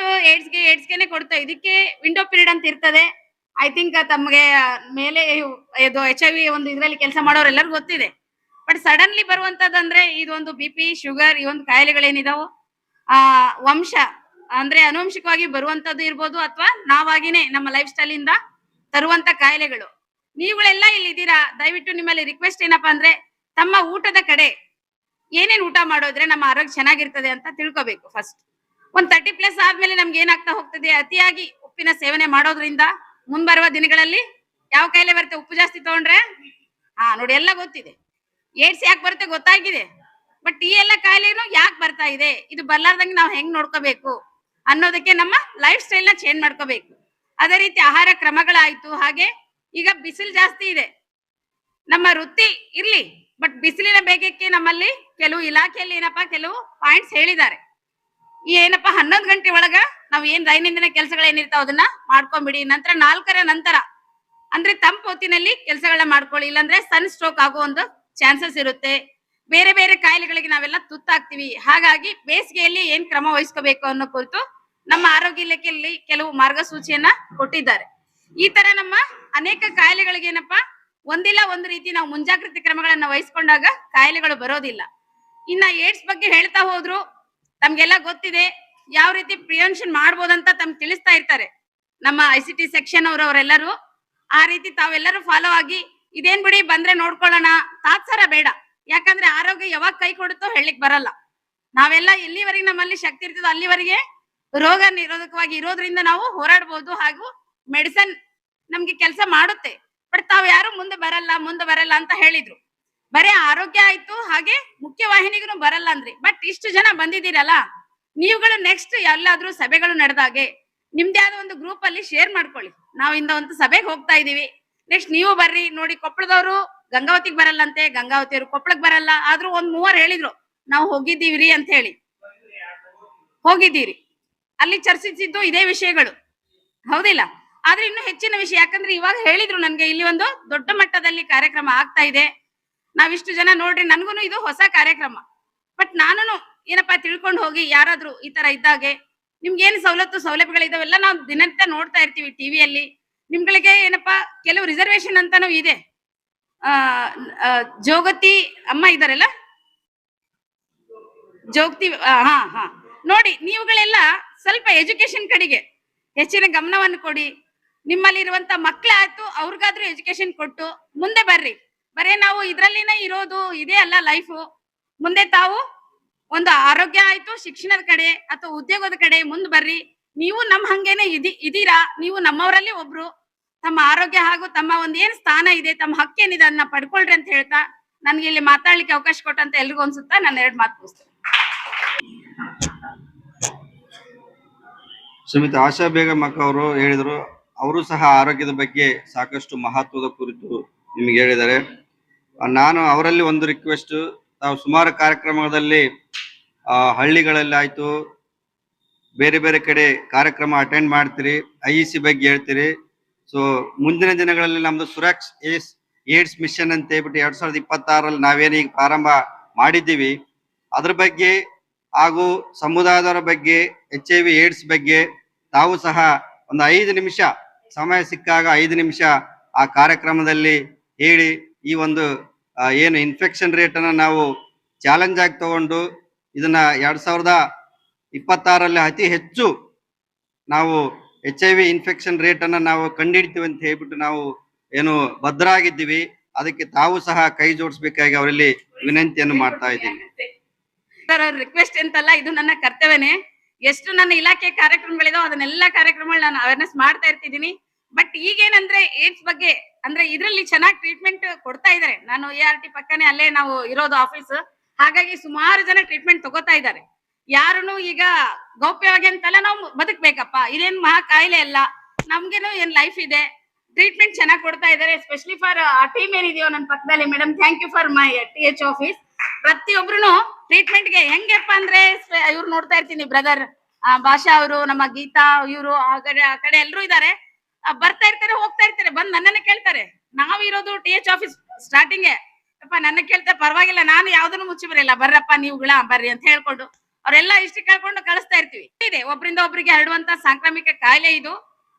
ಏಡ್ಸ್ಗೆನೆ ಕೊಡ್ತಾ, ಇದಕ್ಕೆ ವಿಂಡೋ ಪೀರಿಯಡ್ ಅಂತ ಇರ್ತದೆ. ಐ ಥಿಂಕ್ ತಮ್ಗೆ ಮೇಲೆ ಇದು HIV ಒಂದು ಇದ್ರಲ್ಲಿ ಕೆಲಸ ಮಾಡೋರೆಲ್ಲರಿಗೂ ಗೊತ್ತಿದೆ. ಬಟ್ ಸಡನ್ಲಿ ಬರುವಂತದಂದ್ರೆ ಇದೊಂದು BP, ಶುಗರ್, ಈ ಒಂದು ಕಾಯಿಲೆಗಳೇನಿದಾವೋ ವಂಶ ಅಂದ್ರೆ ಅನುವಂಶಿಕವಾಗಿ ಬರುವಂತದ್ದು ಇರ್ಬೋದು, ಅಥವಾ ನಾವಾಗಿನೇ ನಮ್ಮ ಲೈಫ್ ಸ್ಟೈಲ್ ಇಂದ ತರುವಂತ ಕಾಯಿಲೆಗಳು. ನೀವುಗಳೆಲ್ಲ ಇಲ್ಲಿ ಇದ್ದೀರಾ, ದಯವಿಟ್ಟು ನಿಮ್ಮಲ್ಲಿ ರಿಕ್ವೆಸ್ಟ್ ಏನಪ್ಪಾ ಅಂದ್ರೆ ತಮ್ಮ ಊಟದ ಕಡೆ ಏನೇನ್ ಊಟ ಮಾಡೋದ್ರೆ ನಮ್ಮ ಆರೋಗ್ಯ ಚೆನ್ನಾಗಿರ್ತದೆ ಅಂತ ತಿಳ್ಕೊಬೇಕು. ಫಸ್ಟ್ ಒಂದ್ 30+ ಆದ್ಮೇಲೆ ನಮ್ಗೆ ಏನಾಗ್ತಾ ಹೋಗ್ತದೆ, ಅತಿಯಾಗಿ ಉಪ್ಪಿನ ಸೇವನೆ ಮಾಡೋದ್ರಿಂದ ಮುಂಬರುವ ದಿನಗಳಲ್ಲಿ ಯಾವ ಕಾಯಿಲೆ ಬರುತ್ತೆ, ಉಪ್ಪು ಜಾಸ್ತಿ ತಗೊಂಡ್ರೆ. ನೋಡಿ, ಎಲ್ಲ ಗೊತ್ತಿದೆ. ಏಡ್ಸ್ ಯಾಕೆ ಬರುತ್ತೆ ಗೊತ್ತಾಗಿದೆ. ಬಟ್ ಈ ಎಲ್ಲ ಕಾಯಿಲೆನು ಯಾಕೆ ಬರ್ತಾ ಇದೆ, ಇದು ಬರ್ಲಾರ್ದಂಗೆ ನಾವು ಹೆಂಗ್ ನೋಡ್ಕೋಬೇಕು ಅನ್ನೋದಕ್ಕೆ ನಮ್ಮ ಲೈಫ್ ಸ್ಟೈಲ್ ನ ಚೇಂಜ್ ಮಾಡ್ಕೋಬೇಕು. ಅದೇ ರೀತಿ ಆಹಾರ ಕ್ರಮಗಳಾಯ್ತು. ಹಾಗೆ ಈಗ ಬಿಸಿಲು ಜಾಸ್ತಿ ಇದೆ, ನಮ್ಮ ವೃತ್ತಿ ಇರ್ಲಿ, ಬಟ್ ಬಿಸಿಲಿನ ಬೇಗಕ್ಕೆ ನಮ್ಮಲ್ಲಿ ಕೆಲವು ಇಲಾಖೆಯಲ್ಲಿ ಏನಪ್ಪಾ ಕೆಲವು ಪಾಯಿಂಟ್ಸ್ ಹೇಳಿದ್ದಾರೆ. ಈ ಏನಪ್ಪಾ 11 ಗಂಟೆ ಒಳಗ ನಾವ್ ಏನ್ ದೈನಂದಿನ ಕೆಲಸಗಳೇನಿರ್ತಾವ ಅದನ್ನ ಮಾಡ್ಕೊಂಡ್ಬಿಡಿ. ನಂತರ 4ರ ನಂತರ ಅಂದ್ರೆ ತಂಪು ಹೊತ್ತಿನಲ್ಲಿ ಕೆಲಸಗಳನ್ನ ಮಾಡ್ಕೊಳ್ಳಿ, ಇಲ್ಲಾಂದ್ರೆ ಸನ್ ಸ್ಟ್ರೋಕ್ ಆಗೋ ಒಂದು ಚಾನ್ಸಸ್ ಇರುತ್ತೆ. ಬೇರೆ ಬೇರೆ ಕಾಯಿಲೆಗಳಿಗೆ ನಾವೆಲ್ಲ ತುತ್ತಾಗ್ತಿವಿ. ಹಾಗಾಗಿ ಬೇಸಿಗೆಯಲ್ಲಿ ಏನ್ ಕ್ರಮ ವಹಿಸ್ಕೋಬೇಕು ಅನ್ನೋ ಕುರಿತು ನಮ್ಮ ಆರೋಗ್ಯ ಇಲಾಖೆಯಲ್ಲಿ ಕೆಲವು ಮಾರ್ಗಸೂಚಿಯನ್ನ ಕೊಟ್ಟಿದ್ದಾರೆ. ಈ ತರ ನಮ್ಮ ಅನೇಕ ಕಾಯಿಲೆಗಳಿಗೆ ಏನಪ್ಪಾ ಒಂದಿಲ್ಲ ಒಂದು ರೀತಿ ನಾವು ಮುಂಜಾಗ್ರತೆ ಕ್ರಮಗಳನ್ನ ವಹಿಸ್ಕೊಂಡಾಗ ಕಾಯಿಲೆಗಳು ಬರೋದಿಲ್ಲ. ಇನ್ನ ಏಡ್ಸ್ ಬಗ್ಗೆ ಹೇಳ್ತಾ ಹೋದ್ರು, ತಮ್ಗೆಲ್ಲ ಗೊತ್ತಿದೆ ಯಾವ ರೀತಿ ಪ್ರಿವೆನ್ಷನ್ ಮಾಡ್ಬೋದಂತ ತಮ್ಗೆ ತಿಳಿಸ್ತಾ ಇರ್ತಾರೆ ನಮ್ಮ ICT ಸೆಕ್ಷನ್ ಅವರೆಲ್ಲರೂ. ಆ ರೀತಿ ತಾವೆಲ್ಲರೂ ಫಾಲೋ ಆಗಿ ಇದೇನ್ ಬಿಡಿ ಬಂದ್ರೆ ನೋಡ್ಕೊಳ್ಳೋಣ, ತಾತ್ಸಾರ ಬೇಡ. ಯಾಕಂದ್ರೆ ಆರೋಗ್ಯ ಯಾವಾಗ ಕೈ ಕೊಡುತ್ತೋ ಹೇಳಲಿಕ್ ಬರಲ್ಲ. ನಾವೆಲ್ಲ ಎಲ್ಲಿವರೆಗೆ ನಮ್ಮಲ್ಲಿ ಶಕ್ತಿ ಇರ್ತದೋ ಅಲ್ಲಿವರೆಗೆ ರೋಗ ನಿರೋಧಕವಾಗಿ ಇರೋದ್ರಿಂದ ನಾವು ಹೋರಾಡ್ಬೋದು, ಹಾಗೂ ಮೆಡಿಸನ್ ನಮ್ಗೆ ಕೆಲಸ ಮಾಡುತ್ತೆ. ಬಟ್ ತಾವ್ ಯಾರು ಮುಂದೆ ಬರಲ್ಲ ಅಂತ ಹೇಳಿದ್ರು. ಬರೀ ಆರೋಗ್ಯ ಆಯ್ತು, ಹಾಗೆ ಮುಖ್ಯವಾಹಿನಿಗೂ ಬರಲ್ಲ ಅಂದ್ರಿ. ಬಟ್ ಇಷ್ಟು ಜನ ಬಂದಿದ್ದೀರಲ್ಲ, ನೀವುಗಳು ನೆಕ್ಸ್ಟ್ ಎಲ್ಲಾದ್ರೂ ಸಭೆಗಳು ನಡೆದಾಗೆ ನಿಮ್ದೇ ಆದ ಒಂದು ಗ್ರೂಪ್ ಅಲ್ಲಿ ಶೇರ್ ಮಾಡ್ಕೊಳ್ಳಿ. ನಾವ್ ಇಂದ ಒಂದು ಸಭೆಗೆ ಹೋಗ್ತಾ ಇದೀವಿ, ನೆಕ್ಸ್ಟ್ ನೀವು ಬರ್ರಿ. ನೋಡಿ, ಕೊಪ್ಪಳದವರು ಗಂಗಾವತಿಗೆ ಬರಲ್ಲಂತೆ, ಗಂಗಾವತಿಯವರು ಕೊಪ್ಪಳಕ್ಕೆ ಬರಲ್ಲ. ಆದ್ರೂ 3 ಹೇಳಿದ್ರು ನಾವು ಹೋಗಿದ್ದೀವ್ರಿ ಅಂತ ಹೇಳಿ. ಹೋಗಿದ್ದೀರಿ, ಅಲ್ಲಿ ಚರ್ಚಿಸಿದ್ದು ಇದೇ ವಿಷಯಗಳು, ಹೌದಿಲ್ಲ? ಆದ್ರೆ ಇನ್ನು ಹೆಚ್ಚಿನ ವಿಷಯ, ಯಾಕಂದ್ರೆ ಇವಾಗ ಹೇಳಿದ್ರು ನನ್ಗೆ ಇಲ್ಲಿ ಒಂದು ದೊಡ್ಡ ಮಟ್ಟದಲ್ಲಿ ಕಾರ್ಯಕ್ರಮ ಆಗ್ತಾ ಇದೆ. ನಾವಿಷ್ಟು ಜನ ನೋಡ್ರಿ, ನನ್ಗೂನು ಇದು ಹೊಸ ಕಾರ್ಯಕ್ರಮ. ಬಟ್ ನಾನು ಏನಪ್ಪಾ ತಿಳ್ಕೊಂಡು ಹೋಗಿ, ಯಾರಾದ್ರೂ ಈ ತರ ಇದ್ದಾಗೆ ನಿಮ್ಗೆ ಏನ್ ಸೌಲಭ್ಯಗಳಿದಾವೆಲ್ಲ ನಾವು ದಿನನಿತ್ಯ ನೋಡ್ತಾ ಇರ್ತೀವಿ ಟಿವಿಯಲ್ಲಿ. ನಿಮ್ಗಳಿಗೆ ಏನಪ್ಪಾ ಕೆಲವು ರಿಸರ್ವೇಶನ್ ಅಂತಾನು ಇದೆ. ಜೋಗತಿ ಅಮ್ಮ ಇದಾರಲ್ಲ, ಜೋಗತಿ ನೋಡಿ, ನೀವುಗಳೆಲ್ಲ ಸ್ವಲ್ಪ ಎಜುಕೇಶನ್ ಕಡೆಗೆ ಹೆಚ್ಚಿನ ಗಮನವನ್ನು ಕೊಡಿ. ನಿಮ್ಮಲ್ಲಿ ಇರುವಂತ ಮಕ್ಕಳಾಯ್ತು, ಅವ್ರಿಗಾದ್ರೂ ಎಜುಕೇಶನ್ ಕೊಟ್ಟು ಮುಂದೆ ಬರ್ರಿ. ಬರೇ ನಾವು ಇದ್ರಲ್ಲಿನೇ ಇರೋದು ಇದೇ ಅಲ್ಲ ಲೈಫು. ಮುಂದೆ ತಾವು ಒಂದು ಆರೋಗ್ಯ ಆಯ್ತು, ಶಿಕ್ಷಣದ ಕಡೆ ಅಥವಾ ಉದ್ಯೋಗದ ಕಡೆ ಮುಂದೆ ಬರ್ರಿ. ನೀವು ನಮ್ ಹಂಗೇನೆ ಇದೀರಾ, ನೀವು ನಮ್ಮವರಲ್ಲಿ ಒಬ್ರು. ತಮ್ಮ ಆರೋಗ್ಯ ಹಾಗೂ ತಮ್ಮ ಒಂದ್ ಏನ್ ಸ್ಥಾನ ಇದೆ, ತಮ್ಮ ಹಕ್ಕೇನಿದೆ ಅದನ್ನ ಪಡ್ಕೊಳ್ರಿ ಅಂತ ಹೇಳ್ತಾ ನನ್ಗೆ ಇಲ್ಲಿ ಮಾತಾಡ್ಲಿಕ್ಕೆ ಅವಕಾಶ ಕೊಟ್ಟಂತ ಎಲ್ರಿಗೂ ಅನ್ಸುತ್ತಾ ನಾನು 2 ಮಾತು ಮುಗಿಸ್ತೇನೆ. ಶ್ರೀಮತಿ ಆಶಾ ಬೇಗಂ ಅಕ್ಕ ಅವರು ಹೇಳಿದ್ರು, ಅವರು ಸಹ ಆರೋಗ್ಯದ ಬಗ್ಗೆ ಸಾಕಷ್ಟು ಮಹತ್ವದ ಕುರಿತು ನಿಮಗೆ ಹೇಳಿದ್ದಾರೆ. ನಾನು ಅವರಲ್ಲಿ ಒಂದು ರಿಕ್ವೆಸ್ಟ್, ತಾವು ಸುಮಾರು ಕಾರ್ಯಕ್ರಮದಲ್ಲಿ ಹಳ್ಳಿಗಳಲ್ಲಿ ಆಯ್ತು, ಬೇರೆ ಬೇರೆ ಕಡೆ ಕಾರ್ಯಕ್ರಮ ಅಟೆಂಡ್ ಮಾಡ್ತೀರಿ, IEC ಬಗ್ಗೆ ಹೇಳ್ತೀರಿ. ಸೊ ಮುಂದಿನ ದಿನಗಳಲ್ಲಿ ನಮ್ದು ಸುರಕ್ಷ ಏಡ್ಸ್ ಮಿಷನ್ ಅಂತ ಹೇಳ್ಬಿಟ್ಟು 2026 ನಾವೇನು ಈಗ ಪ್ರಾರಂಭ ಮಾಡಿದ್ದೀವಿ, ಅದ್ರ ಬಗ್ಗೆ ಹಾಗೂ ಸಮುದಾಯದವರ ಬಗ್ಗೆ, HIV ಏಡ್ಸ್ ಬಗ್ಗೆ ತಾವು ಸಹ ಒಂದು 5 ನಿಮಿಷ ಸಮಯ ಸಿಕ್ಕಾಗ 5 ನಿಮಿಷ ಆ ಕಾರ್ಯಕ್ರಮದಲ್ಲಿ ಹೇಳಿ, ಈ ಒಂದು ಏನು ಇನ್ಫೆಕ್ಷನ್ ರೇಟ್ ಅನ್ನ ನಾವು ಚಾಲೆಂಜ್ ಆಗಿ ತಗೊಂಡು ಇದನ್ನ 2026 ಅತಿ ಹೆಚ್ಚು ನಾವು HIV ಇನ್ಫೆಕ್ಷನ್ ರೇಟ್ ಅನ್ನ ನಾವು ಕಂಡುಹಿಡ್ತೀವಿ ಅಂತ ಹೇಳ್ಬಿಟ್ಟು ನಾವು ಏನು ಭದ್ರಾಗಿದ್ದೀವಿ. ಅದಕ್ಕೆ ತಾವು ಸಹ ಕೈ ಜೋಡಿಸ್ಬೇಕಾಗಿ ಅವರಲ್ಲಿ ವಿನಂತಿಯನ್ನು ಮಾಡ್ತಾ ಇದ್ದೀನಿ. ರಿಕ್ವೆಸ್ಟ್ ಅಂತಲ್ಲ, ಇದು ನನ್ನ ಕರ್ತವ್ಯನೇ. ಎಷ್ಟು ನನ್ನ ಇಲಾಖೆ ಕಾರ್ಯಕ್ರಮಗಳಿದಾವ ಅದನ್ನೆಲ್ಲ ಕಾರ್ಯಕ್ರಮಗಳು ನಾನು ಅವೇರ್ನೆಸ್ ಮಾಡ್ತಾ ಇರ್ತಿದ್ದೀನಿ. ಬಟ್ ಈಗೇನಂದ್ರೆ ಏಡ್ಸ್ ಬಗ್ಗೆ ಅಂದ್ರೆ ಇದ್ರಲ್ಲಿ ಚೆನ್ನಾಗಿ ಟ್ರೀಟ್ಮೆಂಟ್ ಕೊಡ್ತಾ ಇದಾರೆ. ನಾನು ART ಪಕ್ಕನೆ ಅಲ್ಲೇ ನಾವು ಇರೋದು ಆಫೀಸ್, ಹಾಗಾಗಿ ಸುಮಾರು ಜನ ಟ್ರೀಟ್ಮೆಂಟ್ ತಗೋತಾ ಇದ್ದಾರೆ. ಯಾರುನು ಈಗ ಗೌಪ್ಯವಾಗಿ ಅಂತಲ್ಲ, ನಾವು ಬದುಕ್ಬೇಕಪ್ಪ, ಇದೇನ್ ಮಹಾ ಕಾಯಿಲೆ ಅಲ್ಲ, ನಮ್ಗೇನು ಏನ್ ಲೈಫ್ ಇದೆ. ಟ್ರೀಟ್ಮೆಂಟ್ ಚೆನ್ನಾಗಿ ಕೊಡ್ತಾ ಇದ್ದಾರೆ. ಎಸ್ಪೆಷಲಿ ಫಾರ್ ಆ ಟೀಮ್ ಏನಿದೆಯೋ ನನ್ನ ಪಕ್ಕದಲ್ಲಿ madam, thank you for my TH office. ಪ್ರತಿಯೊಬ್ರು ಟ್ರೀಟ್ಮೆಂಟ್ಗೆ ಹೆಂಗಪ್ಪ ಅಂದ್ರೆ ಇವ್ರು ನೋಡ್ತಾ ಇರ್ತೀನಿ ಬ್ರದರ್ ಭಾಷಾ ಅವರು, ನಮ್ಮ ಗೀತಾ ಇವರು, ಆ ಕಡೆ ಎಲ್ರು ಇದಾರೆ. ಬರ್ತಾ ಇರ್ತಾರೆ, ಹೋಗ್ತಾ ಇರ್ತಾರೆ, ಬಂದ್ ನನ್ನನ್ನ ಕೇಳ್ತಾರೆ. ನಾವಿರೋದು TH ಆಫೀಸ್ ಸ್ಟಾರ್ಟಿಂಗ್ ಅಪ್ಪ ನನ್ನ ಕೇಳ್ತಾರೆ, ಪರವಾಗಿಲ್ಲ ನಾನು ಯಾವ್ದನ್ನು ಮುಚ್ಚಿ ಬರಲ್ಲ, ಬರ್ರಪ್ಪ ನೀವುಗಳ ಬರ್ರಿ ಅಂತ ಹೇಳ್ಕೊಂಡು ಅವರೆಲ್ಲ ಇಷ್ಟ ಕೇಳ್ಕೊಂಡು ಕಳಿಸ್ತಾ ಇರ್ತೀವಿ. ಇದೆ ಒಬ್ರಿಂದ ಒಬ್ರಿಗೆ ಹರಡುವಂತ ಸಾಂಕ್ರಾಮಿಕ ಕಾಯಿಲೆ ಇದು.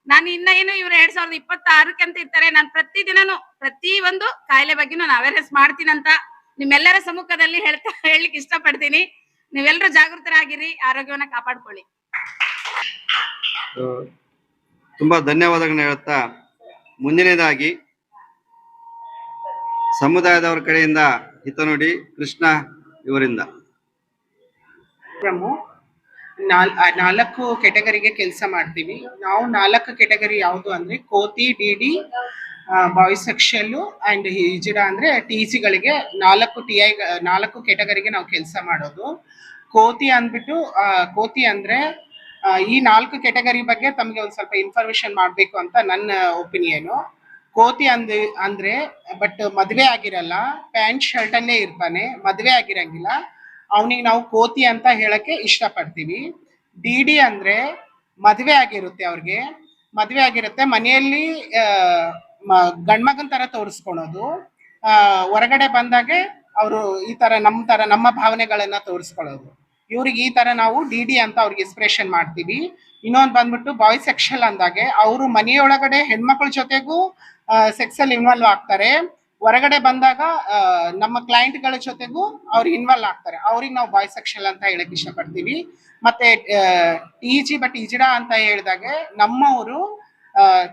ನಾನು ಇನ್ನ ಏನು ಇವ್ರು 2026 ಅಂತ ಇರ್ತಾರೆ. ನಾನು ಪ್ರತಿದಿನನು ಪ್ರತಿ ಒಂದು ಕಾಯಿಲೆ ಬಗ್ಗೆನೂ ನಾನು ಅವೇರ್ನೆಸ್ ಮಾಡ್ತೀನಂತ ನಿಮ್ಮೆಲ್ಲರ ಸಮ್ಮುಖದಲ್ಲಿ ಹೇಳಲಿಕ್ಕೆ ಇಷ್ಟಪಡ್ತೀನಿ. ನೀವೆಲ್ಲರೂ ಜಾಗೃತರಾಗಿರಿ, ಆರೋಗ್ಯವನ್ನ ಕಾಪಾಡ್ಕೊಳ್ಳಿ. ತುಂಬಾ ಧನ್ಯವಾದಗಳನ್ನ ಹೇಳುತ್ತಾ ಮುಂದಿನದಾಗಿ ಸಮುದಾಯದವರ ಕಡೆಯಿಂದ ಹಿತನುಡಿ ಕೃಷ್ಣ ಇವರಿಂದ. 4 ಕೆಟಗರಿಗೆ ಕೆಲಸ ಮಾಡ್ತೀವಿ ನಾವು. 4 ಕೆಟಗರಿ ಯಾವುದು ಅಂದ್ರೆ ಕೋತಿ, ಡಿಡಿ, ಬಾಯ್ಸ್ ಸೆಕ್ಷನ್ ಅಂಡ್ ಹಿಜಡಾ ಅಂದ್ರೆ TCಗಳಿಗೆ 4 ಕೆಟಗರಿಗೆ ನಾವು ಕೆಲಸ ಮಾಡೋದು. ಕೋತಿ ಅಂದ್ರೆ ಈ 4 ಕೆಟಗರಿ ಬಗ್ಗೆ ತಮಗೆ ಒಂದ್ ಸ್ವಲ್ಪ ಇನ್ಫಾರ್ಮೇಶನ್ ಮಾಡ್ಬೇಕು ಅಂತ ನನ್ನ ಒಪಿನಿಯನ್. ಕೋತಿ ಅಂದ್ರೆ ಬಟ್ ಮದ್ವೆ ಆಗಿರಲ್ಲ, ಪ್ಯಾಂಟ್ ಶರ್ಟ್ ಅಲ್ಲೇ ಇರ್ತಾನೆ, ಮದ್ವೆ ಆಗಿರಂಗಿಲ್ಲ, ಅವನಿಗೆ ನಾವು ಕೋತಿ ಅಂತ ಹೇಳಕ್ಕೆ ಇಷ್ಟಪಡ್ತೀವಿ. ಡಿಡಿ ಅಂದ್ರೆ ಮದ್ವೆ ಆಗಿರುತ್ತೆ, ಮನೆಯಲ್ಲಿ ಗಂಡ್ಮಗನ್ ತರ ತೋರಿಸ್ಕೊಳೋದು, ಹೊರಗಡೆ ಬಂದಾಗೆ ಅವರು ಈ ತರ ನಮ್ಮ ಭಾವನೆಗಳನ್ನ ತೋರಿಸ್ಕೊಳ್ಳೋದು. ಇವ್ರಿಗೆ ಈ ತರ ನಾವು ಡಿಡಿ ಅಂತ ಅವ್ರಿಗೆ ಎಕ್ಸ್ಪ್ರೆಷನ್ ಮಾಡ್ತೀವಿ. ಇನ್ನೊಂದು ಬಂದ್ಬಿಟ್ಟು ಬಾಯ್ಸ್ ಸೆಕ್ಷಲ್ ಅಂದಾಗೆ ಅವರು ಮನೆಯೊಳಗಡೆ ಹೆಣ್ಮಕ್ಳ ಜೊತೆಗೂ ಸೆಕ್ಸ್ ಅಲ್ಲಿ ಇನ್ವಾಲ್ವ್ ಆಗ್ತಾರೆ, ಹೊರಗಡೆ ಬಂದಾಗ ನಮ್ಮ ಕ್ಲೈಂಟ್ಗಳ ಜೊತೆಗೂ ಅವ್ರು ಇನ್ವಾಲ್ವ್ ಆಗ್ತಾರೆ. ಅವ್ರಿಗೆ ನಾವು ಬಾಯ್ಸ್ ಸೆಕ್ಷಲ್ ಅಂತ ಹೇಳಕ್ ಇಷ್ಟಪಡ್ತೀವಿ. ಮತ್ತೆ TG ಬಟ್ ಇಜಡಾ ಅಂತ ಹೇಳಿದಾಗೆ ನಮ್ಮವರು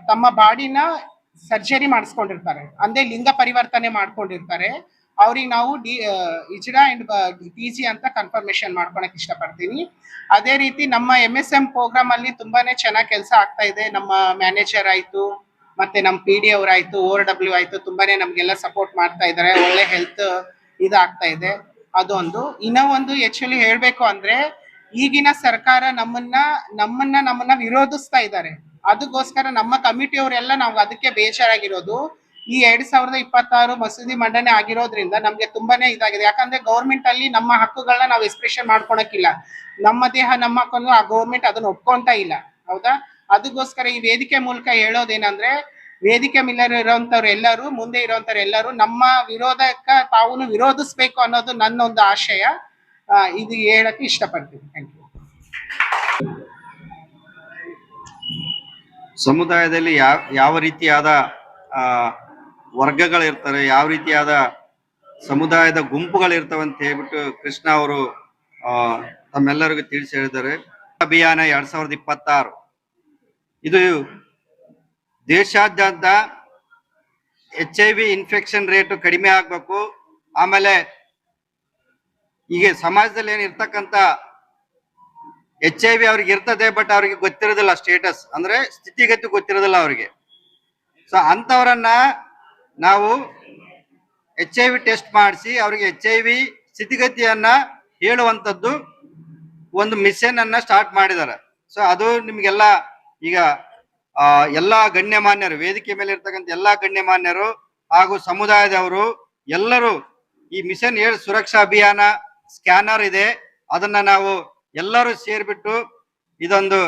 ತಮ್ಮ ಬಾಡಿನ ಸರ್ಜರಿ ಮಾಡಿಸ್ಕೊಂಡಿರ್ತಾರೆ, ಅಂದ್ರೆ ಲಿಂಗ ಪರಿವರ್ತನೆ ಮಾಡ್ಕೊಂಡಿರ್ತಾರೆ. ಅವ್ರಿಗೆ ನಾವು ಇಜಡಾ ಅಂಡ್ TG ಅಂತ ಕನ್ಫರ್ಮೇಶನ್ ಮಾಡ್ಕೊಳಕ್ ಇಷ್ಟಪಡ್ತೀನಿ. ಅದೇ ರೀತಿ ನಮ್ಮ MSM ಪ್ರೋಗ್ರಾಮ್ ಅಲ್ಲಿ ತುಂಬಾನೇ ಚೆನ್ನಾಗಿ ಕೆಲಸ ಆಗ್ತಾ ಇದೆ. ನಮ್ಮ ಮ್ಯಾನೇಜರ್ ಆಯ್ತು, ಮತ್ತೆ ನಮ್ಮ PD ಅವರಾಯ್ತು, ORW ಆಯ್ತು, ತುಂಬಾನೇ ನಮ್ಗೆಲ್ಲ ಸಪೋರ್ಟ್ ಮಾಡ್ತಾ ಇದ್ದಾರೆ. ಒಳ್ಳೆ ಹೆಲ್ತ್ ಇದಾಗ್ತಾ ಇದೆ. ಅದೊಂದು. ಇನ್ನೂ ಒಂದು ಆಕ್ಚುಲಿ ಹೇಳ್ಬೇಕು ಅಂದ್ರೆ ಈಗಿನ ಸರ್ಕಾರ ನಮ್ಮನ್ನ ವಿರೋಧಿಸ್ತಾ ಇದ್ದಾರೆ. ಅದಕ್ಕೋಸ್ಕರ ನಮ್ಮ ಕಮಿಟಿಯವರೆಲ್ಲ ನಾವು ಅದಕ್ಕೆ ಬೇಜಾರಾಗಿರೋದು. ಈ 2026 ಮಸೂದಿ ಮಂಡನೆ ಆಗಿರೋದ್ರಿಂದ ನಮ್ಗೆ ತುಂಬಾನೇ ಇದಾಗಿದೆ. ಯಾಕಂದ್ರೆ ಗೌರ್ಮೆಂಟ್ ಅಲ್ಲಿ ನಮ್ಮ ಹಕ್ಕುಗಳನ್ನ ನಾವು ಎಕ್ಸ್ಪ್ರೆಷನ್ ಮಾಡ್ಕೊಳಕ್ಕಿಲ್ಲ. ನಮ್ಮ ದೇಹ ನಮ್ಮ ಹಕ್ಕು, ಆ ಗೌರ್ಮೆಂಟ್ ಅದನ್ನ ಒಪ್ಕೊಂತ ಇಲ್ಲ. ಹೌದಾ? ಅದಕ್ಕೋಸ್ಕರ ಈ ವೇದಿಕೆ ಮೂಲಕ ಹೇಳೋದೇನಂದ್ರೆ, ವೇದಿಕೆ ಮೇಲೆ ಇರೋಂಥವ್ರು ಎಲ್ಲರೂ, ಮುಂದೆ ಇರೋಂಥವ್ರು ಎಲ್ಲರೂ ನಮ್ಮ ವಿರೋಧಕ್ಕ ತಾವು ವಿರೋಧಿಸ್ಬೇಕು ಅನ್ನೋದು ನನ್ನ ಒಂದು ಆಶಯ. ಇದು ಹೇಳಕ್ಕೆ ಇಷ್ಟಪಡ್ತೀನಿ. Thank you. ಸಮುದಾಯದಲ್ಲಿ ಯಾವ ರೀತಿಯಾದ ವರ್ಗಗಳಿರ್ತಾರೆ, ಯಾವ ರೀತಿಯಾದ ಸಮುದಾಯದ ಗುಂಪುಗಳಿರ್ತವೆ ಅಂತ ಹೇಳ್ಬಿಟ್ಟು ಕೃಷ್ಣ ಅವರು ತಮ್ಮೆಲ್ಲರಿಗೂ ತಿಳಿಸಿ ಹೇಳಿದ್ದಾರೆ. ಅಭಿಯಾನ 2026 ಇದು ದೇಶಾದ್ಯಂತ HIV ಇನ್ಫೆಕ್ಷನ್ ರೇಟ್ ಕಡಿಮೆ ಆಗ್ಬೇಕು. ಆಮೇಲೆ ಈಗ ಸಮಾಜದಲ್ಲಿ ಏನಿರ್ತಕ್ಕಂಥ HIV ಅವ್ರಿಗೆ ಇರ್ತದೆ, ಬಟ್ ಅವ್ರಿಗೆ ಗೊತ್ತಿರೋದಿಲ್ಲ ಸ್ಟೇಟಸ್, ಅಂದ್ರೆ ಸ್ಥಿತಿಗತಿ ಗೊತ್ತಿರೋದಿಲ್ಲ ಅವ್ರಿಗೆ. ಸೊ ಅಂಥವ್ರನ್ನ ನಾವು HIV ಟೆಸ್ಟ್ ಮಾಡಿಸಿ ಅವ್ರಿಗೆ HIV ಸ್ಥಿತಿಗತಿಯನ್ನ ಹೇಳುವಂಥದ್ದು ಒಂದು ಮಿಷನ್ ಅನ್ನ ಸ್ಟಾರ್ಟ್ ಮಾಡಿದ್ದಾರೆ. ಸೊ ಅದು ನಿಮ್ಗೆಲ್ಲ ಈಗ ಎಲ್ಲಾ ಗಣ್ಯಮಾನ್ಯರು, ವೇದಿಕೆ ಮೇಲೆ ಇರ್ತಕ್ಕಂಥ ಎಲ್ಲಾ ಗಣ್ಯಮಾನ್ಯರು ಹಾಗೂ ಸಮುದಾಯದವರು ಎಲ್ಲರೂ ಈ ಮಿಷನ್ 7 ಸುರಕ್ಷಾ ಅಭಿಯಾನ ಸ್ಕ್ಯಾನರ್ ಇದೆ, ಅದನ್ನ ನಾವು ಎಲ್ಲರೂ ಸೇರ್ಬಿಟ್ಟು ಇದೊಂದು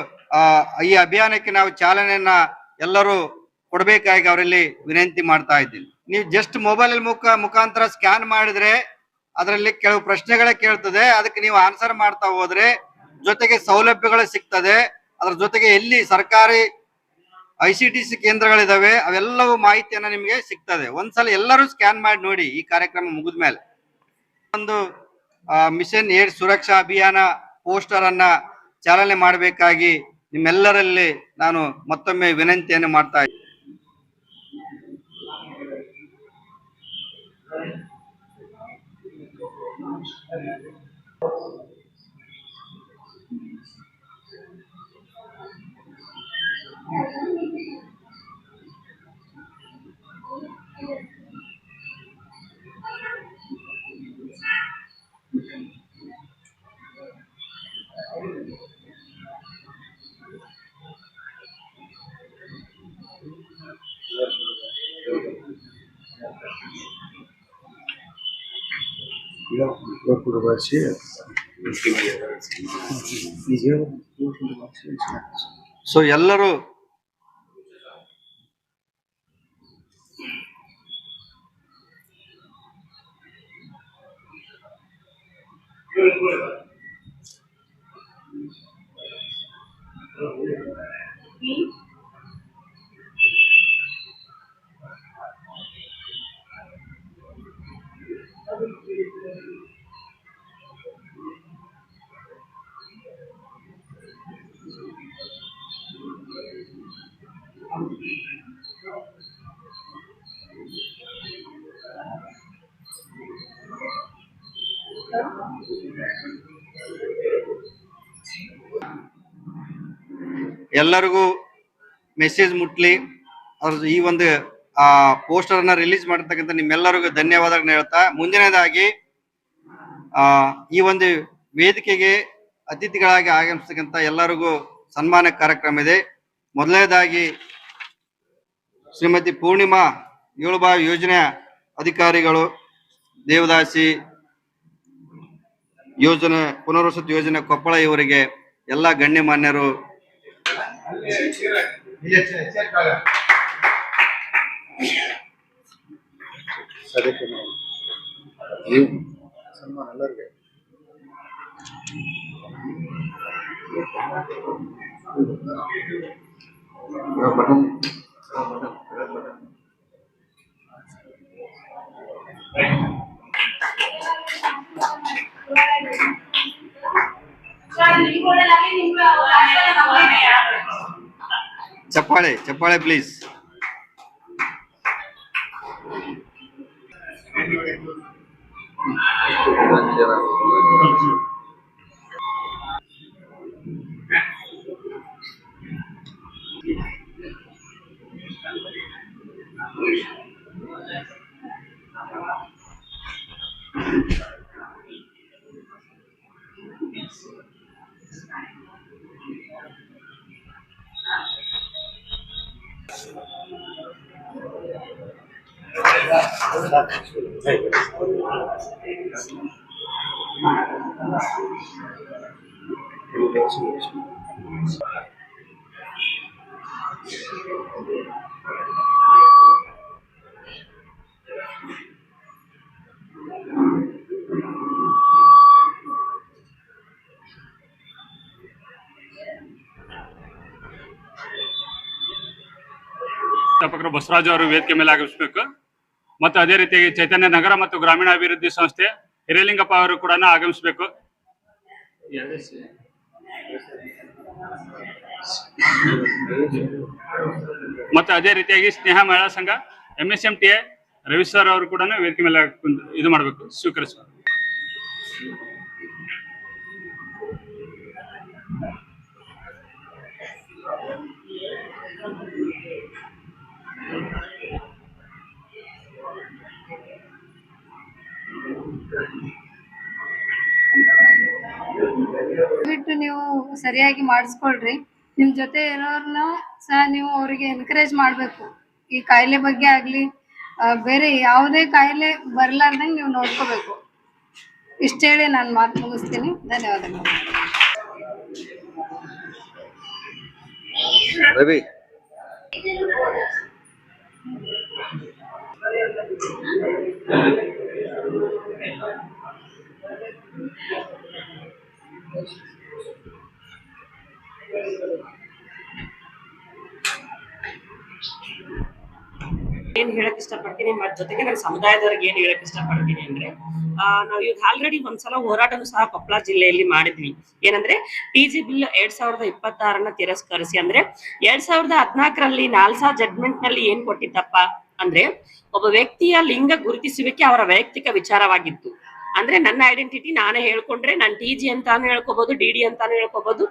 ಈ ಅಭಿಯಾನಕ್ಕೆ ನಾವು ಚಾಲನೆಯನ್ನ ಎಲ್ಲರೂ ಕೊಡ್ಬೇಕಾಗಿ ಅವರಲ್ಲಿ ವಿನಂತಿ ಮಾಡ್ತಾ ಇದ್ದೀನಿ. ನೀವು ಜಸ್ಟ್ ಮೊಬೈಲ್ ಮುಖಾಂತರ ಸ್ಕ್ಯಾನ್ ಮಾಡಿದ್ರೆ ಅದರಲ್ಲಿ ಕೆಲವು ಪ್ರಶ್ನೆಗಳೇ ಕೇಳ್ತದೆ, ಅದಕ್ಕೆ ನೀವು ಆನ್ಸರ್ ಮಾಡ್ತಾ ಹೋದ್ರೆ ಜೊತೆಗೆ ಸೌಲಭ್ಯಗಳು ಸಿಗ್ತದೆ. ಅದ್ರ ಜೊತೆಗೆ ಎಲ್ಲಿ ಸರ್ಕಾರಿ ICTC ಕೇಂದ್ರಗಳಿದಾವೆ ಅವೆಲ್ಲವೂ ಮಾಹಿತಿಯನ್ನ ನಿಮಗೆ ಸಿಗ್ತದೆ. ಒಂದ್ಸಲ ಎಲ್ಲರೂ ಸ್ಕ್ಯಾನ್ ಮಾಡಿ ನೋಡಿ ಈ ಕಾರ್ಯಕ್ರಮ ಮುಗಿದ ಮೇಲೆ. ಒಂದು ಮಿಷನ್ 7 ಸುರಕ್ಷಾ ಅಭಿಯಾನ ಪೋಸ್ಟರ್ ಅನ್ನ ಚಾಲನೆ ಮಾಡಬೇಕಾಗಿ ನಿಮ್ಮೆಲ್ಲರಲ್ಲಿ ನಾನು ಮತ್ತೊಮ್ಮೆ ವಿನಂತಿಯನ್ನು ಮಾಡ್ತಾ ಇದ್ದೀನಿ. ಸೊ ಎಲ್ಲರೂ ಎಲ್ಲರಿಗೂ ಮೆಸೇಜ್ ಮುಟ್ಲಿ. ಅವ್ರದ್ದು ಈ ಒಂದು ಪೋಸ್ಟರ್ ಅನ್ನ ರಿಲೀಸ್ ಮಾಡಿರ್ತಕ್ಕಂಥ ನಿಮ್ಮೆಲ್ಲರಿಗೂ ಧನ್ಯವಾದಗಳನ್ನ ಹೇಳ್ತಾ, ಮುಂದಿನದಾಗಿ ಈ ಒಂದು ವೇದಿಕೆಗೆ ಅತಿಥಿಗಳಾಗಿ ಆಗಮಿಸ್ತಕ್ಕಂಥ ಎಲ್ಲರಿಗೂ ಸನ್ಮಾನ ಕಾರ್ಯಕ್ರಮ ಇದೆ. ಮೊದಲನೇದಾಗಿ ಶ್ರೀಮತಿ ಪೂರ್ಣಿಮಾ ಏಳುಬಾವಿ ಯೋಜನೆ ಅಧಿಕಾರಿಗಳು, ದೇವದಾಸಿ ಯೋಜನೆ ಪುನರ್ವಸತಿ ಯೋಜನೆ ಕೊಪ್ಪಳ ಇವರಿಗೆ ಎಲ್ಲ ಗಣ್ಯಮಾನ್ಯರು ಚಪ್ಪಾಳೆ ಚಪ್ಪಾಳೆ ಪ್ಲೀಸ್. ಪ್ರಾಧ್ಯಾಪಕರು ಬಸವರಾಜ್ ಅವರು ವೇದಿಕೆ ಮೇಲೆ ಆಗಮಿಸಬೇಕು. ಮತ್ತು ಅದೇ ರೀತಿಯಾಗಿ ಚೈತನ್ಯ ನಗರ ಮತ್ತು ಗ್ರಾಮೀಣ ಅಭಿವೃದ್ಧಿ ಸಂಸ್ಥೆ ಹಿರೇಲಿಂಗಪ್ಪ ಅವರು ಕೂಡ ಆಗಮಿಸಬೇಕು. ಮತ್ತು ಅದೇ ರೀತಿಯಾಗಿ ಸ್ನೇಹ ಮಹಿಳಾ ಸಂಘ MSMTA ರವಿ ಸರ್ ಅವರು ಕೂಡ ವೇದಿಕೆ ಮೇಲೆ ಇದು ಮಾಡಬೇಕು, ಸ್ವೀಕರಿಸಬೇಕು. ಬಿಟ್ಟು ನೀವು ಸರಿಯಾಗಿ ಮಾಡಿಸ್ಕೊಳ್ರಿ. ನಿಮ್ ಜೊತೆ ಇರೋರ್ನ ಸಹ ನೀವು ಅವರಿಗೆ ಎನ್ಕರೇಜ್ ಮಾಡ್ಬೇಕು. ಈ ಕಾಯಿಲೆ ಬಗ್ಗೆ ಆಗ್ಲಿ ಬೇರೆ ಯಾವುದೇ ಕಾಯಿಲೆ ಬರ್ಲಾರ್ದಂಗೆ ನೀವು ನೋಡ್ಕೋಬೇಕು. ಇಷ್ಟ ಹೇಳಿ ನಾನು ಮಾತು ಮುಗಿಸ್ತೀನಿ. ಧನ್ಯವಾದಗಳು. ರವಿ ಏನ್ ಹೇಳಕ್ ಇಷ್ಟಪಡ್ತೀನಿ, ಮತ್ ಜೊತೆಗೆ ನನ್ನ ಸಮುದಾಯದವ್ರಿಗೆ ಏನ್ ಹೇಳಕ್ ಇಷ್ಟಪಡ್ತೀನಿ ಅಂದ್ರೆ, ನಾವ್ ಈಗ ಆಲ್ರೆಡಿ ಒಂದ್ಸಲ ಹೋರಾಟನೂ ಸಹ ಕೊಪ್ಪಳ ಜಿಲ್ಲೆಯಲ್ಲಿ ಮಾಡಿದ್ವಿ. ಏನಂದ್ರೆ TG ಬಿಲ್ 2026 ತಿರಸ್ಕರಿಸಿ, ಅಂದ್ರೆ 2014ರಲ್ಲಿ ನಾಲ್ಸಾ ಜಡ್ಮೆಂಟ್ ನಲ್ಲಿ ಏನ್ ಕೊಟ್ಟಿತ್ತಪ್ಪ ಅಂದ್ರೆ, ಒಬ್ಬ ವ್ಯಕ್ತಿಯ ಲಿಂಗ ಗುರುತಿಸುವಿಕೆ ಅವರ ವೈಯಕ್ತಿಕ ವಿಚಾರವಾಗಿತ್ತು. ಅಂದ್ರೆ ನನ್ನ ಐಡೆಂಟಿಟಿ ನಾನೇ ಹೇಳ್ಕೊಂಡ್ರೆ, ನಾನು TG ಅಂತಾನು ಹೇಳ್ಕೊಬಹುದು, DD ಅಂತಾನು ಹೇಳ್ಕೊಬಹುದು,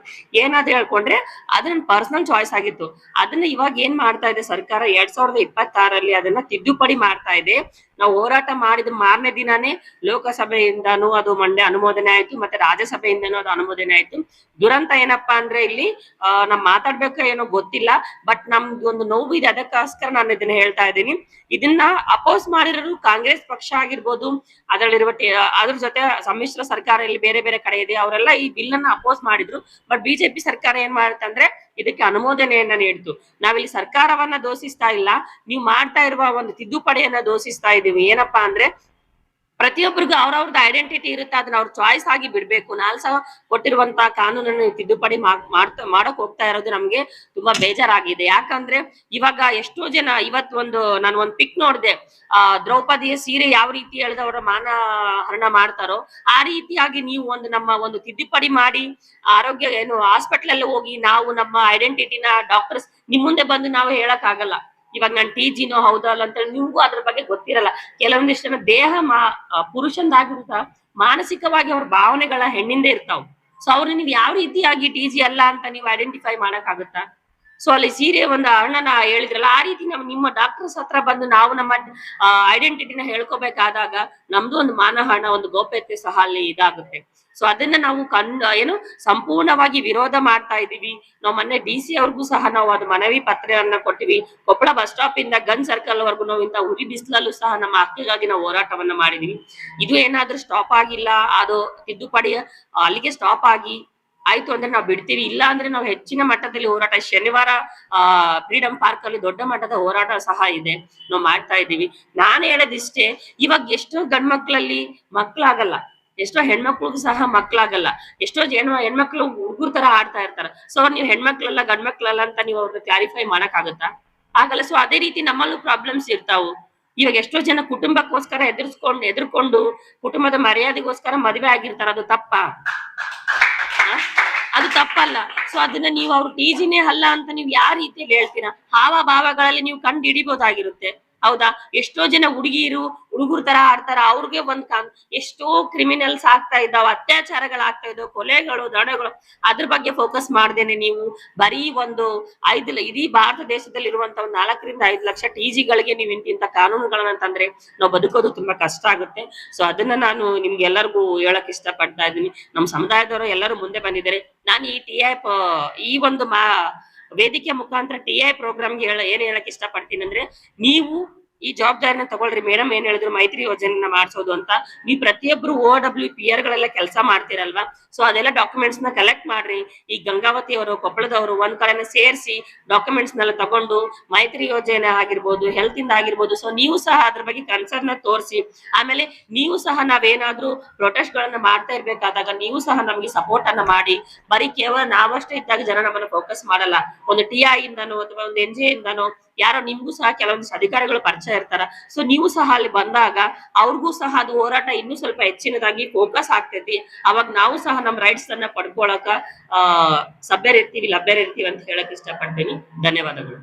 ಏನಾದ್ರು ಹೇಳ್ಕೊಂಡ್ರೆ ಅದು ನನ್ನ ಪರ್ಸನಲ್ ಚಾಯ್ಸ್ ಆಗಿತ್ತು. ಅದನ್ನ ಇವಾಗ ಏನ್ ಮಾಡ್ತಾ ಇದೆ ಸರ್ಕಾರ, 2026ರಲ್ಲಿ ಅದನ್ನ ತಿದ್ದುಪಡಿ ಮಾಡ್ತಾ ಇದೆ. ನಾವು ಹೋರಾಟ ಮಾಡಿದ ಮಾರನೇ ದಿನಾನೇ ಲೋಕಸಭೆಯಿಂದನೂ ಅದು ಮಂಡ್ಯ ಅನುಮೋದನೆ ಆಯ್ತು, ಮತ್ತೆ ರಾಜ್ಯಸಭೆಯಿಂದನೂ ಅದು ಅನುಮೋದನೆ ಆಯ್ತು. ದುರಂತ ಏನಪ್ಪಾ ಅಂದ್ರೆ ಇಲ್ಲಿ ನಾವ್ ಮಾತಾಡ್ಬೇಕೋ ಏನೋ ಗೊತ್ತಿಲ್ಲ, ಬಟ್ ನಮ್ದು ಒಂದು ನೋವು ಇದೆ, ಅದಕ್ಕೋಸ್ಕರ ನಾನು ಇದನ್ನ ಹೇಳ್ತಾ ಇದ್ದೀನಿ. ಇದನ್ನ ಅಪೋಸ್ ಮಾಡಿರೋರು ಕಾಂಗ್ರೆಸ್ ಪಕ್ಷ ಆಗಿರ್ಬೋದು, ಅದರಲ್ಲಿರುವ ಅದ್ರ ಜೊತೆ ಸಮ್ಮಿಶ್ರ ಸರ್ಕಾರ ಇಲ್ಲಿ ಬೇರೆ ಬೇರೆ ಕಡೆ ಇದೆ, ಅವರೆಲ್ಲ ಈ ಬಿಲ್ ಅನ್ನ ಅಪೋಸ್ ಮಾಡಿದ್ರು. ಬಟ್ ಬಿಜೆಪಿ ಸರ್ಕಾರ ಏನ್ ಮಾಡುತ್ತಂದ್ರೆ ಇದಕ್ಕೆ ಅನುಮೋದನೆಯನ್ನ ನೀಡಿತು. ನಾವಿಲ್ಲಿ ಸರ್ಕಾರವನ್ನ ದೋಷಿಸ್ತಾ ಇಲ್ಲ, ನೀವು ಮಾಡ್ತಾ ಇರುವ ಒಂದು ತಿದ್ದುಪಡಿಯನ್ನ ದೋಷಿಸ್ತಾ ಇದೀವಿ. ಏನಪ್ಪಾ ಅಂದ್ರೆ ಪ್ರತಿಯೊಬ್ಬರಿಗೂ ಅವ್ರವ್ರದ್ದು ಐಡೆಂಟಿಟಿ ಇರುತ್ತೆ, ಅದನ್ನ ಅವ್ರ ಚಾಯ್ಸ್ ಆಗಿ ಬಿಡ್ಬೇಕು. ನಾಲ್ಕು ಕೊಟ್ಟಿರುವಂತಹ ಕಾನೂನನ್ನು ತಿದ್ದುಪಡಿ ಮಾಡಕ್ ಹೋಗ್ತಾ ಇರೋದು ನಮ್ಗೆ ತುಂಬಾ ಬೇಜಾರಾಗಿದೆ. ಯಾಕಂದ್ರೆ ಇವಾಗ ಎಷ್ಟೋ ಜನ ನಾನು ಒಂದ್ ಪಿಕ್ ನೋಡ್ದೆ, ದ್ರೌಪದಿಯ ಸೀರೆ ಯಾವ ರೀತಿ ಎಳೆದವರ ಮಾನಹರಣ ಮಾಡ್ತಾರೋ ಆ ರೀತಿಯಾಗಿ ನೀವು ನಮ್ಮ ಒಂದು ತಿದ್ದುಪಡಿ ಮಾಡಿ ಆರೋಗ್ಯ ಹಾಸ್ಪಿಟಲ್ ಅಲ್ಲಿ ಹೋಗಿ ನಾವು ನಮ್ಮ ಐಡೆಂಟಿಟಿನ ಡಾಕ್ಟರ್ಸ್ ನಿಮ್ ಮುಂದೆ ಬಂದು ನಾವು ಹೇಳಕ್ ಆಗಲ್ಲ. ಇವಾಗ ನಾನು TGನೋ ಹೌದಲ್ಲ ಅಂತ ಹೇಳಿ ನಿಮ್ಗೂ ಅದ್ರ ಬಗ್ಗೆ ಗೊತ್ತಿರಲ್ಲ. ಕೆಲವೊಂದಿಷ್ಟು ಜನ ದೇಹ ಪುರುಷಂದಾಗಿರುತ್ತ ಮಾನಸಿಕವಾಗಿ ಅವ್ರ ಭಾವನೆಗಳ ಹೆಣ್ಣಿಂದೇ ಇರ್ತಾವ್. ಸೊ ಅವ್ರು ನೀವು ಯಾವ ರೀತಿಯಾಗಿ TG ಅಲ್ಲ ಅಂತ ನೀವು ಐಡೆಂಟಿಫೈ ಮಾಡಕ್ ಆಗುತ್ತಾ? ಸೊ ಅಲ್ಲಿ ಸೀರೆ ಒಂದು ಅಣ್ಣನ ಹೇಳಿದ್ರಲ್ಲ, ಆ ರೀತಿ ನಿಮ್ಮ ಡಾಕ್ಟರ್ಸ್ ಹತ್ರ ಬಂದು ನಾವು ನಮ್ಮ ಐಡೆಂಟಿಟಿನ ಹೇಳ್ಕೋಬೇಕಾದಾಗ ನಮ್ದು ಒಂದು ಮಾನಹಾಣ, ಒಂದು ಗೌಪ್ಯತೆ ಸಹ ಅಲ್ಲಿ ಇದಾಗುತ್ತೆ. ಸೊ ಅದನ್ನ ನಾವು ಸಂಪೂರ್ಣವಾಗಿ ವಿರೋಧ ಮಾಡ್ತಾ ಇದೀವಿ. ನಾವು ಮೊನ್ನೆ DC ಅವ್ರಿಗೂ ಸಹ ನಾವು ಅದು ಮನವಿ ಪತ್ರವನ್ನ ಕೊಟ್ಟಿವಿ. ಕೊಪ್ಪಳ ಬಸ್ ಸ್ಟಾಪ್ ಇಂದ ಗನ್ ಸರ್ಕಲ್ ವರ್ಗು ನಾವು ಇಂತ ಉರಿ ಬಿಸಿಲಲ್ಲೂ ಸಹ ನಮ್ಮ ಹಕ್ಕಿಗಾಗಿ ನಾವು ಹೋರಾಟವನ್ನ ಮಾಡಿದೀವಿ. ಇದು ಏನಾದ್ರೂ ಸ್ಟಾಪ್ ಆಗಿಲ್ಲ, ಅದು ತಿದ್ದುಪಡಿ ಅಲ್ಲಿಗೆ ಸ್ಟಾಪ್ ಆಗಿ ಆಯ್ತು ಅಂದ್ರೆ ನಾವು ಬಿಡ್ತೀವಿ, ಇಲ್ಲ ಅಂದ್ರೆ ನಾವು ಹೆಚ್ಚಿನ ಮಟ್ಟದಲ್ಲಿ ಹೋರಾಟ, ಶನಿವಾರ ಫ್ರೀಡಂ ಪಾರ್ಕ್ ಅಲ್ಲಿ ದೊಡ್ಡ ಮಟ್ಟದ ಹೋರಾಟ ಸಹ ಇದೆ, ನಾವು ಮಾಡ್ತಾ ಇದ್ದೀವಿ. ನಾನು ಹೇಳೋದಿಷ್ಟೇ, ಇವಾಗ ಎಷ್ಟೋ ಗಂಡ್ಮಕ್ಳಲ್ಲಿ ಮಕ್ಳಾಗಲ್ಲ, ಎಷ್ಟೋ ಹೆಣ್ಮಕ್ಳಿಗೂ ಸಹ ಮಕ್ಳಾಗಲ್ಲ, ಎಷ್ಟೋ ಹೆಣ್ಮಕ್ಳು ಹುಡುಗರ ತರ ಆಡ್ತಾ ಇರ್ತಾರ. ಸೊ ನೀವು ಹೆಣ್ಮಕ್ಳಲ್ಲ ಗಂಡ್ಮಕ್ಳಲ್ಲ ಅಂತ ನೀವು ಅವ್ರನ್ನ ಕ್ಲಾರಿಫೈ ಮಾಡಕ್ ಆಗುತ್ತಾ? ಆಗಲ್ಲ. ಸೊ ಅದೇ ರೀತಿ ನಮ್ಮಲ್ಲೂ ಪ್ರಾಬ್ಲಮ್ಸ್ ಇರ್ತಾವು. ಇವಾಗ ಎಷ್ಟೋ ಜನ ಕುಟುಂಬಕ್ಕೋಸ್ಕರ ಎದುರ್ಕೊಂಡು ಕುಟುಂಬದ ಮರ್ಯಾದೆಗೋಸ್ಕರ ಮದುವೆ ಆಗಿರ್ತಾರ, ಅದು ತಪ್ಪಾ? ಅದು ತಪ್ಪಲ್ಲ. ಸೊ ಅದನ್ನ ನೀವು ಅವ್ರು TGನೇ ಅಲ್ಲ ಅಂತ ನೀವು ಯಾವ ರೀತಿಯಲ್ಲಿ ಹೇಳ್ತೀರಾ? ಹಾವ ಭಾವಗಳಲ್ಲಿ ನೀವು ಕಂಡು ಹಿಡಿಬಹುದಾಗಿರುತ್ತೆ, ಹೌದಾ? ಎಷ್ಟೋ ಜನ ಹುಡುಗರು ತರ ಆಡ್ತಾರ, ಅವ್ರಿಗೆ ಎಷ್ಟೋ ಕ್ರಿಮಿನಲ್ಸ್ ಆಗ್ತಾ ಇದ್ದಾವ, ಅತ್ಯಾಚಾರಗಳಾಗ್ತಾ ಇದ್ದಾವ, ಕೊಲೆಗಳು, ದಡಗಳು. ಅದ್ರ ಬಗ್ಗೆ ಫೋಕಸ್ ಮಾಡ್ದೇನೆ ನೀವು ಬರೀ ಇಡೀ ಭಾರತ ದೇಶದಲ್ಲಿ ಇರುವಂತ 4 ರಿಂದ 5 ಲಕ್ಷ TGಗಳಿಗೆ ನೀವು ಇಂಥ ಕಾನೂನುಗಳನ್ನ ತಂದ್ರೆ ನಾವು ಬದುಕೋದು ತುಂಬಾ ಕಷ್ಟ ಆಗುತ್ತೆ. ಸೊ ಅದನ್ನ ನಾನು ನಿಮ್ಗೆಲ್ಲರಿಗೂ ಹೇಳಕ್ ಇಷ್ಟಪಡ್ತಾ ಇದ್ದೀನಿ. ನಮ್ಮ ಸಮುದಾಯದವರು ಎಲ್ಲರೂ ಮುಂದೆ ಬಂದಿದ್ದಾರೆ. ನಾನು ಈ ವೇದಿಕೆ ಮುಖಾಂತರ TI ಪ್ರೋಗ್ರಾಮ್ಗೆ ಏನ್ ಹೇಳಕ್ ಇಷ್ಟಪಡ್ತೀನಿ ಅಂದ್ರೆ, ನೀವು ಈ ಜವಾಬ್ದಾರಿನ ತಗೊಳ್ರಿ. ಮೇಡಮ್ ಏನ್ ಹೇಳಿದ್ರು, ಮೈತ್ರಿ ಯೋಜನೆನ ಮಾಡ್ಸೋದು ಅಂತ. ನೀವು ಪ್ರತಿಯೊಬ್ರು OWPR ಗಳೆಲ್ಲ ಕೆಲಸ ಮಾಡ್ತಿರಲ್ವಾ? ಸೊ ಅದೆಲ್ಲ ಡಾಕ್ಯುಮೆಂಟ್ಸ್ ನ ಕಲೆಕ್ಟ್ ಮಾಡ್ರಿ. ಈ ಗಂಗಾವತಿ ಅವರು, ಕೊಪ್ಪಳದವರು ಒಂದ್ ಕಡೆನ ಸೇರಿಸಿ ಡಾಕ್ಯುಮೆಂಟ್ಸ್ ನೆಲ್ಲ ತಗೊಂಡು ಮೈತ್ರಿ ಯೋಜನೆ ಆಗಿರ್ಬೋದು, ಹೆಲ್ತ್ ಇಂದ ಆಗಿರ್ಬೋದು, ಸೊ ನೀವು ಸಹ ಅದ್ರ ಬಗ್ಗೆ ಕನ್ಸರ್ನ್ ತೋರಿಸಿ. ಆಮೇಲೆ ನೀವು ಸಹ ನಾವೇನಾದ್ರೂ ಪ್ರೊಟೆಸ್ಟ್ ಗಳನ್ನ ಮಾಡ್ತಾ ಇರ್ಬೇಕಾದಾಗ ನೀವು ಸಹ ನಮ್ಗೆ ಸಪೋರ್ಟ್ ಅನ್ನ ಮಾಡಿ. ಬರೀ ಕೇವಲ ನಾವಷ್ಟೇ ಇದ್ದಾಗ ಜನ ನಮ್ಮನ್ನ ಫೋಕಸ್ ಮಾಡಲ್ಲ. ಒಂದು TI ಇಂದನೋ ಅಥವಾ ಒಂದು NGO ಇಂದನೋ ಯಾರೋ ನಿಮ್ಗೂ ಸಹ ಕೆಲವೊಂದಿಷ್ಟು ಅಧಿಕಾರಿಗಳು ಪರಿಚಯ ಇರ್ತಾರ. ಸೊ ನೀವು ಸಹ ಅಲ್ಲಿ ಬಂದಾಗ ಅವ್ರಿಗೂ ಸಹ ಅದು ಹೋರಾಟ ಇನ್ನೂ ಸ್ವಲ್ಪ ಹೆಚ್ಚಿನದಾಗಿ ಫೋಕಸ್ ಆಗ್ತೈತಿ. ಅವಾಗ ನಾವು ಸಹ ನಮ್ಮ ರೈಟ್ಸ್ ಅನ್ನ ಪಡ್ಕೊಳಕ ಲಭ್ಯರಿರ್ತೀವಿ ಅಂತ ಹೇಳಕ್ ಇಷ್ಟಪಡ್ತೀನಿ. ಧನ್ಯವಾದಗಳು.